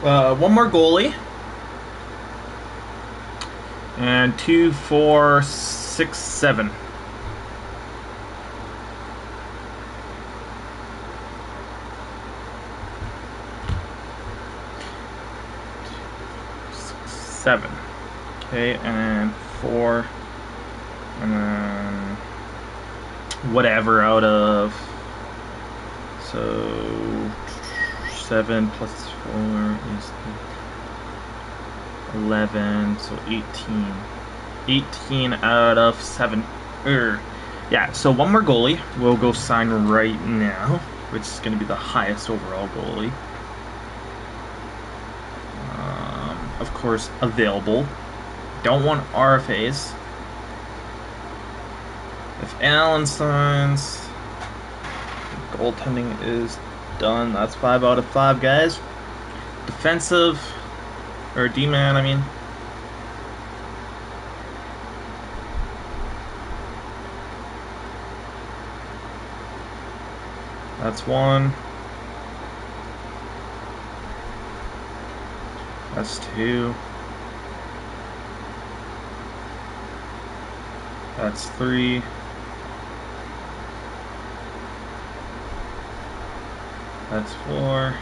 [SPEAKER 1] one more goalie. And 2, 4, 6, 7. Seven. Okay, and 4. And then whatever out of, so 7 plus 4 is 11, so 18. 18 out of 7. Yeah, so one more goalie we'll go sign right now, which is going to be the highest overall goalie. Of course, available. Don't want RFAs. If Allen signs, goaltending is done. That's 5 out of 5, guys. Defensive, or D-man, I mean. That's one. That's two. That's three. That's four.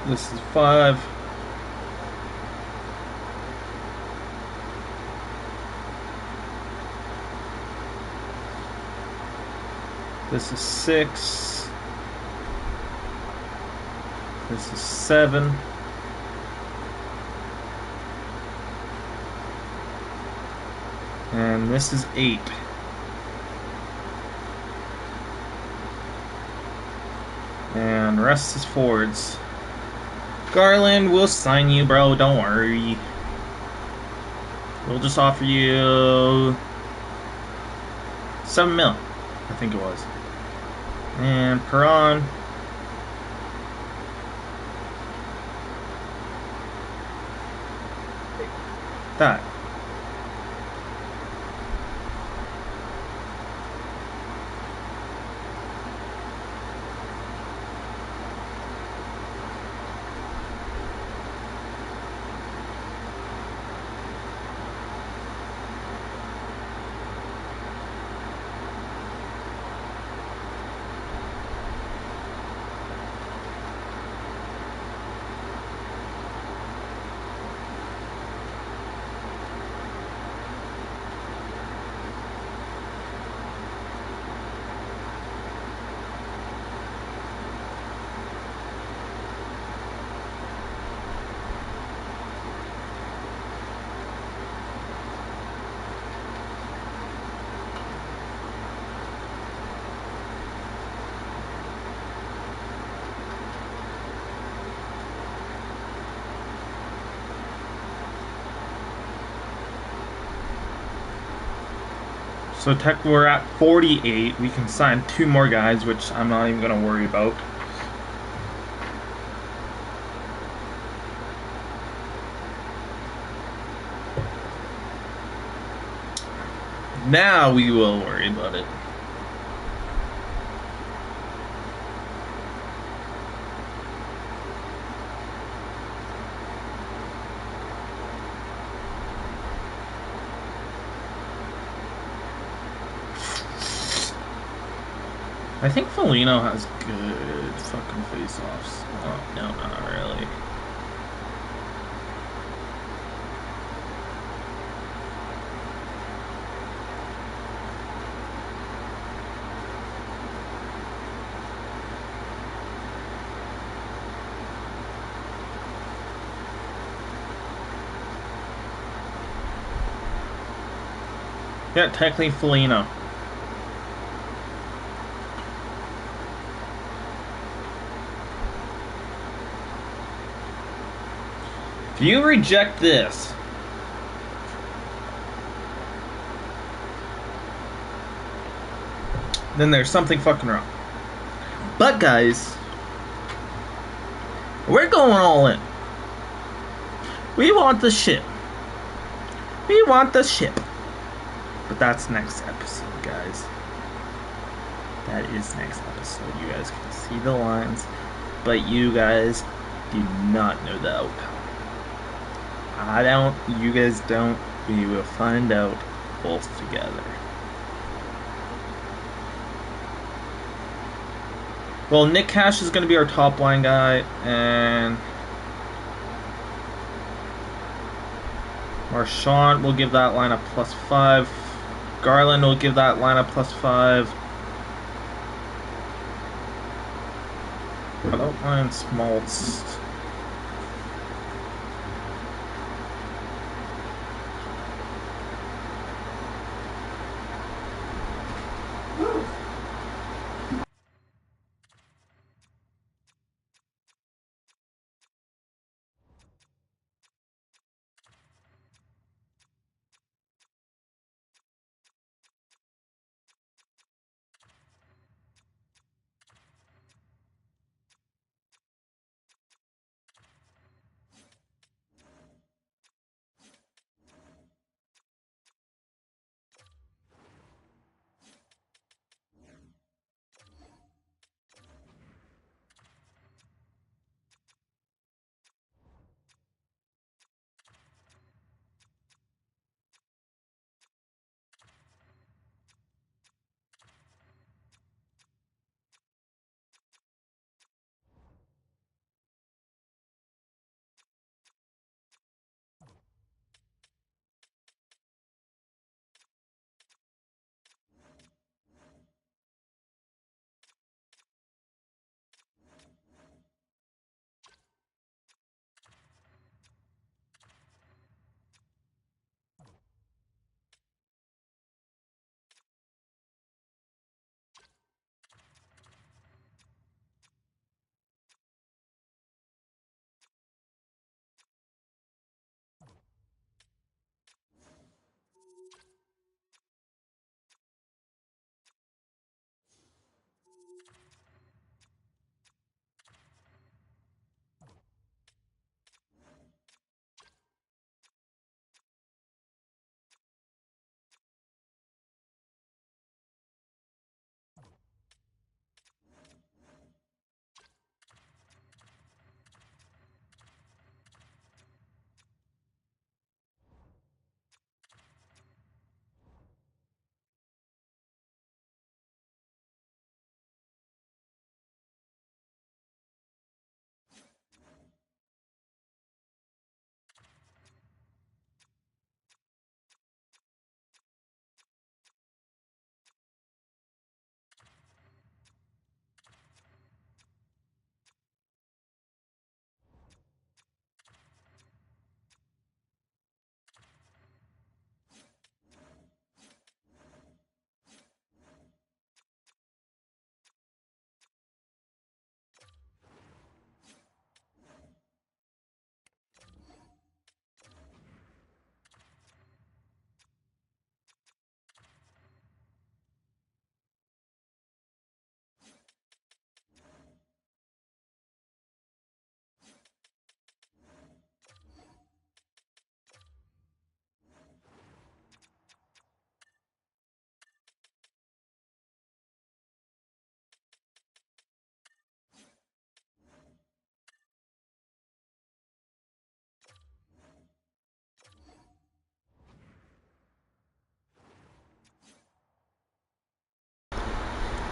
[SPEAKER 1] This is five. This is six. This is seven. And this is eight. And rest is forwards. Garland, we'll sign you, bro. Don't worry. We'll just offer you 7 mil, I think it was. And Perron. That. So tech, we're at 48. We can sign 2 more guys, which I'm not even going to worry about. Now we will worry about it. I think Foligno has good fucking face-offs. Oh, no, not really. Yeah, technically Foligno. If you reject this, then there's something fucking wrong. But guys, we're going all in. We want the ship. We want the ship. But that's next episode, guys. That is next episode. You guys can see the lines, but you guys do not know the outcome. I don't, you guys don't. We will find out both together. Well, Nick Cash is going to be our top line guy, and Marchand will give that line a +5. Garland will give that line a +5. I don't mind Smaltz.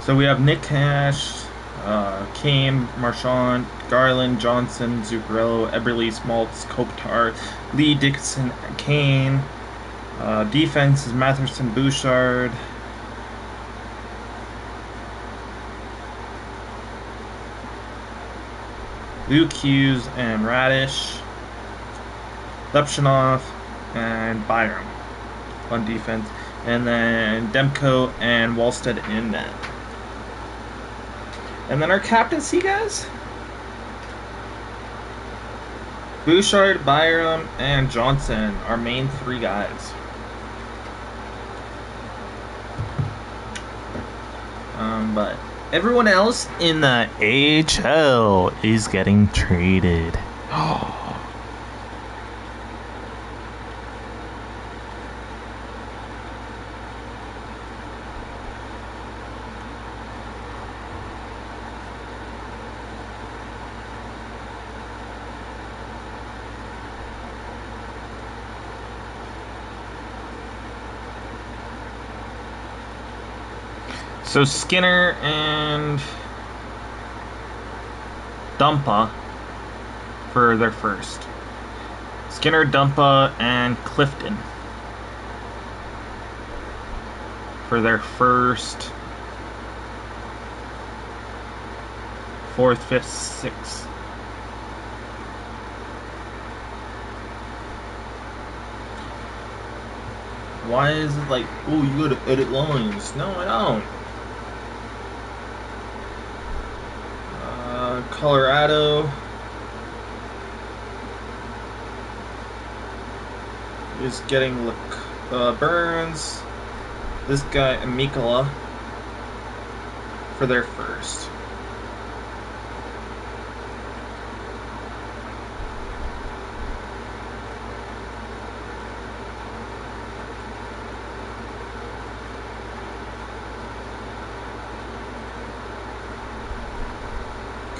[SPEAKER 1] So we have Nick Cash, Kane, Marchand, Garland, Johnson, Zuccarello, Eberle, Smaltz, Kopitar, Lee, Dixon, Kane. Defense is Matherson, Bouchard. Luke Hughes and Radish. Lepshinov and Byram on defense. And then Demko and Wallstead in net. And then our captaincy guys. Bouchard, Byram, and Johnson, our main 3 guys. But everyone else in the AHL is getting traded. So Skinner and Dumpa for their first. Skinner, Dumpa, and Clifton for their first, 4th, 5th, 6th. Why is it like, oh, you gotta edit lines? No, I don't. Colorado is getting Burns, this guy and Mikala for their first.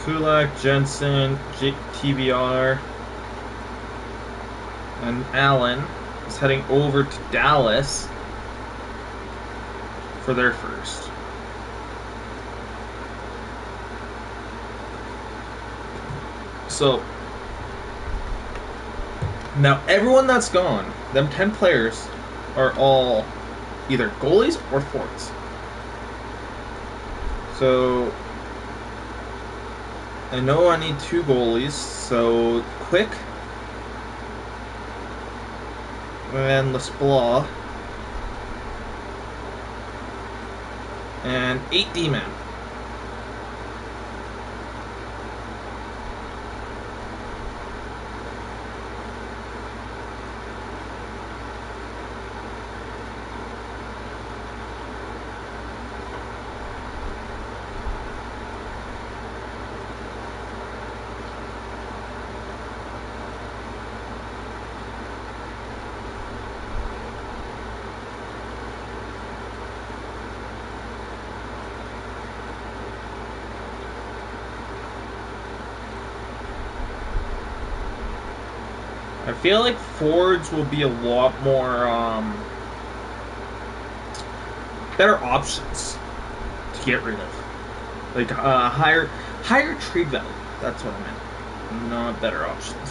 [SPEAKER 1] Kulak, Jensen, TBR, and Allen is heading over to Dallas for their first. So, now everyone that's gone, them 10 players, are all either goalies or forwards. So, I know I need 2 goalies, so Quick and Lesplat and 8 D-men. I feel like forwards will be a lot more better options to get rid of, like higher trade value. That's what I meant, not better options.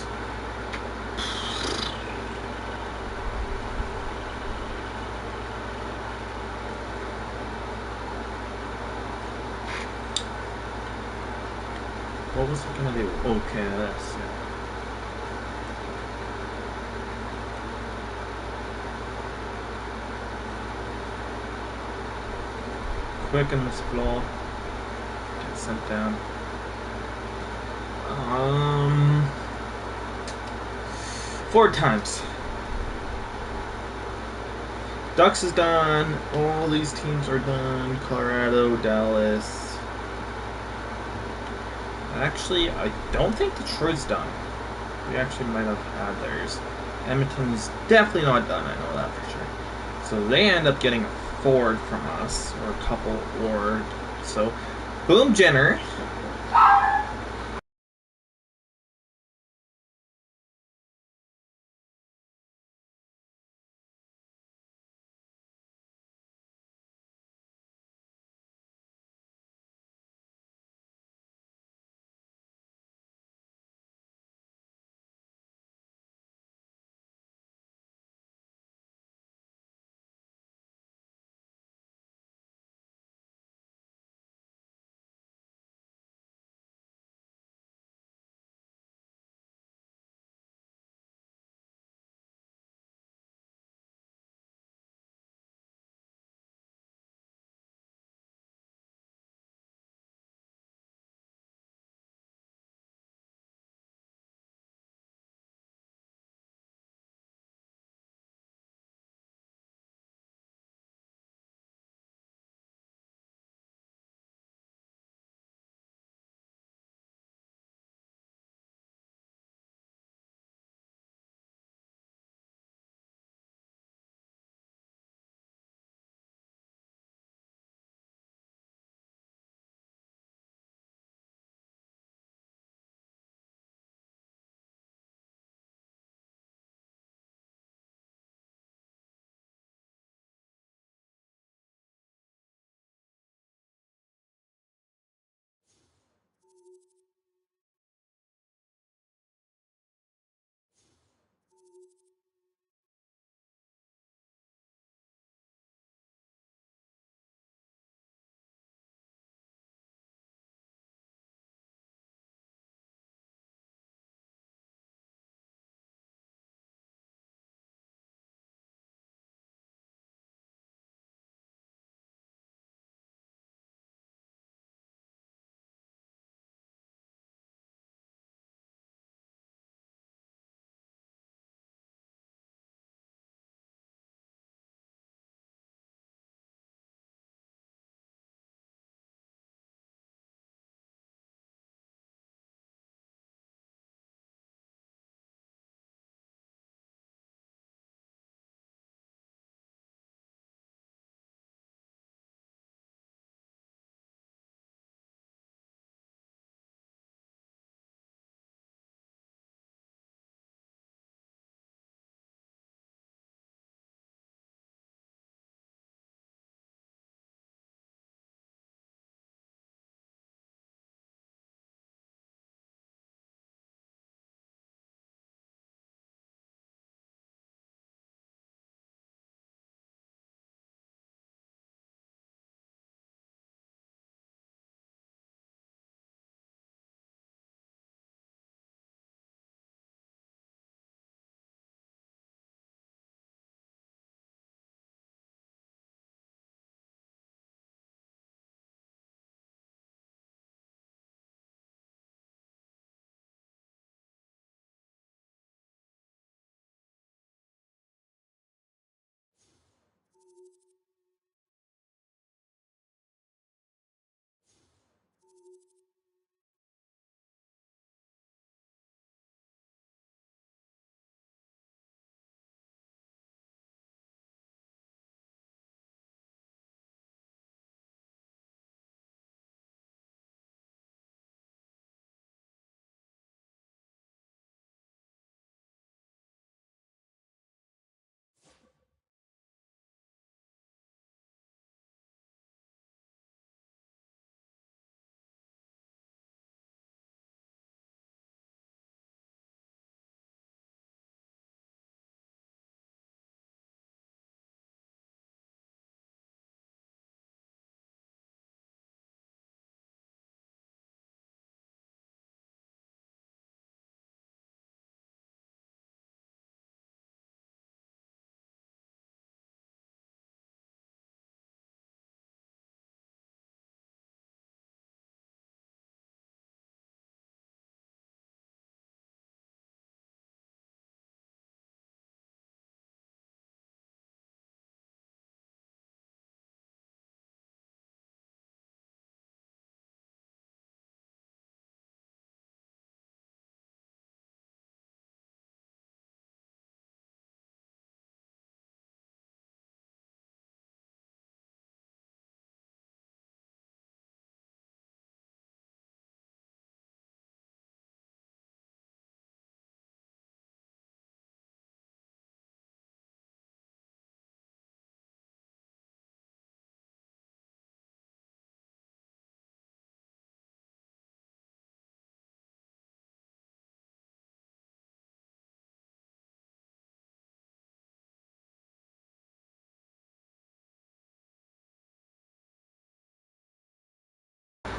[SPEAKER 1] What was I gonna do? Okay, that's yeah. Quick and Lesplat get sent down. 4 times. Ducks is done. All these teams are done. Colorado, Dallas. Actually, I don't think Detroit's done. We actually might have had theirs. Edmonton's definitely not done, I know that for sure. So they end up getting a forward from us, or a couple, or so. Boom Jenner.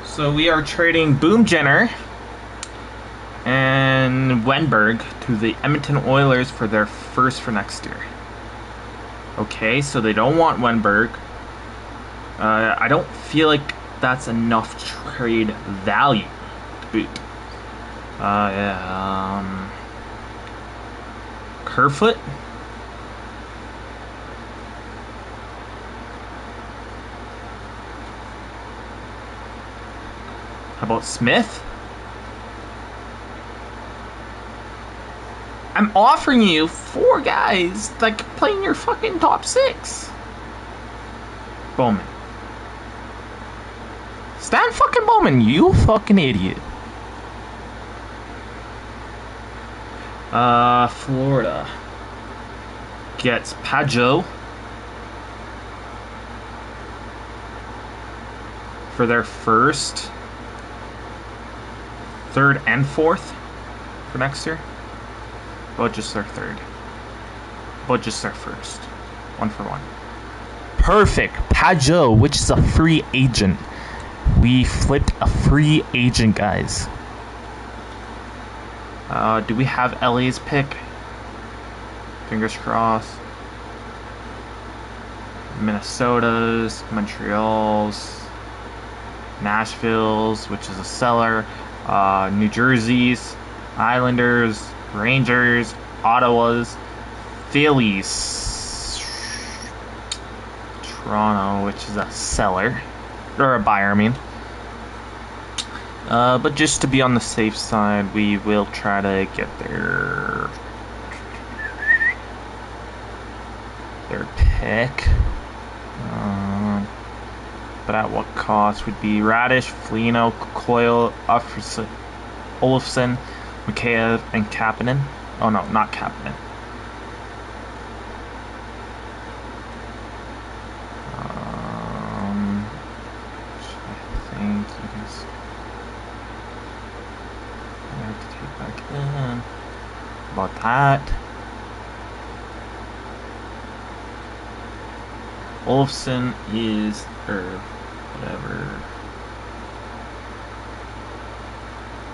[SPEAKER 1] So we are trading Boom Jenner and Wenberg to the Edmonton Oilers for their first for next year. Okay, so they don't want Wenberg. I don't feel like that's enough trade value to boot. Kerfoot. How about Smith? I'm offering you 4 guys that can play in your fucking top 6. Bowman. Stan fucking Bowman, you fucking idiot. Florida gets Pajot for their first, 3rd, and 4th for next year. But just their 3rd. But just their 1st. 1 for 1. Perfect. Pajot, which is a free agent. We flipped a free agent, guys. Do we have LA's pick? Fingers crossed. Minnesota's, Montreal's, Nashville's, which is a seller. New Jersey's, Islanders, Rangers, Ottawa's, Phillies, Toronto, which is a seller. Or a buyer, I mean. But just to be on the safe side, we will try to get their pick. But at what cost? Would be Radish, Foligno, Coyle, Olofsson, Mikheyev, and Kapanen. Oh no, not Kapanen. About that. Olofsson is, or whatever.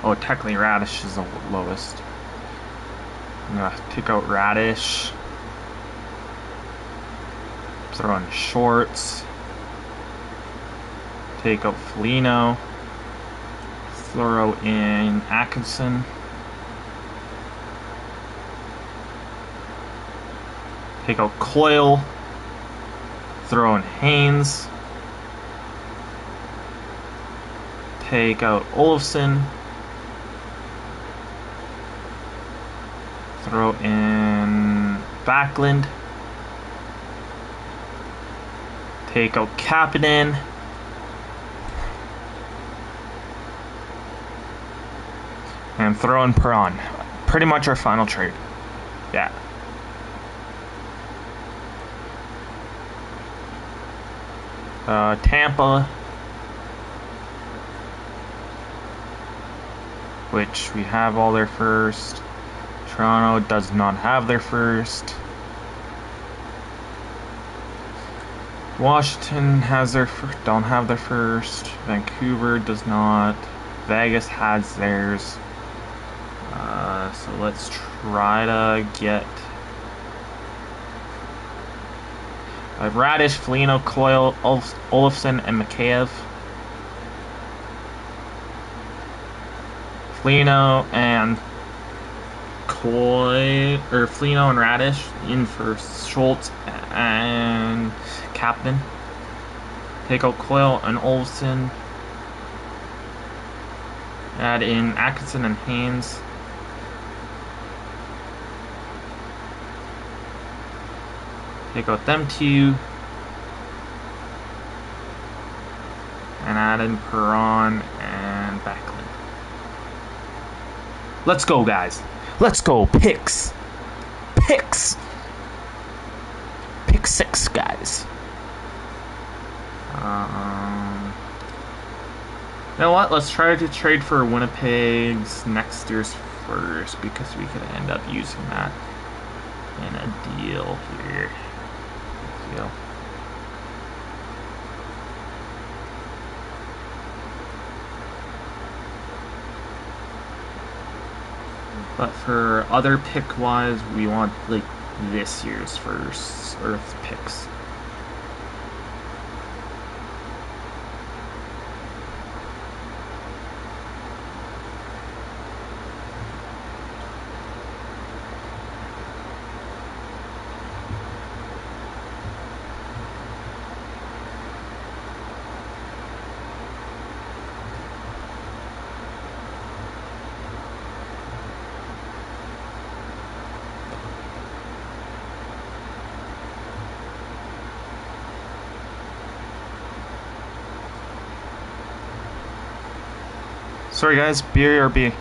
[SPEAKER 1] Oh, technically Radish is the lowest. I'm gonna pick out Radish. Throw in Shorts. Take out Foligno. Throw in Atkinson. Take out Coyle. Throw in Haynes. Take out Olofsson. Throw in Backlund. Take out Kapanen. And throw in Perron. Pretty much our final trade. Yeah. Tampa, which we have all their first. Toronto does not have their first. Washington has their don't have their first. Vancouver does not. Vegas has theirs. So let's try to get Radish, Foligno, Coyle, Olofsson, and Mikheyev. Foligno and Foligno and Radish in for Schultz and Kapanen. Take out Coyle and Olofsson. Add in Atkinson and Haynes. Take out them two. And add in Perron and Backlund. Let's go, guys. Let's go. Picks. Picks. Pick 6, guys. You know what? Let's try to trade for Winnipeg's next year's first, because we could end up using that in a deal here. Deal. But for other pick wise, we want like this year's first Earth picks. Sorry guys, BRB.